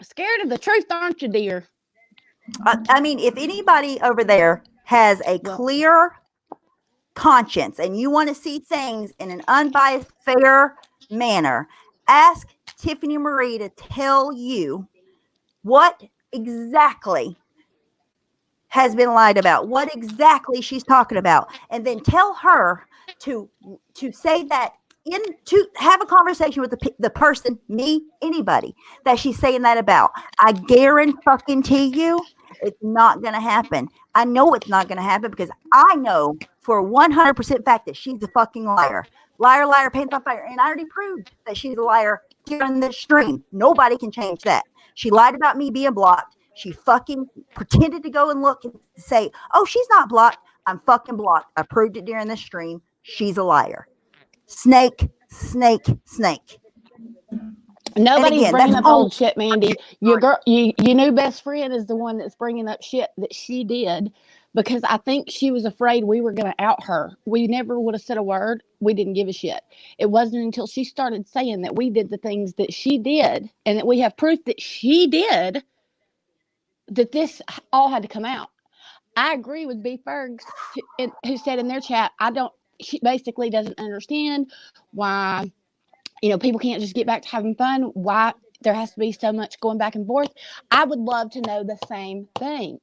Scared of the truth, aren't you, dear? I mean, if anybody over there has a Well, clear conscience and you want to see things in an unbiased, fair manner, ask Tiffany Marie to tell you what exactly has been lied about, what exactly she's talking about, and then tell her to say that, to have a conversation with the person, me, anybody that she's saying that about. I guarantee you it's not going to happen. I know it's not going to happen because I know for a 100% fact that she's a fucking liar. Liar, liar, pants on fire. And I already proved that she's a liar here in this stream. Nobody can change that. She lied about me being blocked. She fucking pretended to go and look and say, oh, she's not blocked. I'm fucking blocked. I proved it during this stream. She's a liar. Snake, snake, snake. nobody's again, bringing that's up all. old shit, Mandy. Your girl, your new best friend is the one that's bringing up shit that she did, because I think she was afraid we were going to out her. We never would have said a word. We didn't give a shit. It wasn't until she started saying that we did the things that she did and that we have proof that she did that this all had to come out. I agree with B. Fergs, who said in their chat, she basically doesn't understand why, people can't just get back to having fun. Why there has to be so much going back and forth. I would love to know the same thing,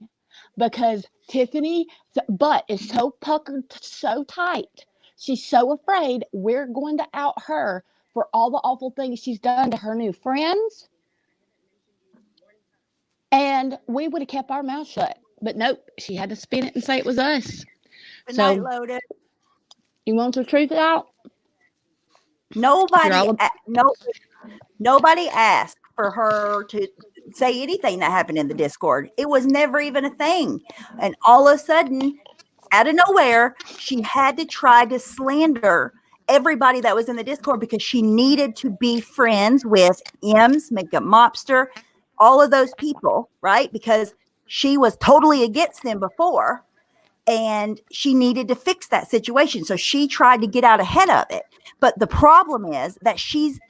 because Tiffany's butt is so puckered so tight. She's so afraid we're going to out her for all the awful things she's done to her new friends. And we would have kept our mouth shut. But nope, she had to spin it and say it was us. Good So, night, Loaded. you want the truth out? Nobody asked for her to say anything that happened in the Discord. It was never even a thing. And all of a sudden, out of nowhere, she had to try to slander everybody that was in the Discord because she needed to be friends with Ems, Makeup Mobster, all of those people, right? Because she was totally against them before. And she needed to fix that situation. So she tried to get out ahead of it. But the problem is that she's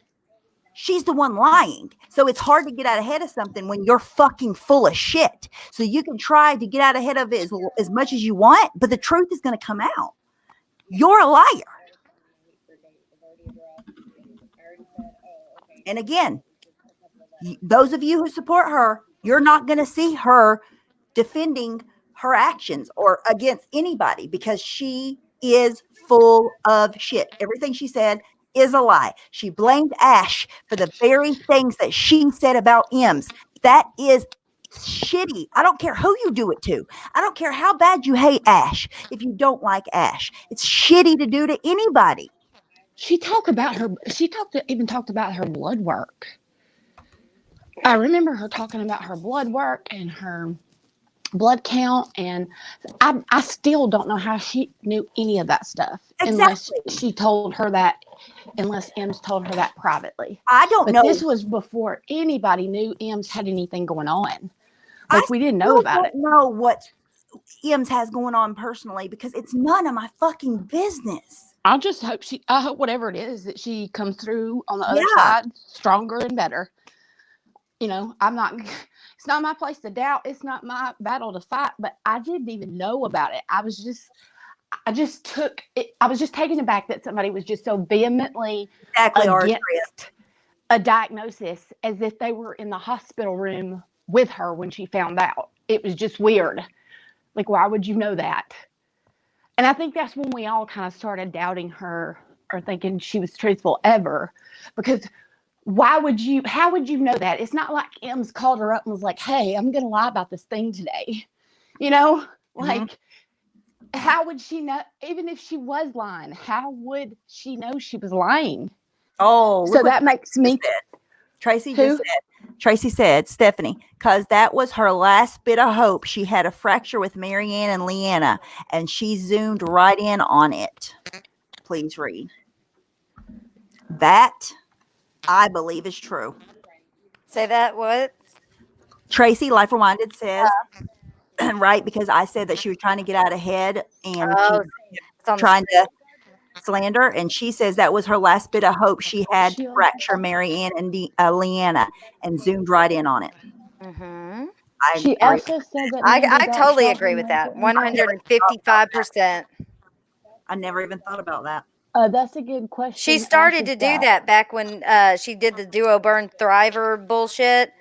the one lying. So it's hard to get out ahead of something when you're fucking full of shit. So you can try to get out ahead of it as much as you want, but the truth is going to come out. You're a liar. And again, those of you who support her, you're not going to see her defending her actions or against anybody because she is full of shit. Everything she said is a lie. She blamed Ash for the very things that she said about Ems. That is shitty. I don't care who you do it to. I don't care how bad you hate Ash. If you don't like Ash, it's shitty to do to anybody. She even talked about her blood work. I remember her talking about her blood work and her blood count, and I still don't know how she knew any of that stuff unless she told her that, unless Ems told her that privately. I don't know. This was before anybody knew Ems had anything going on. Like, we didn't know about it. I don't know what Ems has going on personally because it's none of my fucking business. I hope whatever it is that she comes through on the other side stronger and better. It's not my place to doubt. It's not my battle to fight, but I didn't even know about it. I was just taken aback that somebody was just so vehemently against a diagnosis as if they were in the hospital room with her when she found out. It was just weird. Like, why would you know that? And I think that's when we all kind of started doubting her or thinking she was truthful ever, because how would you know that? It's not like Ems called her up and was like, hey, I'm going to lie about this thing today. How would she know? Even if she was lying, how would she know she was lying? Oh, so that makes me. Tracy said, Stephanie, because that was her last bit of hope. She had a fracture with Marianne and Leanna, and she zoomed right in on it. Please read. That, I believe, is true. Say that what? Tracy, Life Rewinded, says, right, because I said that she was trying to get out ahead and she was trying to slander, and she says that was her last bit of hope. She had to fracture Marianne and Leanna and zoomed right in on it. Mm-hmm. I She agree. also said that Mandy I got totally shot agree in with the that. ankle. 155%. I never even thought about that. That's a good question. She started Ash to do asked. that back when she did the Duo Burn Thriver bullshit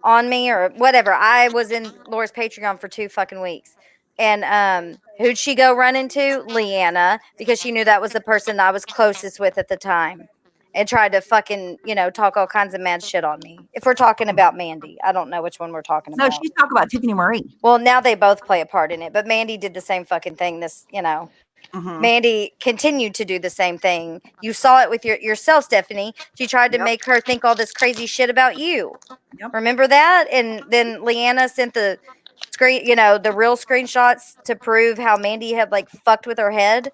on me or whatever. I was in Laura's Patreon for 2 fucking weeks. And who'd she go run into? Leanna, because she knew that was the person I was closest with at the time. And tried to fucking, talk all kinds of mad shit on me. If we're talking about Mandy, I don't know which one we're talking No, about. she's talking about Tiffany Marie. Well, now they both play a part in it, but Mandy did the same fucking thing. Mhm. Mandy continued to do the same thing. You saw it with yourself, Stephanie. She tried to Yep. make her think all this crazy shit about you. Yep. Remember that? And then Leanna sent the the real screenshots to prove how Mandy had like fucked with her head.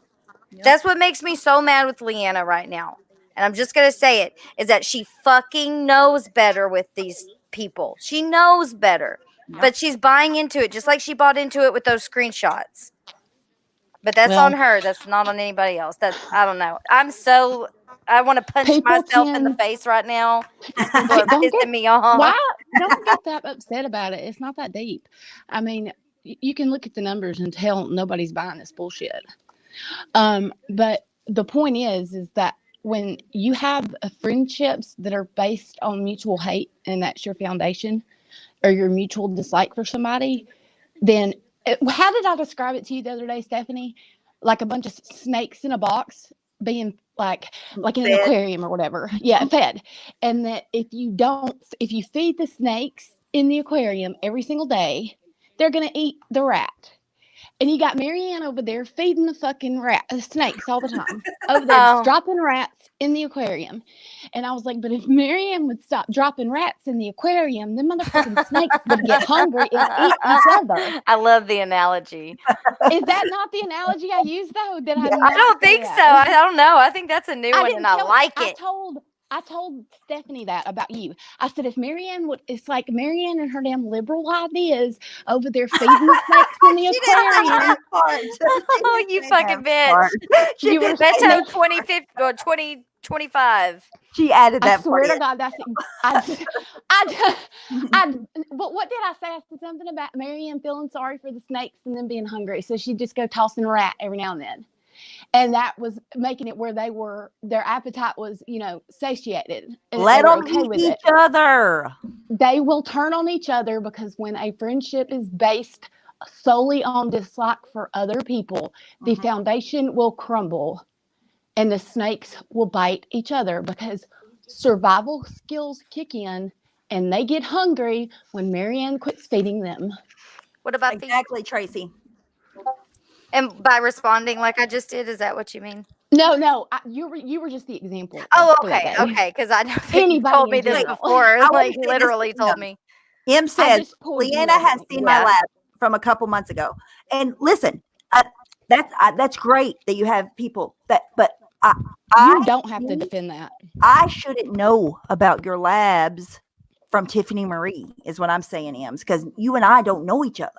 Yep. That's what makes me so mad with Leanna right now. And I'm just going to say it, is that she fucking knows better with these people. She knows better. Yep. But she's buying into it, just like she bought into it with those screenshots. But that's Well, on her. That's not on anybody else. I don't know. I want to punch People myself in the tend- face right now. These people are Don't pissing get- me off. Why? Don't get that upset about it. It's not that deep. I mean, you can look at the numbers and tell nobody's buying this bullshit. But the point is that when you have friendships that are based on mutual hate and that's your foundation or your mutual dislike for somebody, then how did I describe it to you the other day, Stephanie? Like a bunch of snakes in a box being like in an Fed. aquarium or whatever. Yeah, fed. And that if you feed the snakes in the aquarium every single day, they're going to eat the rat. And you got Marianne over there feeding the fucking snakes all the time. Over there Oh. dropping rats in the aquarium. And I was like, but if Marianne would stop dropping rats in the aquarium, the motherfucking snakes would get hungry and eat each other. I love the analogy. Is that not the analogy I used though? Did I I not don't say think that? so. I don't know. I think that's a new one and I like it. I told Stephanie that about you. I said, if Marianne would, it's like Marianne and her damn liberal ideas over there feeding the snakes in the She didn't say aquarium. that part. She Oh, didn't you say fucking that part. bitch. She You were didn't That's say how that. 2050 or 2025. She added I that swear part to God, that's but what did I say? I said something about Marianne feeling sorry for the snakes and them being hungry, so she'd just go tossing rat every now and then, and that was making it where their appetite was, satiated. And Let they were them okay eat with each it. other. They will turn on each other because when a friendship is based solely on dislike for other people, the foundation will crumble and the snakes will bite each other because survival skills kick in and they get hungry when Marianne quits feeding them. What about Exactly, Tracy. and by responding like I just did, is that what you mean? No, you were just the example. Oh, for that okay, day. okay, because I know that you Anybody told in me this general. before. I wanna Like say this literally to told him. me. Em says just pulled you Leanna as has an seen my example. lab from a couple months ago, and listen, that's great that you have people that, but You don't have to defend that. I shouldn't know about your labs from Tiffany Marie, is what I'm saying, Ems, because you and I don't know each other.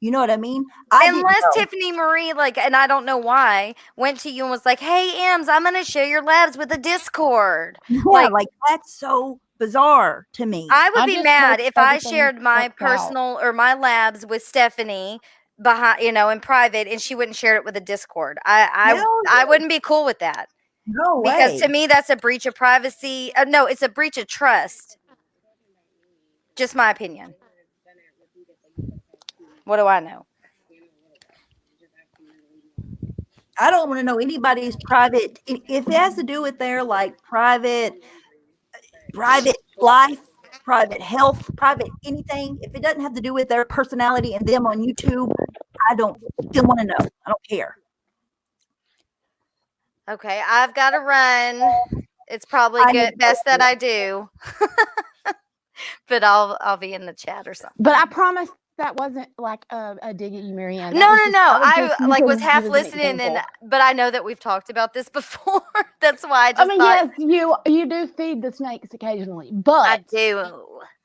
You know what I mean? Unless Tiffany Marie, and I don't know why, went to you and was like, "Hey, Ems, I'm gonna share your labs with a Discord." Yeah, like that's so bizarre to me. I would be just mad hope if I everything shared my works out. personal or my labs with Stephanie behind, in private, and she wouldn't share it with a Discord. I wouldn't be cool with that. No way. Because to me, that's a breach of privacy. No, it's a breach of trust. Just my opinion. What do I know? I don't want to know anybody's private. If it has to do with their private life, private health, private anything, if it doesn't have to do with their personality and them on YouTube, I don't want to know. I don't care. Okay, I've got to run. It's probably best that I do. But I'll be in the chat or something. But I promise that wasn't like a dig at you, Marianne. No. I was half listening, but I know that we've talked about this before. That's why I just thought. Yes, you do feed the snakes occasionally, but I do.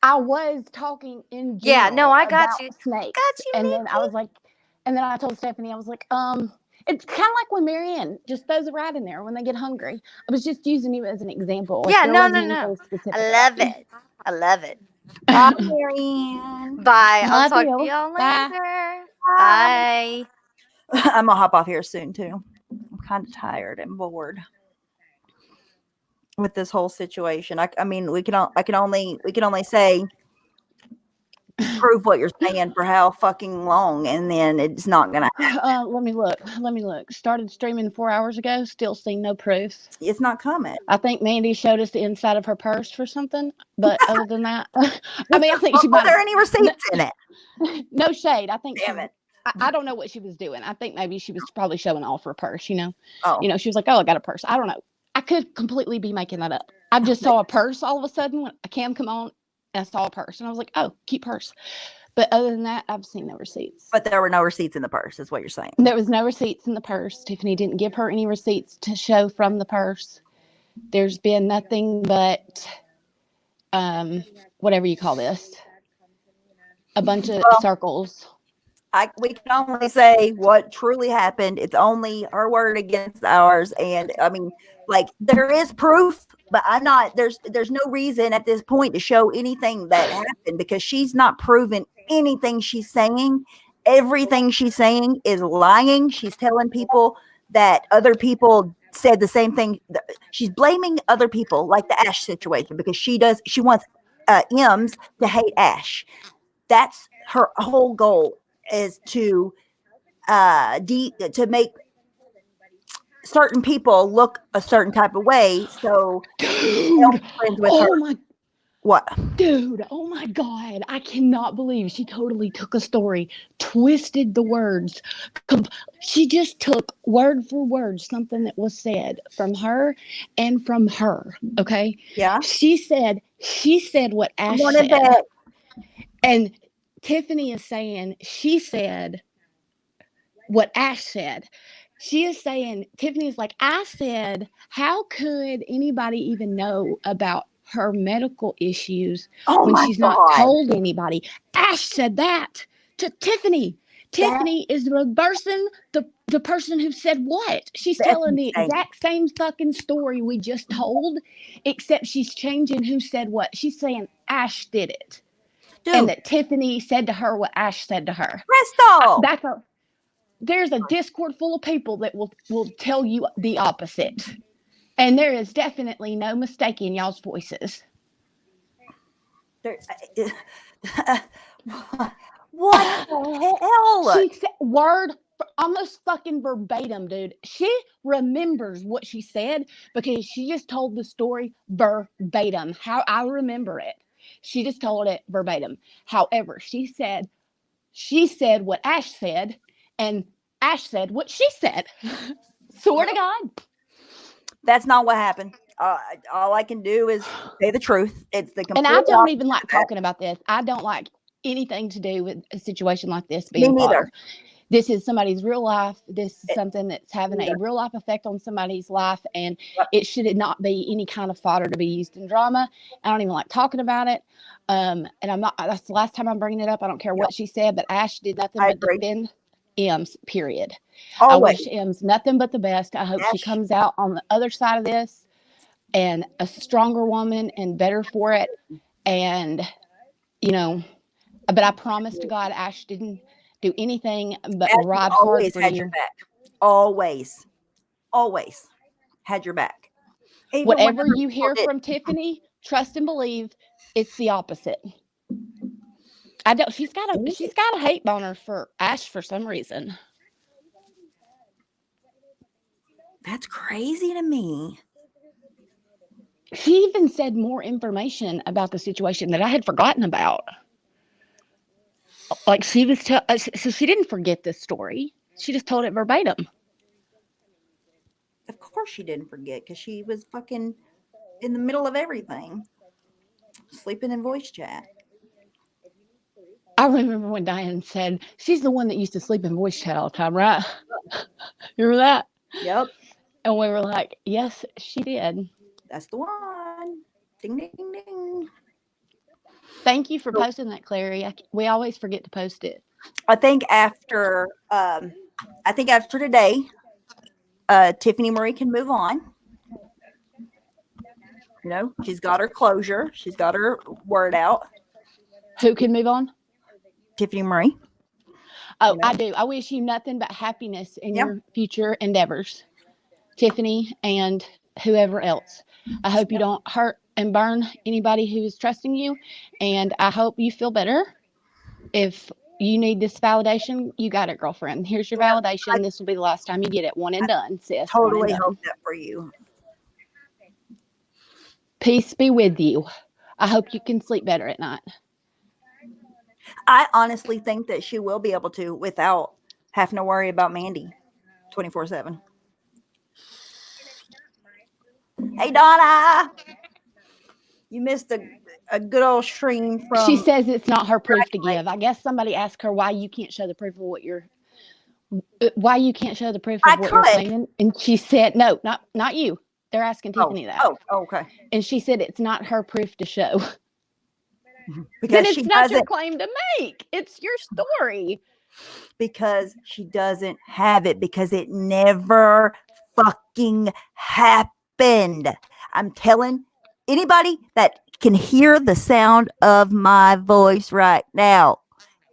I was talking in general. Yeah, no, I got about you. Snakes. Got you. And then I was like, I told Stephanie, I was like, it's kind of like when Marianne just throws a rat in there when they get hungry. I was just using you as an example. Yeah, no. I I love it. I love it. Bye, Marianne. Bye. I'll Love talk you. to y'all Bye. later. Bye. I'm gonna hop off here soon too. I'm kind of tired and bored with this whole situation. I mean, we can only say prove what you're saying for how fucking long, and then it's not gonna. Let me look. Let me look. Started streaming 4 hours ago. Still seen no proof. It's not coming. I think Mandy showed us the inside of her purse for something, but other than that, I mean, I think she Are might there have. any receipts in it? No shade. I think Damn it. I don't know what she was doing. I think maybe she was probably showing off her purse. Oh, She was like, "Oh, I got a purse." I don't know. I could completely be making that up. I just saw a purse all of a sudden when a cam come on, and I saw a purse, and I was like, "Oh, cute purse." But other than that, I've seen no receipts. but there were no receipts in the purse, is what you're saying. There was no receipts in the purse. Tiffany didn't give her any receipts to show from the purse. There's been nothing but whatever you call this, a bunch of circles. We can only say what truly happened. It's only her word against ours, and I mean, like, there is proof, but I'm not. There's no reason at this point to show anything that happened because she's not proven anything she's saying. Everything she's saying is lying. She's telling people that other people said the same thing. She's blaming other people, like the Ash situation, because she wants M's to hate Ash. That's her whole goal, is to make certain people look a certain type of way, so they'll be friends with her. What? Dude, oh my God. I cannot believe she totally took a story, twisted the words. She just took word for word something that was said from her and from her. Okay. Yeah. She said what Ash said. And Tiffany is saying she said what Ash said. She is saying, Tiffany is like, I said, how could anybody even know about her medical issues when she's not told anybody? Ash said that to Tiffany. Tiffany is reversing the person who said what? She's telling the exact same fucking story we just told, except she's changing who said what. She's saying Ash did it. Dude. And that Tiffany said to her what Ash said to her. Crystal! There's a Discord full of people that will tell you the opposite. And there is definitely no mistaking y'all's voices. What the hell? She said word almost fucking verbatim, dude. She remembers what she said because she just told the story verbatim. How I remember it. She just told it verbatim. However, she said what Ash said, and Ash said what she said. Swear to God. That's not what happened. All I can do is say the truth. It's the complete. And I don't even like talking about this. I don't like anything to do with a situation like this being fodder. This is somebody's real life. This is something that's having a real life effect on somebody's life, and it should not be any kind of fodder to be used in drama. I don't even like talking about it. And I'm not. That's the last time I'm bringing it up. I don't care what she said, but Ash did nothing but defend M's. Period. Always. I wish M's nothing but the best. I hope she comes out on the other side of this and a stronger woman and better for it. And but I promise to God, Ash didn't do anything but ride hard for you. Your back. Always had your back. Even whatever you hear from Tiffany, trust and believe it's the opposite. I don't. She's got a hate boner for Ash for some reason. That's crazy to me. She even said more information about the situation that I had forgotten about. Like she was so she didn't forget this story. She just told it verbatim. Of course she didn't forget, because she was fucking in the middle of everything, sleeping in voice chat. I remember when Diane said she's the one that used to sleep in voice chat all the time, right? You remember that? Yep. And we were like, yes, she did. That's the one. Ding, ding, ding, ding. Thank you for posting that, Clary. We always forget to post it. I think after today, Tiffany Marie can move on. She's got her closure. She's got her word out. Who can move on? Tiffany Marie. Oh, You know? I do. I wish you nothing but happiness in Yeah. your future endeavors, Tiffany, and whoever else. I hope you don't hurt and burn anybody who is trusting you, and I hope you feel better. If you need this validation, you got it, girlfriend. Here's your Yeah, validation. This will be the last time you get it. One and done, sis. One and totally done. hope that for you. Peace be with you. I hope you can sleep better at night. I honestly think that she will be able to without having to worry about Mandy 24/7. Hey, Donna, you missed a good old stream from. She says it's not her proof to give. I guess somebody asked her why you can't show the proof of what you're you're claiming, and she said no, not you. They're asking Tiffany that. Oh, okay. And she said it's not her proof to show. Because it's not your claim to make. It's your story. Because she doesn't have it, because it never fucking happened. I'm telling anybody that can hear the sound of my voice right now,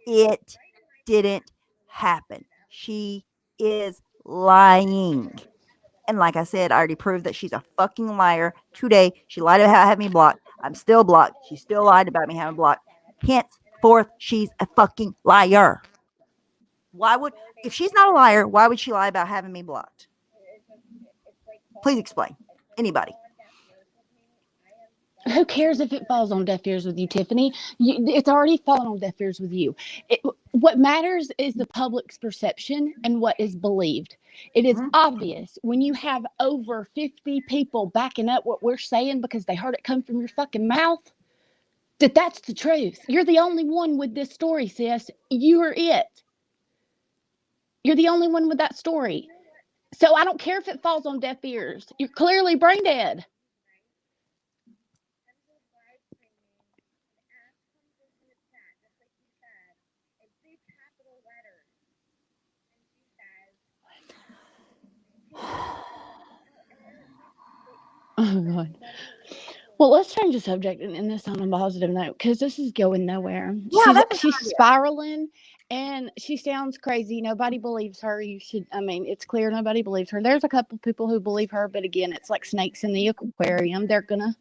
it didn't happen. She is lying. And like I said, I already proved that she's a fucking liar today. She lied about having me blocked. I'm still blocked. She still lied about me having blocked. Henceforth, she's a fucking liar. If she's not a liar, why would she lie about having me blocked? Please explain. Anybody. Who cares if it falls on deaf ears with you, Tiffany? It's already fallen on deaf ears with you. What matters is the public's perception and what is believed. It is obvious when you have over 50 people backing up what we're saying because they heard it come from your fucking mouth, that's the truth. You're the only one with this story, sis. You're it. You're the only one with that story. So I don't care if it falls on deaf ears. You're clearly brain dead. Oh, God. Well, let's change the subject and end this on a positive note because this is going nowhere. Yeah, she's spiraling and she sounds crazy. Nobody believes her. It's clear nobody believes her. There's a couple people who believe her, but again, it's like snakes in the aquarium. They're going to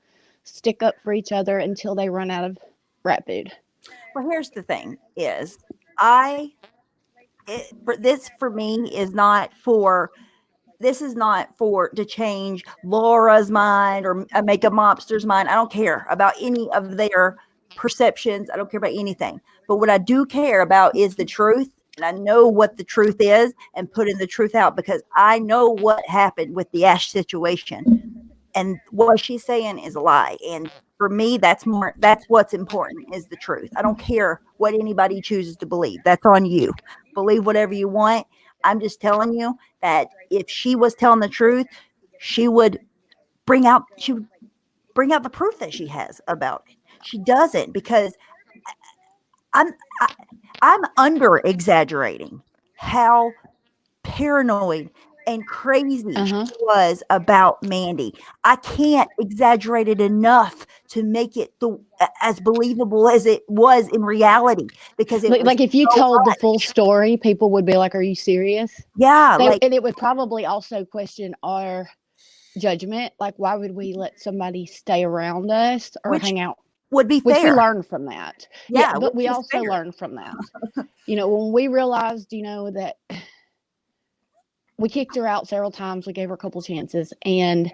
stick up for each other until they run out of rat food. Well, here's the thing is this is not for to change Laura's mind or make a mobster's mind. I don't care about any of their perceptions. I don't care about anything. But what I do care about is the truth. And I know what the truth is and putting the truth out because I know what happened with the Ash situation. And what she's saying is a lie. And for me, that's what's important is the truth. I don't care what anybody chooses to believe. That's on you. Believe whatever you want. I'm just telling you that if she was telling the truth, she would bring out the proof that she has about it. She doesn't because I'm under exaggerating how paranoid and crazy she was about Mandy. I can't exaggerate it enough to make it as believable as it was in reality because if you told the full story, people would be like, "Are you serious?" Yeah, and it would probably also question our judgment. Like, why would we let somebody stay around us or hang out? Would be fair. Which we learned from that. Yeah, but we also learned from that. When we realized, that we kicked her out several times, we gave her a couple chances, and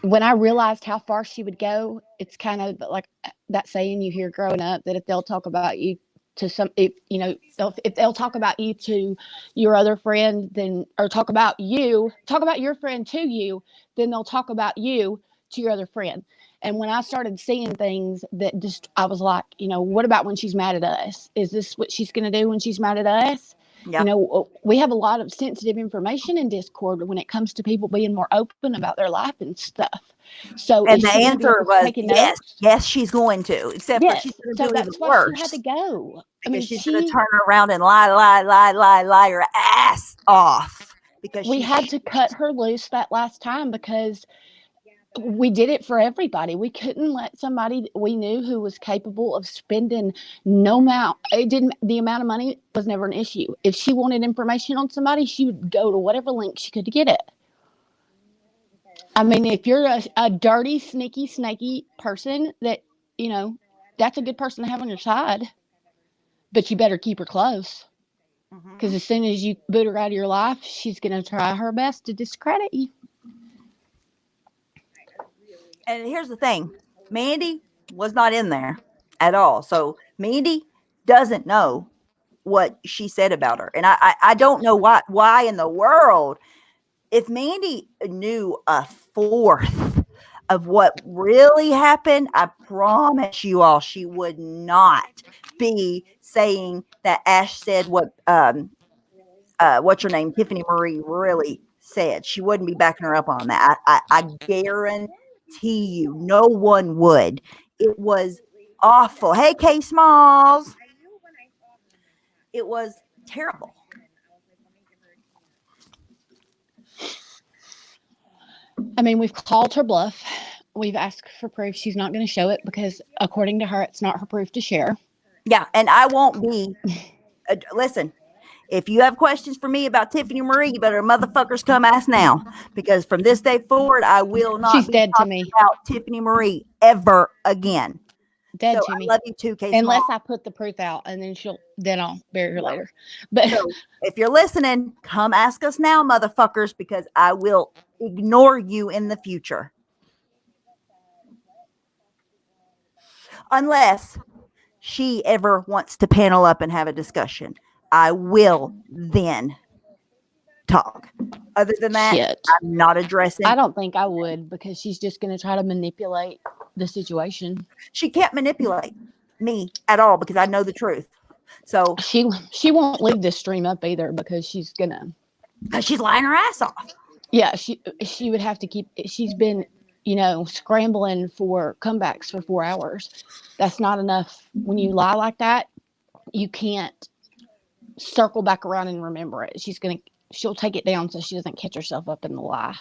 when I realized how far she would go, it's kind of like that saying you hear growing up that if they'll talk about you if they'll talk about you to your other friend, then or talk about your friend to you, then they'll talk about you to your other friend. And when I started seeing things that I was like, what about when she's mad at us? Is this what she's going to do when she's mad at us? Yep. We have a lot of sensitive information in Discord when it comes to people being more open about their life and stuff. So, and the answer was yes, she's going to. Except for she's going to do even worse. She had to go. Because she's going to turn around and lie her ass off. Because we had to cut her loose that last time because we did it for everybody. We couldn't let somebody that we knew who was capable of spending no amount. The amount of money was never an issue. If she wanted information on somebody, she would go to whatever link she could to get it. I mean, if you're a dirty, sneaky, snaky person, that, that's a good person to have on your side. But you better keep her close. Because as soon as you boot her out of your life, she's going to try her best to discredit you. And here's the thing, Mandy was not in there at all. So Mandy doesn't know what she said about her. And I don't know why in the world, if Mandy knew a fourth of what really happened, I promise you all, she would not be saying that Ash said what's her name, Tiffany Marie really said. She wouldn't be backing her up on that. I guarantee you, no one would. It was awful. Hey, K Smalls. It was terrible. I mean, we've called her bluff. We've asked for proof. She's not going to show it because, according to her, it's not her proof to share. Yeah, and I won't be. Listen, if you have questions for me about Tiffany Marie, you better motherfuckers come ask now. Because from this day forward, I will not She's be dead to talking me. about Tiffany Marie ever again. Dead So to me. I love you too, K Unless Small. I put the proof out, and then I'll bury her later. But So if you're listening, come ask us now, motherfuckers, because I will ignore you in the future. Unless she ever wants to panel up and have a discussion, I will then talk. Other than that, shit. I'm not addressing. I don't think I would, because she's just going to try to manipulate the situation. She can't manipulate me at all because I know the truth. So She won't leave this stream up either, because she's gonna. she's lying her ass off. Yeah, she would have to keep. She's been, scrambling for comebacks for 4 hours. That's not enough. When you lie like that, you can't circle back around and remember it. She'll take it down so she doesn't catch herself up in the lie.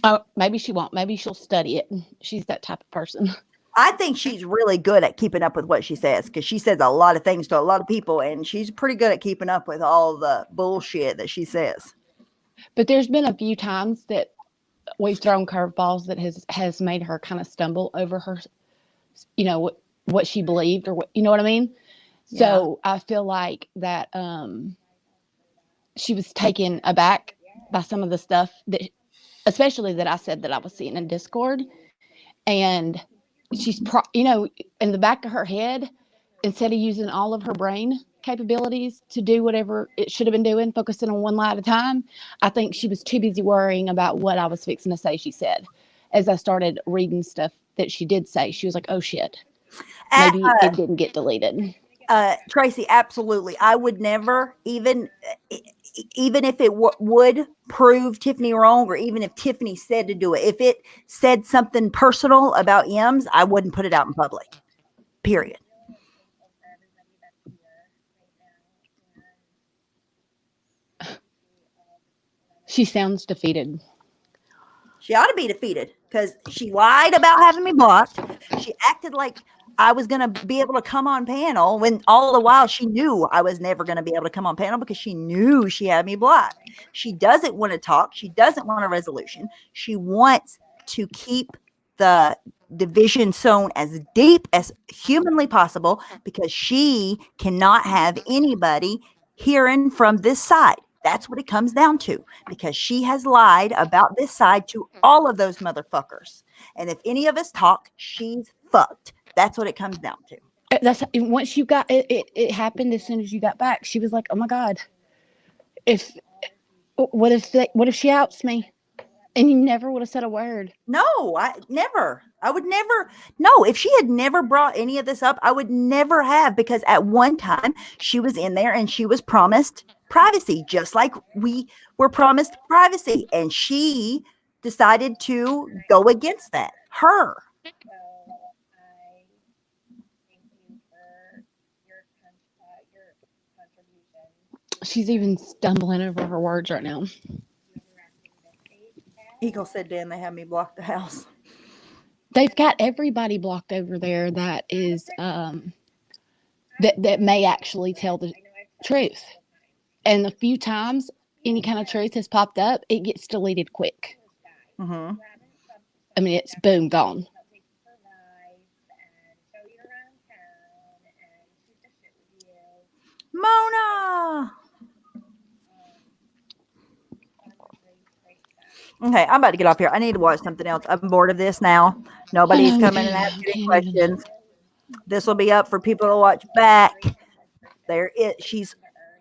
Oh, maybe she won't. Maybe she'll study it. She's that type of person. I think she's really good at keeping up with what she says, because she says a lot of things to a lot of people, and she's pretty good at keeping up with all the bullshit that she says. But there's been a few times that we've thrown curveballs that has made her kind of stumble over her, what she believed, or what, you know what I mean? Yeah. So I feel like that she was taken aback by some of the stuff that, especially that I said that I was seeing in Discord, and she's in the back of her head, instead of using all of her brain capabilities to do whatever it should have been doing, focusing on one lie at a time, I think she was too busy worrying about what I was fixing to say she said. As I started reading stuff that she did say, she was like, oh shit, maybe it didn't get deleted. Tracy, absolutely. I would never, even if it would prove Tiffany wrong, or even if Tiffany said to do it, if it said something personal about M's, I wouldn't put it out in public. Period. She sounds defeated. She ought to be defeated, because she lied about having me blocked. She acted like I was going to be able to come on panel, when all the while she knew I was never going to be able to come on panel, because she knew she had me blocked. She doesn't want to talk. She doesn't want a resolution. She wants to keep the division zone as deep as humanly possible, because she cannot have anybody hearing from this side. That's what it comes down to, because she has lied about this side to all of those motherfuckers. And if any of us talk, she's fucked. That's what it comes down to. That's once you got it. It happened as soon as you got back. She was like, "Oh my god, what if she outs me?" And you never would have said a word. No, I would never. No, if she had never brought any of this up, I would never have, because at one time she was in there and she was promised privacy, just like we were promised privacy. And she decided to go against that. Her. She's even stumbling over her words right now. Eagle said, "Dan, they have me block the house." They've got everybody blocked over there that is that may actually tell the truth. And the few times any kind of truth has popped up, it gets deleted quick. Mm-hmm. I mean, it's boom, gone. Mona. Okay, I'm about to get off here. I need to watch something else. I'm bored of this now. Nobody's I know, coming me and too. asking any Can't even. questions. This will be up for people to watch back. There it. She's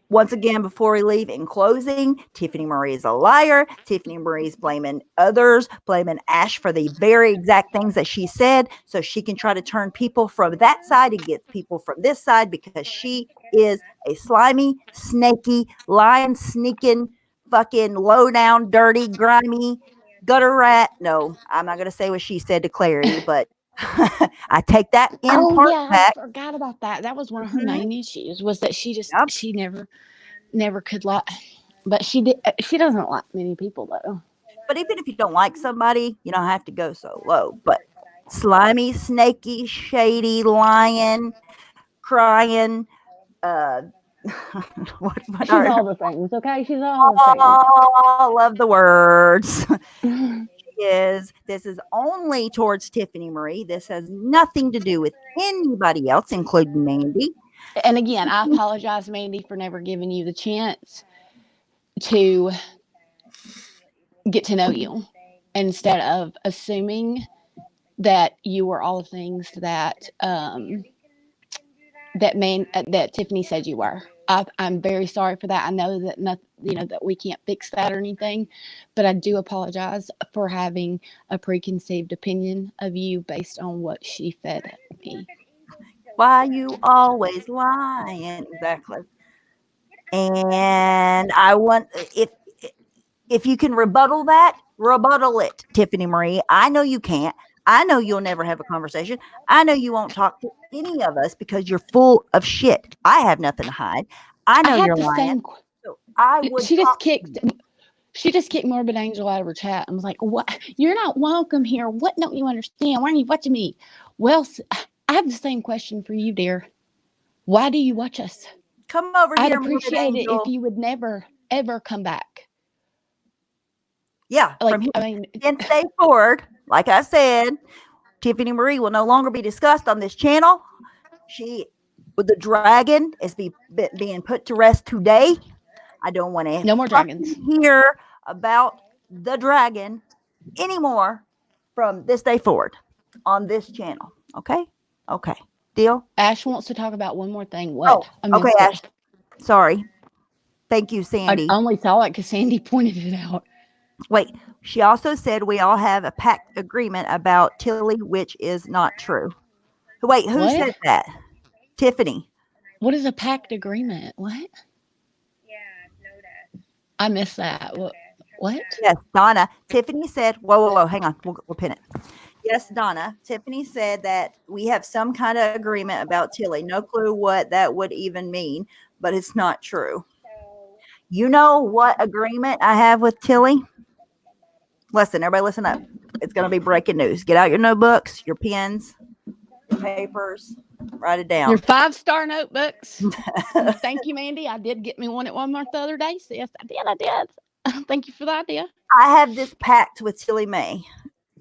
once again, before we leave, in closing, Tiffany Marie is a liar. Tiffany Marie's blaming others, blaming Ash for the very exact things that she said, so she can try to turn people from that side and get people from this side, because she is a slimy, snaky, lying, sneaking, fucking low down, dirty, grimy, gutter rat. No, I'm not going to say what she said to Clary, but I take that in Oh part yeah, I back. forgot about that. That was one of her Mhm. main issues, was that she Yep. never could lie. But she did. She doesn't like many people though. But even if you don't like somebody, you don't have to go so low. But slimy, snaky, shady, lying, crying, uh, what She's are all the things. Okay, she's all the things. all of the words? This is only towards Tiffany Marie. This has nothing to do with anybody else, including Mandy. And again, I apologize, Mandy, for never giving you the chance to get to know you, instead of assuming that you were all the things that that Tiffany said you were. I'm very sorry for that. I know that that we can't fix that or anything, but I do apologize for having a preconceived opinion of you based on what she fed me. Why you always lying? Exactly. And I want if you can rebuttal it, Tiffany Marie. I know you can't. I know you'll never have a conversation. I know you won't talk to any of us because you're full of shit. I have nothing to hide. I I know had you're the lying. same. So I would She just talk to kicked. you. She just kicked Morbid Angel out of her chat and was like, "What? You're not welcome here. What don't you understand? Why aren't you watching me?" Well, I have the same question for you, dear. Why do you watch us? Come over I'd here, Morbid appreciate it if Angel. you would never, ever come back. Yeah, from Like, here I mean, day forward, like I said, Tiffany Marie will no longer be discussed on this channel. She, with the dragon, is being put to rest today. I don't want to no more dragons. fucking hear about the dragon anymore from this day forward on this channel. Okay? Okay. Deal? Ash wants to talk about one more thing. Oh, What? I okay, missed Ash. it. Sorry. Thank you, I Sandy. only saw it because Sandy pointed it out. Wait, she also said we all have a pact agreement about Tilly, which is not true. Wait, who What? said that? Tiffany. What is a pact agreement? What? I missed that. What? Yes, Donna. Tiffany said, whoa, hang on. We'll pin it. Yes, Donna. Tiffany said that we have some kind of agreement about Tilly. No clue what that would even mean, but it's not true. You know what agreement I have with Tilly? Listen, everybody listen up. It's going to be breaking news. Get out your notebooks, your pens, your papers, write it Your down. 5-star notebooks. Thank you, Mandy. I did get me one at Walmart the other day. So yes, I did. Thank you for the idea. I have this pact with Tilly Mae.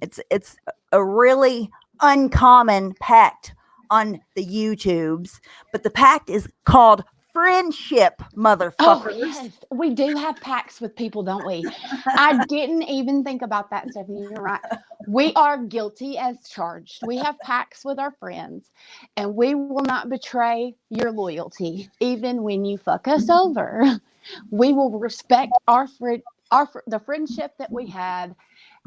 It's a really uncommon pact on the YouTubes, but the pact is called friendship, motherfuckers. Oh, yes. We do have pacts with people, don't we? I didn't even think about that, Stephanie. You're right. We are guilty as charged. We have pacts with our friends, and we will not betray your loyalty, even when you fuck us over. We will respect the friendship that we had,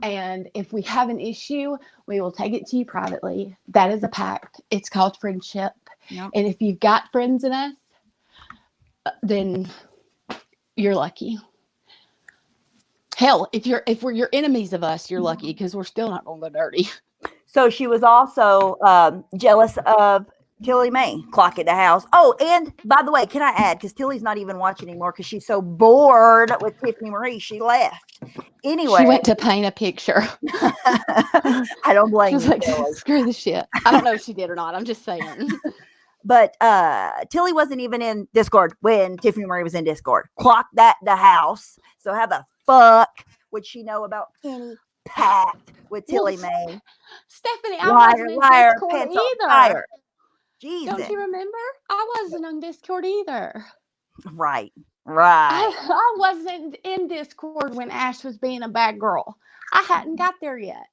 and if we have an issue, we will take it to you privately. That is a pact. It's called friendship. Yep. And if you've got friends in us, then you're lucky. Hell, if we're your enemies of us, you're lucky, because we're still not gonna go dirty. So she was also jealous of Tilly May clock at the house. Oh, and by the way, can I add, because Tilly's not even watching anymore because she's so bored with Tiffany Marie, she left. Anyway, She went to paint a picture. I don't She blame was you, like, Tilly. screw the shit. I don't know if she did or not. I'm just saying. But Tilly wasn't even in Discord when Tiffany Marie was in Discord. Clock that the house. So how the fuck would she know about any pact with Tilly May? Stephanie, I Liar, wasn't in liar, Discord pants on either. fire. Jesus. Don't you remember? I wasn't on Discord either. Right. I wasn't in Discord when Ash was being a bad girl. I hadn't got there yet.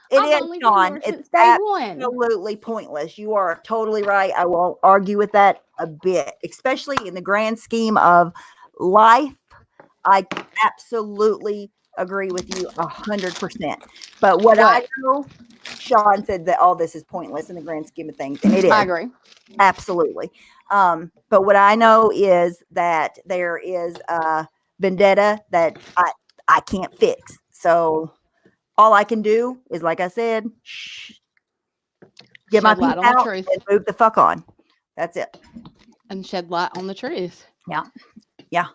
It I've is, only been Sean. there It's since day one. absolutely pointless. You are totally right. I won't argue with that a bit, especially in the grand scheme of life. I absolutely agree with you 100%. But what I know, Sean said that all this is pointless in the grand scheme of things, and it is. I agree. Absolutely. But what I know is that there is a vendetta that I can't fix. So all I can do is, like I said, get my Shed light piece on the out truth. and move the fuck on. That's it. And shed light on the truth. Yeah. Yeah.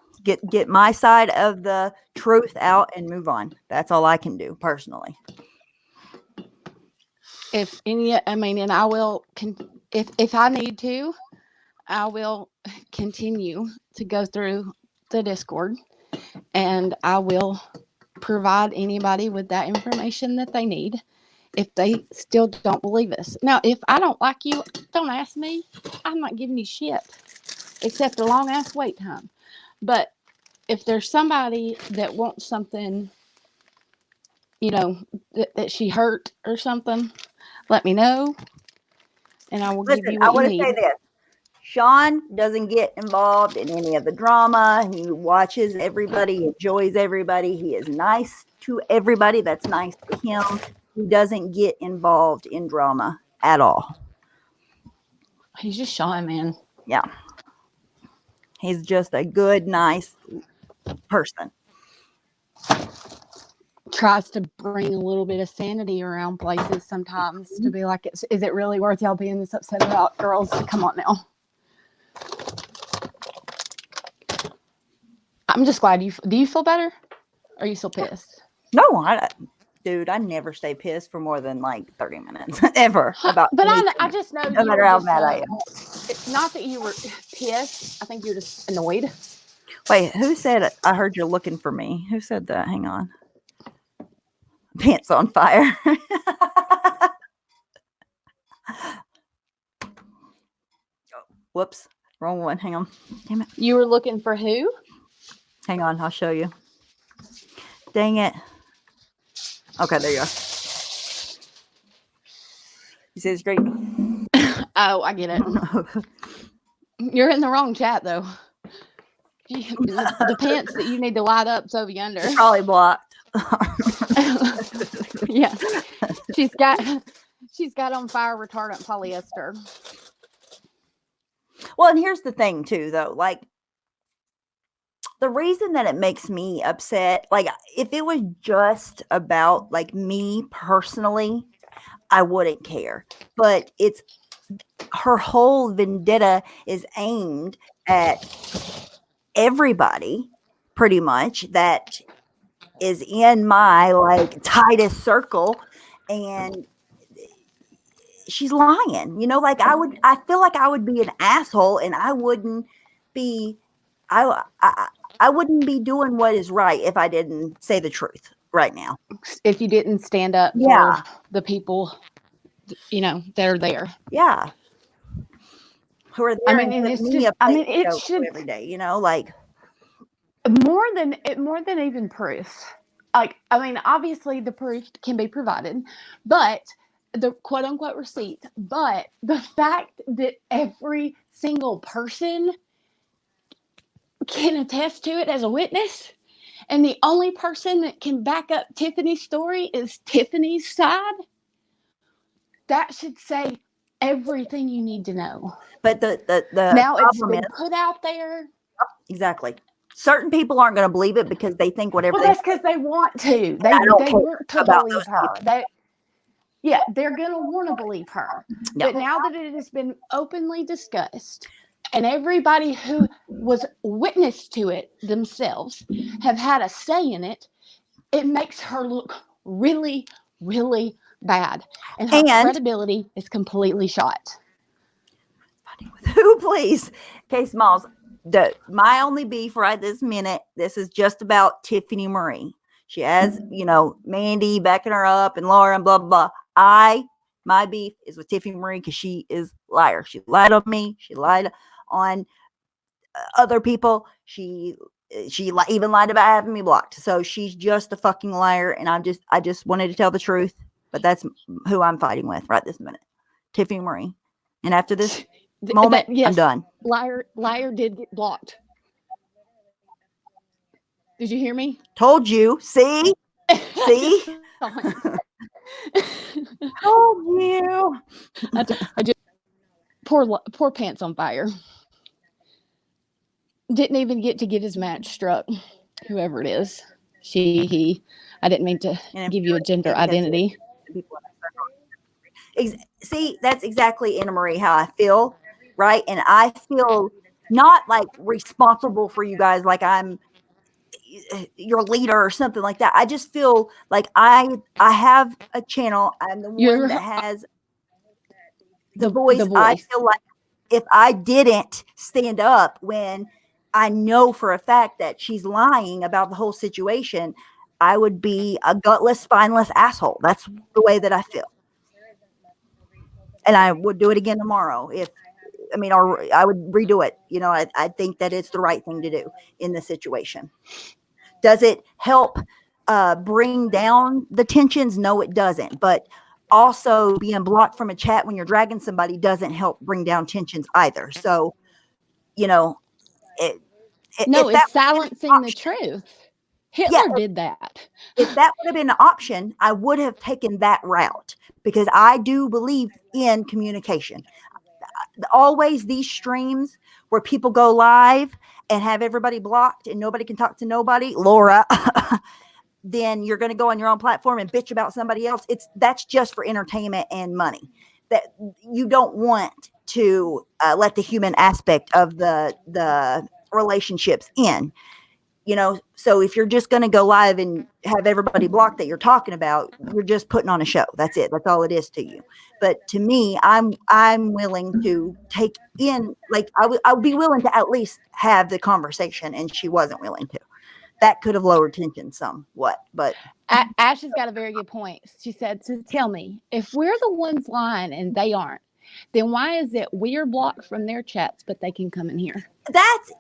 Get my side of the truth out and move on. That's all I can do personally. And I will, if I need to, I will continue to go through the Discord, and I will provide anybody with that information that they need if they still don't believe us. Now, if I don't like you, don't ask me. I'm not giving you shit except a long ass wait time. But if there's somebody that wants something, that she hurt or something, let me know, and I will give you I what you want to say need. this. Sean doesn't get involved in any of the drama. He watches everybody, enjoys everybody. He is nice to everybody. That's nice to him. He doesn't get involved in drama at all. He's just shy, man. Yeah. He's just a good, nice person. Tries to bring a little bit of sanity around places sometimes to be like, is it really worth y'all being this upset about, girls? Come on now. I'm just glad do you feel better? Or are you still pissed? No, dude, I never stay pissed for more than like 30 minutes ever about But anything, I just know no matter how mad I am. It's not that you were pissed. I think you're just annoyed. Wait, who said it? I heard you're looking for me. Who said that? Hang on. Pants on fire. Whoops. Wrong one. Hang on. Damn it. You were looking for who? Hang on. I'll show you. Dang it. Okay, there you go. You see the screen? Oh, I get it. You're in the wrong chat, though. The pants that you need to light up's over yonder. It's probably blocked. Yeah. She's got on fire retardant polyester. Well, and here's the thing too, though. Like, the reason that it makes me upset, like, if it was just about like me personally, I wouldn't care. But it's her whole vendetta is aimed at everybody, pretty much, that is in my like tightest circle, and she's lying. Like I feel like I would be an asshole, and I wouldn't be doing what is right if I didn't say the truth right now. If you didn't stand up for the people, that are there. Yeah. Who are there? I mean, and it should every day, like more than even proof. Like, I mean, obviously the proof can be provided, but the quote unquote receipt, but the fact that every single person can attest to it as a witness, and the only person that can back up Tiffany's story is Tiffany's side, that should say everything you need to know. But the now it's been put out there. Exactly. Certain people aren't going to believe it because they think whatever. Well, that's because they want to. They want to believe her. Yeah, they're going to want to believe her. Yeah. But now that it has been openly discussed and everybody who was witness to it themselves have had a say in it, it makes her look really, really bad. And her And- credibility is completely shot. Who, please? Okay, Smalls. My only beef right this minute, this is just about Tiffany Marie. She has, Mandy backing her up and Laura and blah, blah, blah. My beef is with Tiffany Marie because she is a liar. She lied on me. She lied on other people. She even lied about having me blocked. So she's just a fucking liar. And I just wanted to tell the truth. But that's who I'm fighting with right this minute. Tiffany Marie. And after this moment, yes, I'm done. Liar did get blocked. Did you hear me? Told you. See? See? Told you. I just poor Pants on Fire. Didn't even get to get his match struck. Whoever it is. She, he. I didn't mean to give you a gender identity. See, that's exactly, Anna Marie, how I feel, right? And I feel not like responsible for you guys, like I'm your leader or something like that. I just feel like I have a channel. I'm the one that has the voice. I feel like if I didn't stand up when I know for a fact that she's lying about the whole situation, I would be a gutless, spineless asshole. That's the way that I feel. And I would do it again tomorrow or I would redo it. I think that it's the right thing to do in this situation. Does it help bring down the tensions? No, it doesn't. But also being blocked from a chat when you're dragging somebody doesn't help bring down tensions either. So, it's silencing the truth. Hitler did that. If that would have been an option, I would have taken that route because I do believe in communication. Always these streams where people go live and have everybody blocked and nobody can talk to nobody, Laura, then you're going to go on your own platform and bitch about somebody else. That's just for entertainment and money. That you don't want to let the human aspect of the relationships in. So if you're just going to go live and have everybody blocked that you're talking about, you're just putting on a show. That's it. That's all it is to you. But to me, I'm willing to take in, like, I would be willing to at least have the conversation, and she wasn't willing to. That could have lowered tension somewhat, but Ash has got a very good point. She said, so tell me, if we're the ones lying and they aren't, then why is it we're blocked from their chats, but they can come in here?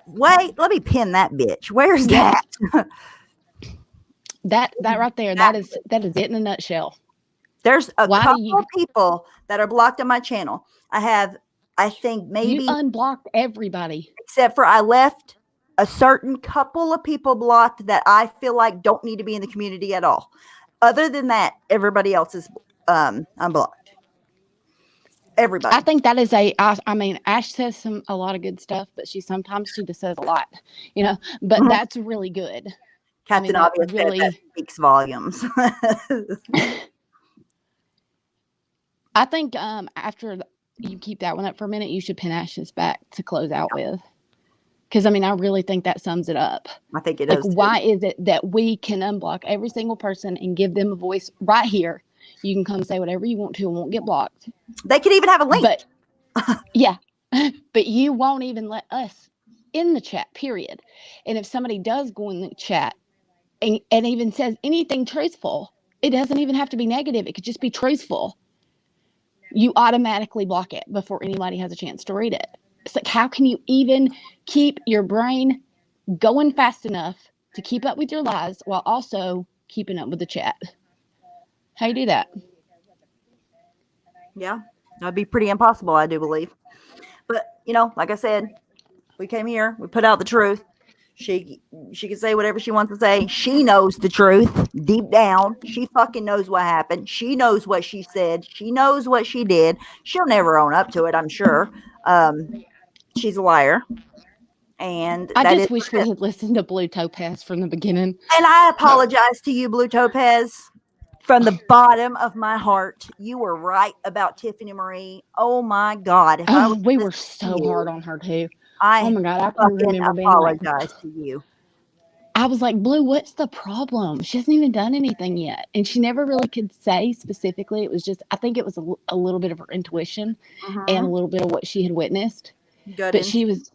Let me pin that bitch. Where's that? that right there, that is it in a nutshell. There's a couple of people that are blocked on my channel. I think maybe you unblocked everybody. Except for I left a certain couple of people blocked that I feel like don't need to be in the community at all. Other than that, everybody else is unblocked. Everybody. I think that is Ash says a lot of good stuff, but she just says a lot, but that's really good. Captain Obvious really that speaks volumes. I think after you keep that one up for a minute, you should pin Ash's back to close out with. Because, I really think that sums it up. I think it does. Why is it that we can unblock every single person and give them a voice right here? You can come say whatever you want to and won't get blocked. They could even have a link. But, yeah. But you won't even let us in the chat, period. And if somebody does go in the chat and even says anything truthful, it doesn't even have to be negative. It could just be truthful. You automatically block it before anybody has a chance to read it. It's like, how can you even keep your brain going fast enough to keep up with your lies while also keeping up with the chat? How you do that? Yeah, that'd be pretty impossible, I do believe. But, like I said, we came here, we put out the truth. She can say whatever she wants to say. She knows the truth deep down. She fucking knows what happened. She knows what she said. She knows what she did. She'll never own up to it, I'm sure. She's a liar. And I just wish we had listened to Blue Topaz from the beginning. And I apologize to you, Blue Topaz, from the bottom of my heart, you were right about Tiffany Marie. Oh my God. If I was We were listening to so hard you, on her too. I Oh my God, I can fucking remember being like, apologize to you. I was like, Blue, what's the problem? She hasn't even done anything yet. And she never really could say specifically. It was just, I think it was a little bit of her intuition and a little bit of what she had witnessed. Good But she was,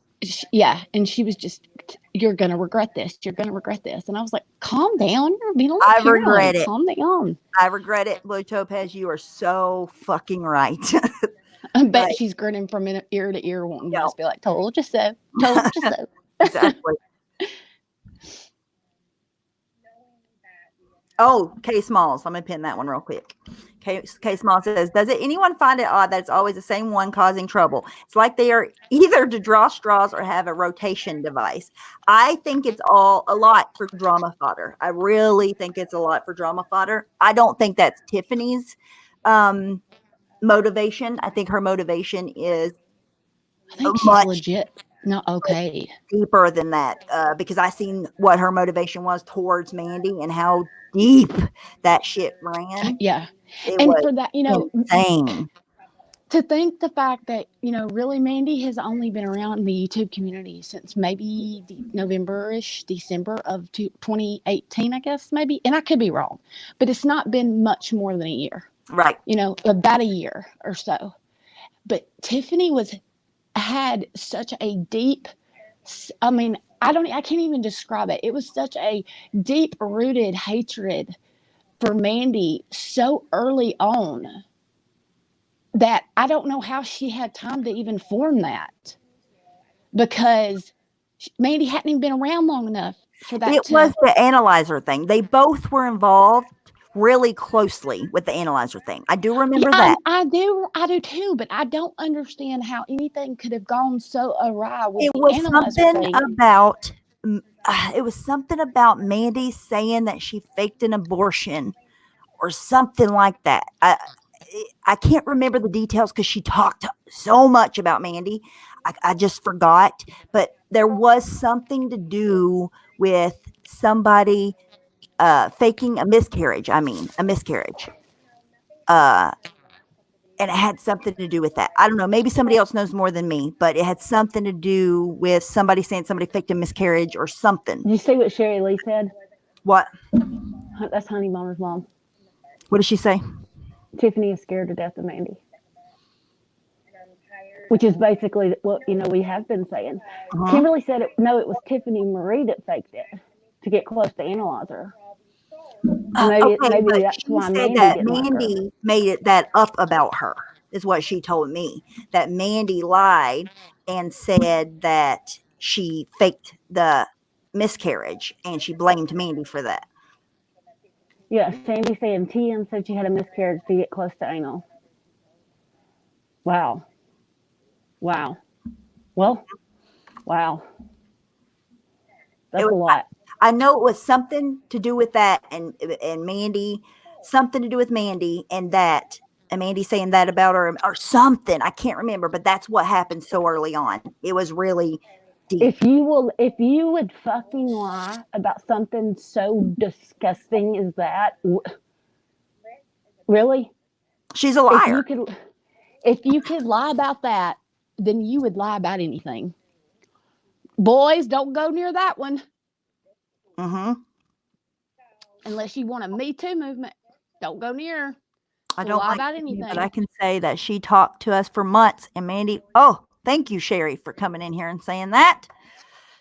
yeah. And she was just, you're going to regret this. You're going to regret this. And I was like, calm down. You're being a little I paranoid. regret it. Calm down. I regret it, Blue Topaz. You are so fucking right. I bet But- she's grinning from ear to ear wanting to Yeah. just be like, told you so. Told you so. Exactly. Oh, K Smalls. I'm going to pin that one real quick. K Smalls says, does anyone find it odd that it's always the same one causing trouble? It's like they are either to draw straws or have a rotation device. I think it's all a lot for drama fodder. I really think it's a lot for drama fodder. I don't think that's Tiffany's motivation. I think her motivation is I think she's much legit not okay. deeper than that, because I seen what her motivation was towards Mandy and how deep that shit ran. Yeah. It And was for that, you know, insane. to think the fact that, you know, really Mandy has only been around the YouTube community since maybe November-ish, December of 2018, I guess, maybe. And I could be wrong, but it's not been much more than a year, Right. you know, about a year or so. But Tiffany had such a deep, I mean, I can't even describe it. It was such a deep rooted hatred for Mandy so early on that I don't know how she had time to even form that, because Mandy hadn't even been around long enough for that. It was the analyzer thing. They both were involved really closely with the analyzer thing. I do remember that. I do too, but I don't understand how anything could have gone so awry with It the was analyzer something thing. about it was something about Mandy saying that she faked an abortion or something like that. I can't remember the details because she talked so much about Mandy. I just forgot. But there was something to do with somebody faking a miscarriage. I mean, a miscarriage. And it had something to do with that. I don't know. Maybe somebody else knows more than me, but it had something to do with somebody saying somebody faked a miscarriage or something. Did you see what Sherry Lee said? What? That's Honey Bonner's mom. What did she say? Tiffany is scared to death of Mandy. Which is basically what, you know, we have been saying. Kimberly said, it was Tiffany Marie that faked it to get close to analyzer. Maybe that's why Mandy didn't like her. Mandy made that up about her, is what she told me. That Mandy lied and said that she faked the miscarriage, and she blamed Mandy for that. Yeah, Sandy saying TM said she had a miscarriage to get close to anal. Wow. Well, wow. That's a lot. I know it was something to do with that, and Mandy, something to do with Mandy, and Mandy saying that about her or something. I can't remember, but that's what happened so early on. It was really deep. If you would fucking lie about something so disgusting as that, really? She's a liar. If you could lie about that, then you would lie about anything. Boys, don't go near that one. Unless you want a Me Too movement, don't go near her. I don't lie like about anything. But I can say that she talked to us for months, and Mandy. Oh, thank you, Sherry, for coming in here and saying that.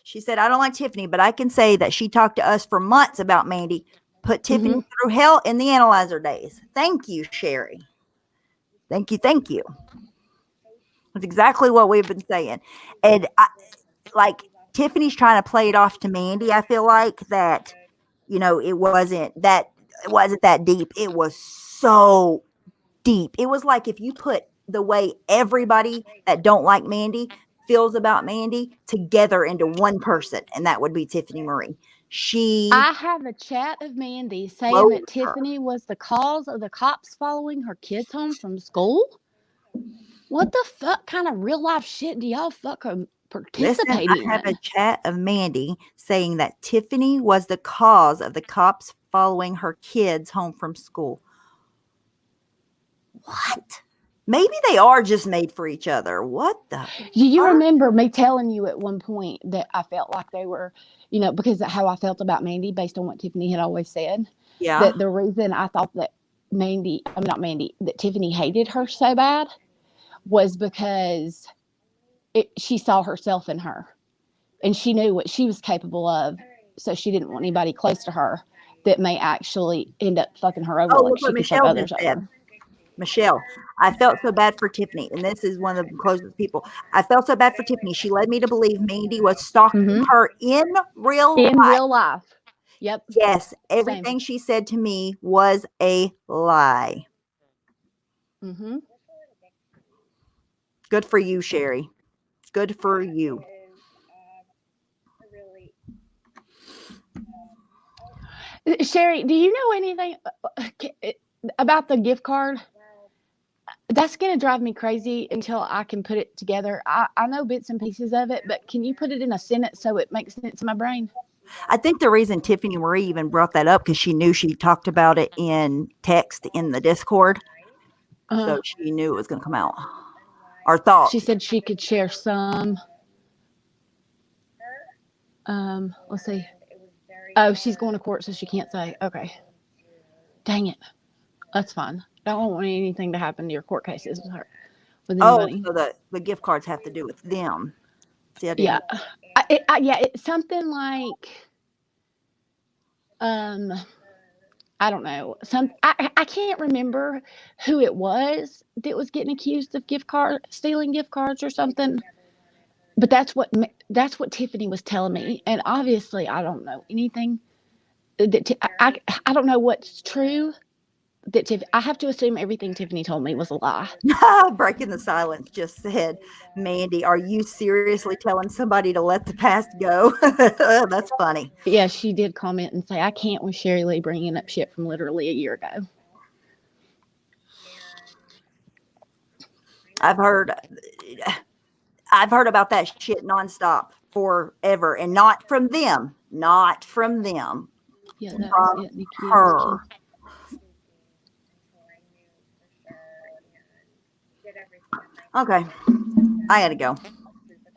She said, I don't like Tiffany, but I can say that she talked to us for months about Mandy. Put Tiffany through hell in the analyzer days. Thank you, Sherry. Thank you. That's exactly what we've been saying. And Tiffany's trying to play it off to Mandy. I feel like that, you know, it wasn't that deep. It was so deep. It was like if you put the way everybody that don't like Mandy feels about Mandy together into one person, and that would be Tiffany Marie. I have a chat of Mandy saying that Tiffany was the cause of the cops following her kids home from school. What the fuck kind of real life shit do y'all Listen, I participating have a in. chat of Mandy saying that Tiffany was the cause of the cops following her kids home from school. What? Maybe they are just made for each other. What the? Do you fuck? remember me telling you at one point that I felt like they were, because of how I felt about Mandy based on what Tiffany had always said? Yeah. That the reason I thought that that Tiffany hated her so bad was because she saw herself in her and she knew what she was capable of. So she didn't want anybody close to her that may actually end up fucking her over Oh, like look she what could fuck Michelle just others said. over. Michelle, I felt so bad for Tiffany, and this is one of the closest people. I felt so bad for Tiffany. She led me to believe Mandy was stalking Mhm. her in real In life. real life. Yep. Yes, everything she said to me was a lie. Mm-hmm. Good for you, Sherry. Good for you. Sherry, do you know anything about the gift card? That's going to drive me crazy until I can put it together. I know bits and pieces of it, but can you put it in a sentence so it makes sense in my brain? I think the reason Tiffany Marie even brought that up because she knew she talked about it in text in the Discord. So she knew it was going to come out. Or thought. She said she could share some. Let's see. Oh, she's going to court, so she can't say. Okay. Dang it. That's fine. I don't want anything to happen to your court cases with her. With anybody. So the gift cards have to do with them. See, I didn't. Yeah. It's something like, I don't know. I can't remember who it was that was getting accused of stealing gift cards or something. But that's what Tiffany was telling me, and obviously I don't know anything. I don't know what's true. I have to assume everything Tiffany told me was a lie. Breaking the silence just said, Mandy, are you seriously telling somebody to let the past go? That's funny. Yeah, she did comment and say, I can't with Sherry Lee bringing up shit from literally a year ago. I've heard about that shit nonstop forever, and not from them. Not from them. Yeah, that From was it. Nikki her. Okay, I gotta go.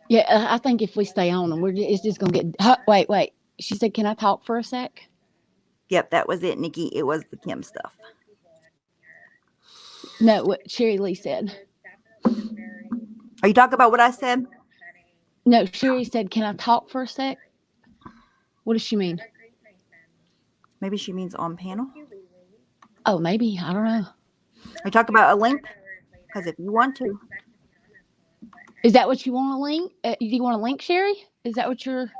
Yeah, I think if we stay on and it's just gonna get. Wait. She said, "Can I talk for a sec?" Yep, that was it, Nikki. It was the Kim stuff. No, what Sherry Lee said. Are you talking about what I said? No, Sherry said, "Can I talk for a sec?" What does she mean? Maybe she means on panel. Oh, maybe. I don't know. Are you talking about a link? Because if you want to. Is that what you want to link? Do you want to link, Sherry? Is that what you're...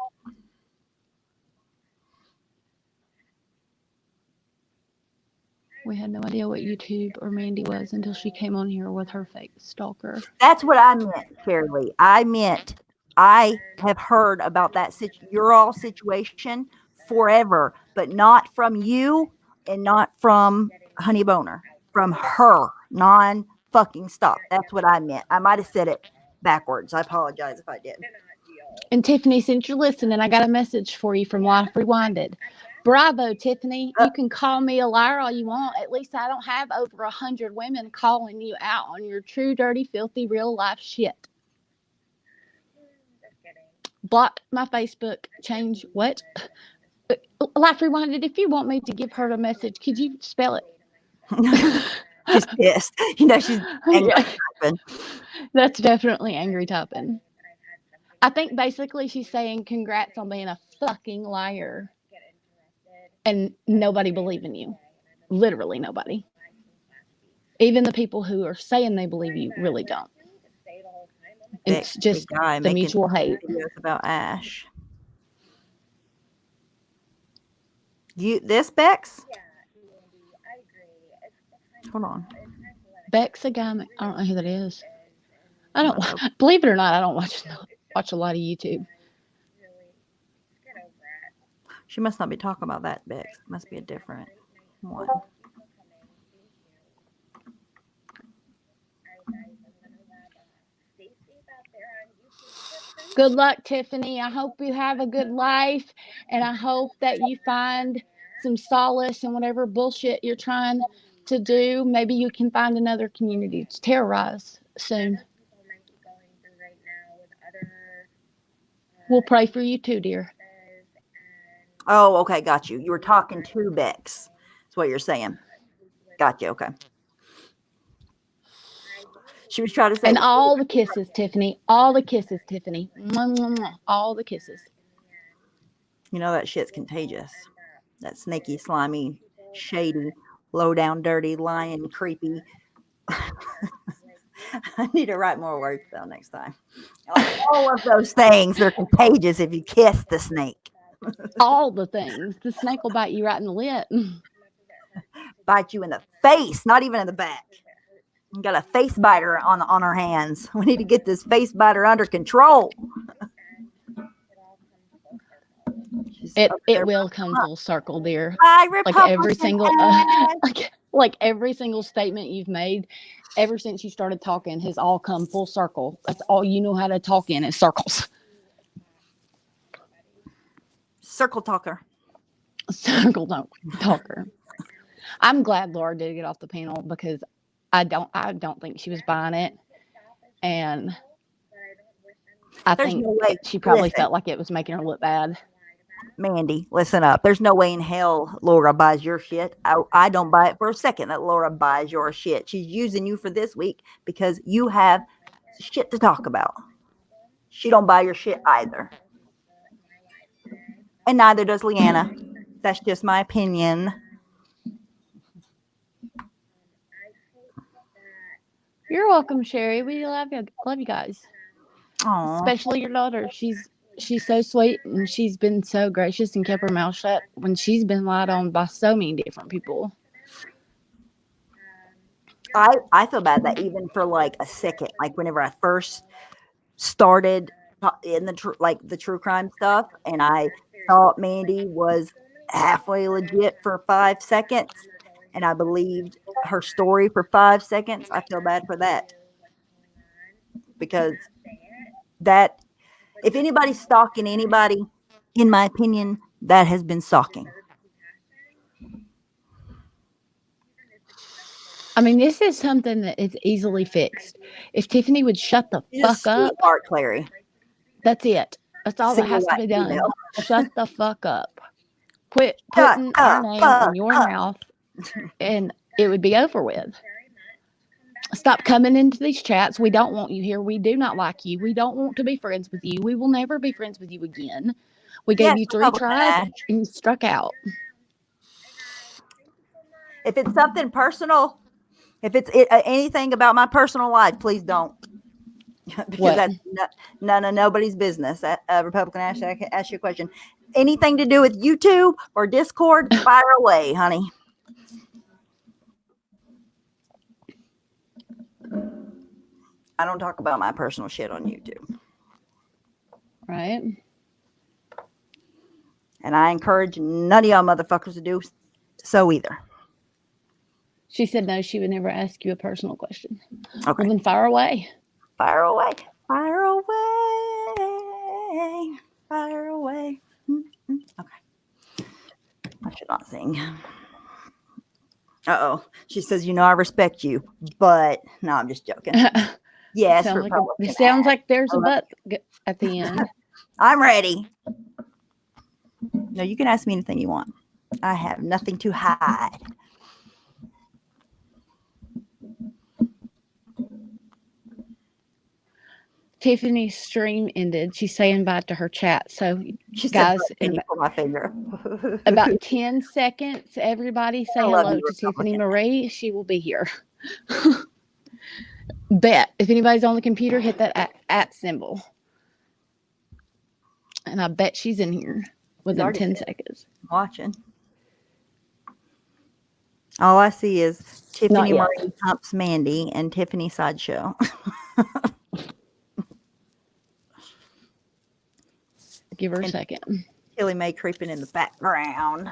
We had no idea what YouTube or Mandy was until she came on here with her fake stalker. That's what I meant, Sherry Lee. I meant I have heard about that your all situation forever, but not from you and not from Honey Boner. From her, non-fucking stop. That's what I meant. I might have said it backwards. I apologize if I did. And Tiffany, since you're listening, I got a message for you from Life Rewinded. Bravo, Tiffany. You can call me a liar all you want. At least I don't have over 100 women calling you out on your true, dirty, filthy, real life shit. Block my Facebook. Change what? Life Rewinded, if you want me to give her a message, could you spell it? She's pissed. She's angry. Yeah. That's definitely angry typing. I think basically she's saying congrats on being a fucking liar. And nobody believing you. Literally nobody. Even the people who are saying they believe you really don't. It's just the mutual hate. Videos about Ash. This Bex? Hold on. Bex, a guy. I don't know who that is. I don't believe it or not. I don't watch a lot of YouTube. She must not be talking about that Bex. It must be a different one. Good luck, Tiffany. I hope you have a good life, and I hope that you find some solace in whatever bullshit you're trying to do. Maybe you can find another community to terrorize soon. We'll pray for you too, dear. Oh, okay, got you. You were talking to Bex. That's what you're saying. Got you. Okay. She was trying to say, And all the kisses, Tiffany. All the kisses, Tiffany. Mwah, mwah, mwah. All the kisses. you know, that shit's contagious. That snaky, slimy, shady, low down, dirty, lying, creepy. I need to write more words though next time. Like, all of those things, they're contagious if you kiss the snake. All the things. The snake will bite you right in the lip. Bite you in the face, not even in the back. We got a face biter on our hands. We need to get this face biter under control. It will come full circle, dear. Like every single like every single statement you've made ever since you started talking has all come full circle. That's all you know how to talk in is circles. Circle talker. Circle talker. I'm glad Laura did get off the panel because I don't think she was buying it, and I think she probably felt like it was making her look bad. Mandy, listen up. There's no way in hell Laura buys your shit. I don't buy it for a second that Laura buys your shit. She's using you for this week because you have shit to talk about. She don't buy your shit either. And neither does Leanna. That's just my opinion. You're welcome, Sherry. We love you guys. Aww. Especially your daughter. She's so sweet, and she's been so gracious and kept her mouth shut when she's been lied on by so many different people. I feel bad that even for like a second, like whenever I first started in the true crime stuff, and I thought Mandy was halfway legit for 5 seconds, and I believed her story for 5 seconds. I feel bad for that, because that, if anybody's stalking anybody, in my opinion, that has been stalking. I mean, this is something that is easily fixed. If Tiffany would shut the fuck up. Art Clary. That's it. That's all that has to be done. Shut the fuck up. Quit putting our name in your mouth, and it would be over with. Stop coming into these chats. We don't want you here. We do not like you. We don't want to be friends with you. We will never be friends with you again. We gave you 3 tries, and you struck out. If it's something personal, if it's anything about my personal life, please don't. Because that's none of nobody's business. Republican ask you a question. Anything to do with YouTube or Discord, fire away, honey. I don't talk about my personal shit on YouTube. Right. And I encourage none of y'all motherfuckers to do so either. She said no, she would never ask you a personal question. Okay. Well, then fire away. Fire away. Fire away. Fire away. Okay. I should not sing. Uh-oh. She says, you know, I respect you, but no, I'm just joking. Yes. It sounds like there's a but at the end. I'm ready. No, you can ask me anything you want. I have nothing to hide. Tiffany's stream ended. She's saying bye to her chat. So, she guys, pull my finger. About 10 seconds, everybody say hello to Tiffany Marie. She will be here. Bet. If anybody's on the computer, hit that at symbol. And I bet she's in here within 10 seconds. Watching. All I see is Tiffany Marie humps Mandy and Tiffany sideshow. Give her a second. Tilly Mae creeping in the background.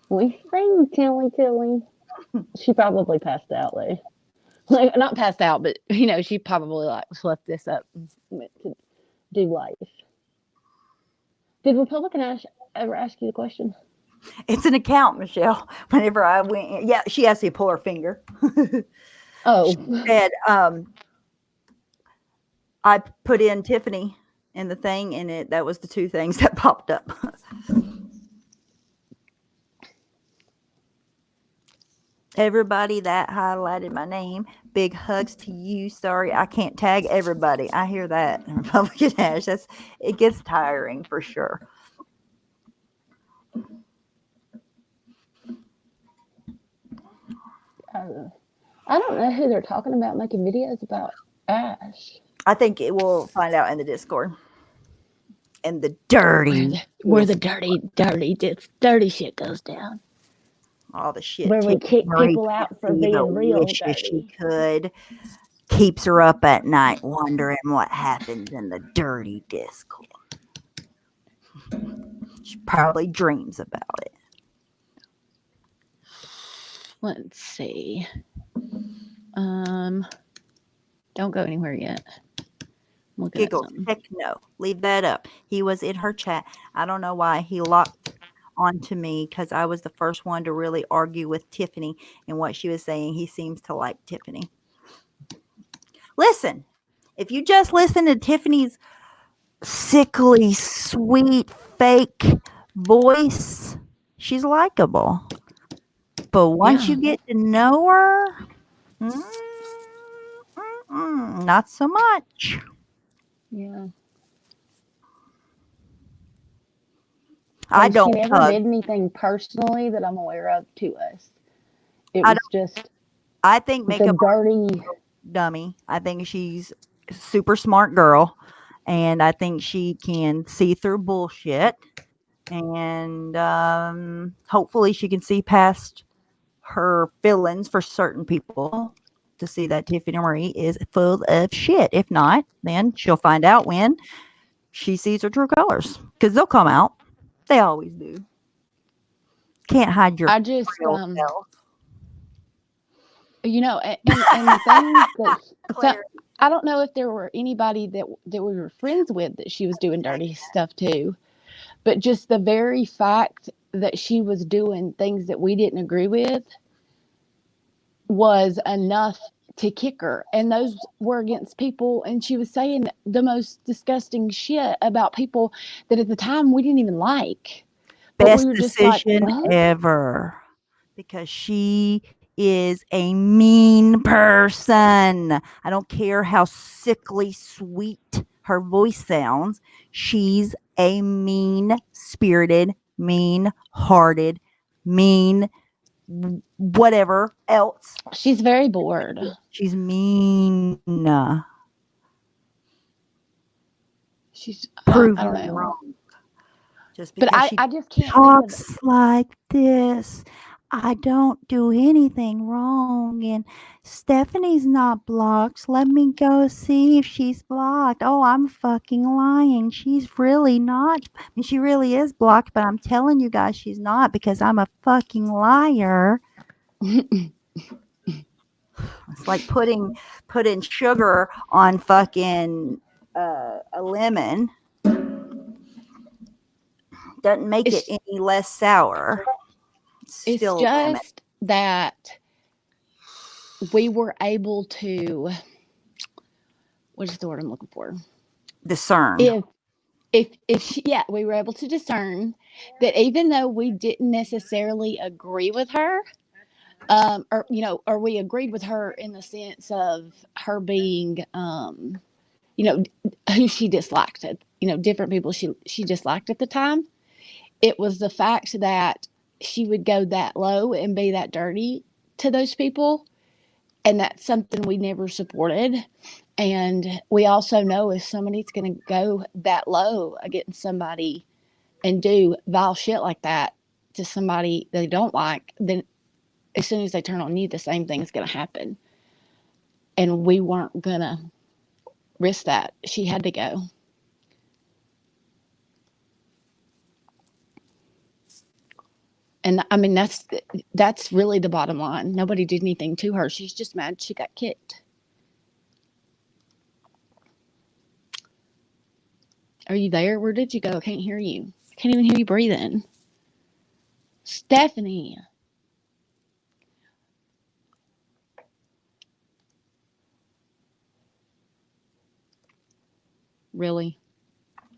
We think Tilly. She probably passed out, Like, not passed out, but you know, she probably like left this up, went to do life. Did Republican ever ask you the question? It's an account, Michelle. Whenever I went in, yeah, she asked me to pull her finger. Oh, And I put in Tiffany in the thing, and that was the two things that popped up. Everybody that highlighted my name, big hugs to you. Sorry, I can't tag everybody. I hear that. Republican Ash, it gets tiring for sure. I don't know who they're talking about making videos about Ash. I think it will find out in the Discord. And the dirty. Where the dirty shit goes down. All the shit. Where we kick Marie people out can't for see, being but real wishes she dirty. could. Keeps her up at night wondering what happens in the dirty Discord. She probably dreams about it. Let's see. Don't go anywhere yet. I'm looking at Giggles. something. Heck no. Leave that up. He was in her chat. I don't know why he locked onto me, because I was the first one to really argue with Tiffany and what she was saying. He seems to like Tiffany. Listen, if you just listen to Tiffany's sickly, sweet, fake voice, she's likable. But once you get to know her, not so much. Yeah. I don't. She never did anything personally that I'm aware of to us. It was just. I think makeup dirty dummy. I think she's a super smart girl, and I think she can see through bullshit, and hopefully she can see past her feelings for certain people to see that Tiffany Marie is full of shit. If not, then she'll find out when she sees her true colors, because they'll come out. They always do. Can't hide your real self. You know, and the thing that I don't know if there were anybody that we were friends with that she was doing dirty stuff to, but just the very fact that she was doing things that we didn't agree with was enough to kick her. And those were against people, and she was saying the most disgusting shit about people that at the time we didn't even like. But Best we were just decision like, ever, because she is a mean person. I don't care how sickly sweet her voice sounds. She's a mean-spirited, mean-hearted, mean whatever else. She's very bored. She's mean. She's Prove I don't her know. wrong. Just because I just can't talks think of like this. I don't do anything wrong, and Stephanie's not blocked. Let me go see if she's blocked. Oh, I'm fucking lying. She's really not. I mean, she really is blocked, but I'm telling you guys she's not, because I'm a fucking liar. It's like putting sugar on fucking a lemon. Doesn't make it any less sour. It's just that we were able to, what is the word I'm looking for? Discern. We were able to discern that even though we didn't necessarily agree with her, or we agreed with her in the sense of her being, who she disliked, different people she disliked at the time. It was the fact that she would go that low and be that dirty to those people. And that's something we never supported. And we also know if somebody's going to go that low against somebody and do vile shit like that to somebody they don't like, then as soon as they turn on you, the same thing is going to happen. And we weren't going to risk that. She had to go. And I mean, that's really the bottom line. Nobody did anything to her. She's just mad she got kicked. Are you there? Where did you go? I can't hear you. I can't even hear you breathing. Stephanie. Really?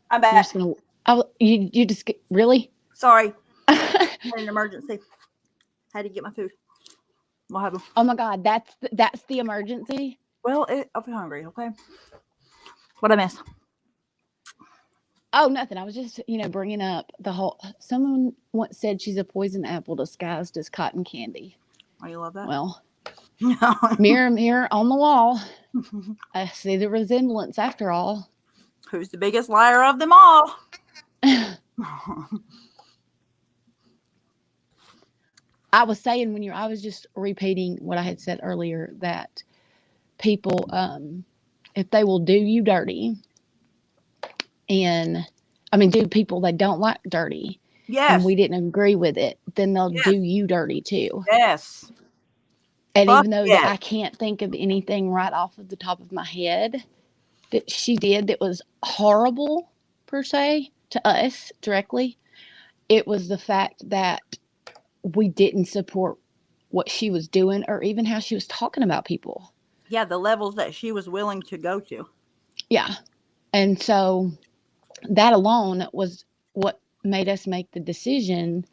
I'm You're back. just gonna. Oh, you just really? Sorry. Had an emergency. Had to get my food. What happened? Oh my God, that's the emergency. Well, I'll be hungry. Okay. What I miss? Oh, nothing. I was just, bringing up the whole. Someone once said she's a poison apple disguised as cotton candy. Oh, you love that? Well, mirror, mirror on the wall. I see the resemblance after all. Who's the biggest liar of them all? I was saying I was just repeating what I had said earlier, that people, if they will do you dirty, and do people they don't like dirty, Yes. and we didn't agree with it, then they'll Yes. do you dirty too. Yes. And Fuck even though yes. that I can't think of anything right off of the top of my head that she did that was horrible per se to us directly, it was the fact that we didn't support what she was doing or even how she was talking about people. Yeah, the levels that she was willing to go to. Yeah. And so that alone was what made us make the decision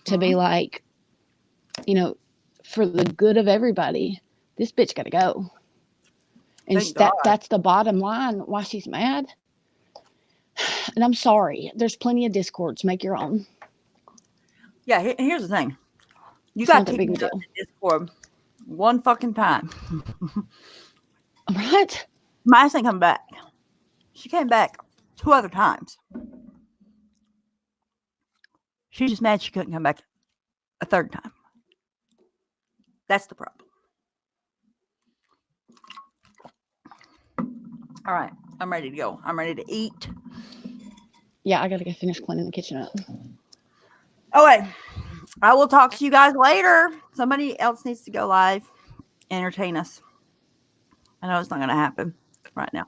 to be like, for the good of everybody, this bitch got to go. And that's the bottom line why she's mad. And I'm sorry. There's plenty of discords. Make your own. Yeah, here's the thing. You It's got not that big of a deal. Discord one fucking time. Right? My ass ain't come back. She came back 2 other times. She's just mad she couldn't come back a 3rd time. That's the problem. All right. I'm ready to go. I'm ready to eat. Yeah, I got to go finish cleaning the kitchen up. Okay. I will talk to you guys later. Somebody else needs to go live. Entertain us. I know it's not going to happen right now.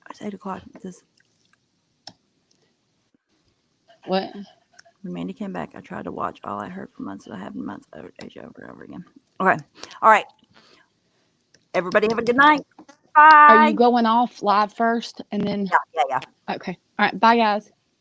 It's 8 o'clock. What? When Mandy came back, I tried to watch All I Heard for Months that I have in months over and over again. Okay. All right. Everybody have a good night. Bye. Are you going off live first and then? Yeah. Okay. All right. Bye, guys.